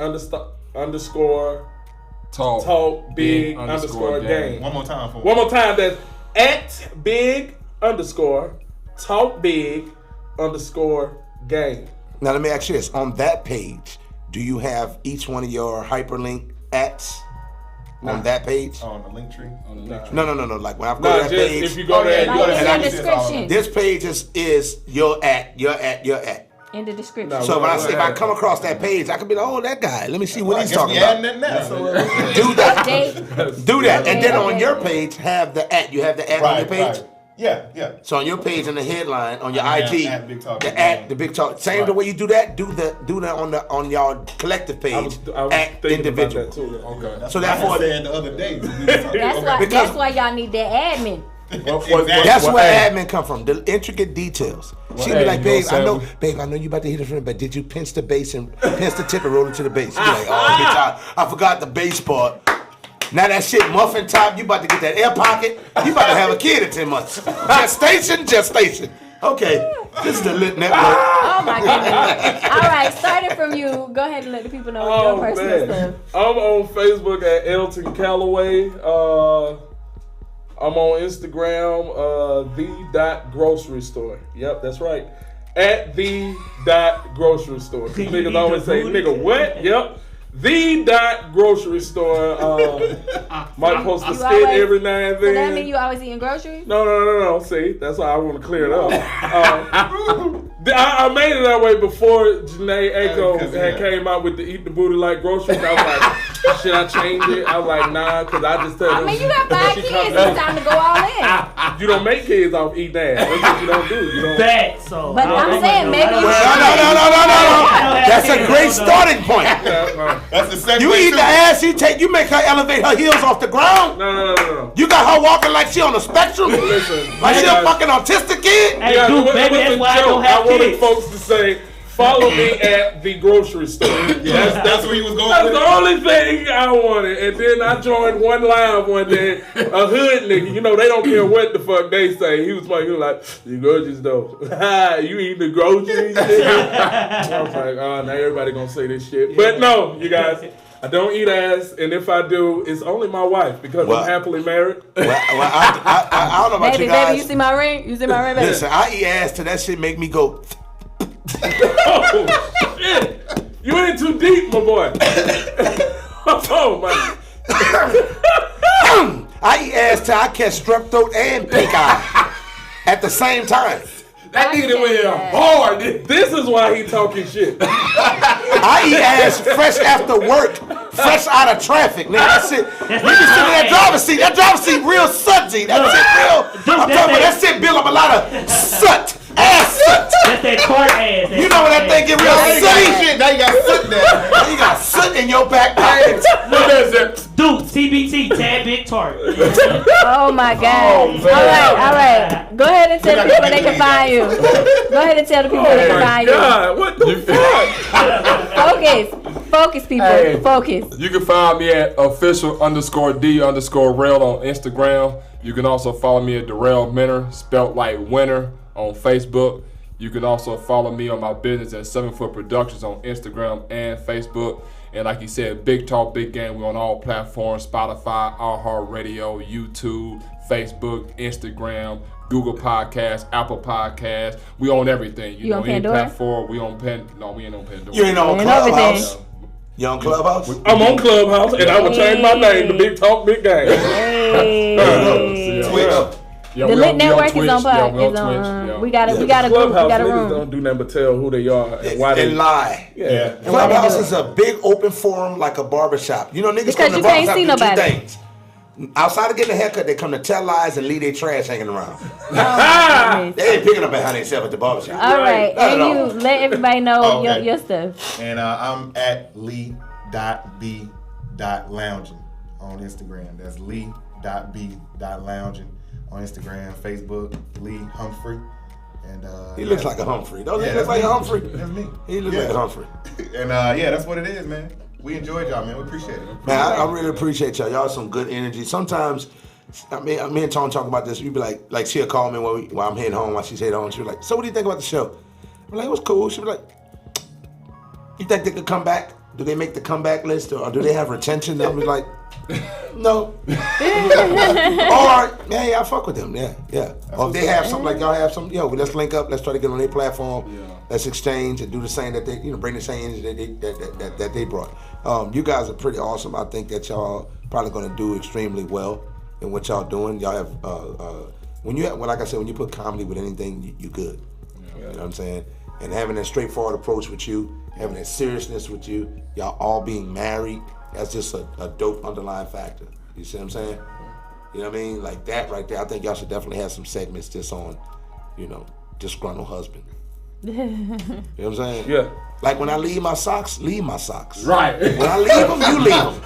talk big _ game. One more time for me. One more time. That's at big _ talk big _ game. Now let me ask you this: on that page, do you have each one of your hyperlink @s on that page? On the link tree. No. Like when I go to that just page, if you go there, in the description. this page is your @. In the description. So if I come across that page, I can be like, oh, that guy. Let me see what he's talking about. Do that. Do that. And then on your page, have the @ You have the @ on your page? Right. Yeah. So on your page, in the headline, on your IG, the Big Talk. Same Right. the way you do that. Do that on y'all collective page. I was thinking individual. about that too. Okay. So therefore, the other day. That's why y'all need that admin. That's where admin come from. The intricate details. She'd be like, babe, I know you about to hit a friend, but did you pinch the bass and pinch the tip and roll it to the bass? She'd be like, oh, bitch, I forgot the bass part. Now that shit muffin top, you about to get that air pocket. You about to have a kid in 10 months. Gestation. Okay, this is the Lit Network. Oh my goodness. All right, starting from you, go ahead and let the people know your personal stuff. I'm on Facebook at Elton Calloway. I'm on Instagram, the.grocery_store. Yep, that's right. At the.grocery_store. Niggas always say, nigga, what? Yep. The.grocery_store. Might post a skit every now and then. So that mean you always eating groceries? No. See, that's why I want to clear it up. I made it that way before Janae Aiko had came out with the Eat the Booty Like groceries. I was like, should I change it? I was like, nah, because I just tell them. I mean, you got 5 kids. It's time to go all in. You don't make kids off eating ass. That's what you don't do. You don't. But I'm saying maybe. No. That's a great starting point. That's the second. You eat the ass, you make her elevate her heels off the ground. No. You got her walking like she on the spectrum. Like she a fucking autistic kid. Hey, dude, baby, that's why I don't have I wanted folks to say, follow me at the grocery store. That's where you was going. That's the only thing I wanted. And then I joined one live one day. A hood nigga, they don't care what the fuck they say. He was like, the groceries though. You eat the groceries? I was like, oh, now everybody gonna say this shit. But no, you guys. I don't eat ass, and if I do, it's only my wife because I'm happily married. I don't know about you guys. Baby, you see my ring? Baby? Listen, I eat ass till that shit make me go. Oh, shit. You ain't too deep, my boy. Oh, my. I eat ass till I catch strep throat and pink eye at the same time. That nigga went hard. This is why he talking shit. I eat ass fresh after work, fresh out of traffic. Now that shit, we be sitting in that driver's seat. That driver's seat real sudsy. That shit real. I'm talking about that shit build up a lot of soot. Ass soot. That's that tart ass. You know when that thing get real sooty? Now you got soot there. Now you got soot in your back pocket. What is it? Dude, TBT, Tad Big Tart. Oh my God. All right. Go ahead and tell the people they can find you. Go ahead and tell the people they can find you. God, what the fuck? Focus, people. Focus. You can find me at official_D_rail on Instagram. You can also follow me at Darrell Minner, spelt like winner, on Facebook. You can also follow me on my business at 7 Foot Productions on Instagram and Facebook. And like you said, Big Talk, Big Game. We're on all platforms: Spotify, iHeartRadio, YouTube, Facebook, Instagram, Google Podcasts, Apple Podcasts. We own everything. You on any Pandora? platform. We on No, we ain't on Pandora. You ain't on Clubhouse. You on Clubhouse? I'm on Clubhouse, and I will change my name to Big Talk, Big Game. Yeah, the Lit Network is on Twitch. We got a group. We got a room. Don't do nothing but tell who they are and why they lie. Yeah. Clubhouse is a big open forum like a barbershop. Niggas because come to you the can't barbershop see to do nobody. 2 things. Outside of getting a haircut, they come to tell lies and leave their trash hanging around. They ain't picking up behind themselves at the barbershop. All right, and you let everybody know your stuff. And I'm at Lee.B.lounging on Instagram. That's Lee.B.lounging on Instagram, Facebook, Lee Humphrey. And he looks like a Humphrey. Don't he look like a Humphrey? That's me. He looks like a Humphrey. And that's what it is, man. We enjoyed y'all, man. We appreciate it. Man, I really appreciate y'all. Y'all some good energy. Sometimes, me and Tone talk about this. You be like she'll call me while I'm heading home, while she's heading home. She'll be like, so what do you think about the show? I'm like, it was cool. She'll be like, you think they could come back? Do they make the comeback list or do they have retention? I'm like, no. Or, yeah, I fuck with them. Yeah. Or if they have something like y'all have something, let's link up. Let's try to get on their platform. Yeah. Let's exchange and do the same that they, bring the same energy that they brought. You guys are pretty awesome. I think that y'all probably going to do extremely well in what y'all doing. Y'all have, like I said, when you put comedy with anything, you good. Yeah. You know what I'm saying? And having that straightforward approach with you, having that seriousness with you, y'all all being married, that's just a dope underlying factor. You see what I'm saying? You know what I mean? Like that right there, I think y'all should definitely have some segments just on, disgruntled husband. You know what I'm saying? Yeah. Like when I leave my socks. Right. When I leave them, you leave them.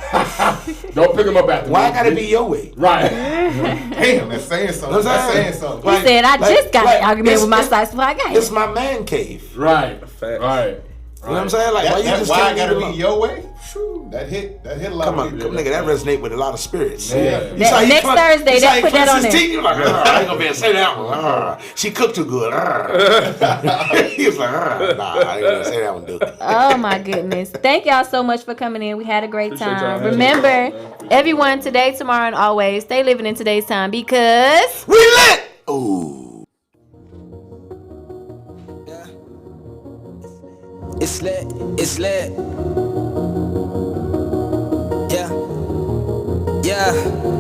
Don't pick them up after Why I gotta be your way? Right. Damn, that's saying something. That's saying something. He said, I just got an argument with my socks before I got here. It's my man cave. Right. Right. You know what I'm saying? Like, why I gotta be your way? That hit a lot of people. Nigga, that resonate with a lot of spirits. Yeah. Next Thursday, they put that on there. You're like, I ain't gonna be able to say that one. She cooked too good. He was like, nah, I ain't gonna say that one, dude. Oh my goodness. Thank y'all so much for coming in. We had a great time. Remember, everyone, today, tomorrow, and always, stay living in today's time because we lit! Ooh. It's lit, it's lit. Yeah,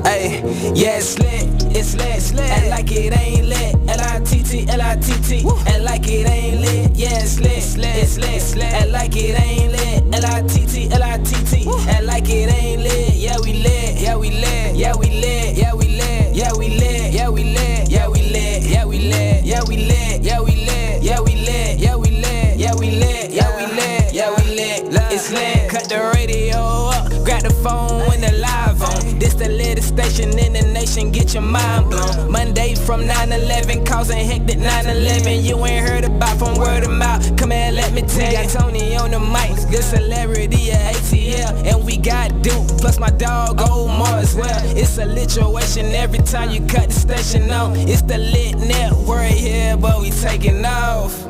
hey, yeah, it's lit, it's lit, it's lit. And like it ain't lit, L.I.T.T, L.I.T.T. And like it ain't lit, yeah, it's lit, it's lit, it's lit, it's lit. And like it ain't lit, L.I.T.T, L.I.T.T. And like it ain't lit, yeah, we lit, yeah, we lit, yeah, we lit, yeah, we lit, yeah, we lit, yeah, we lit, yeah, we lit, yeah, we lit, yeah, we lit, yeah, we lit, yeah, we lit, yeah, we lit, yeah, we lit, yeah, we lit, yeah, we lit, it's lit. Cut the radio up, grab the phone when the live on. This the latest station in the nation, get your mind blown. Monday from 9/11, causing hectic 9/11. You ain't heard about from word of mouth. Come here, let me tell you. We got Tony on the mic, good celebrity at ATL, and we got Duke plus my dog Omar as well. It's a lituation every time you cut the station on. It's the Lit Network here, but we taking off.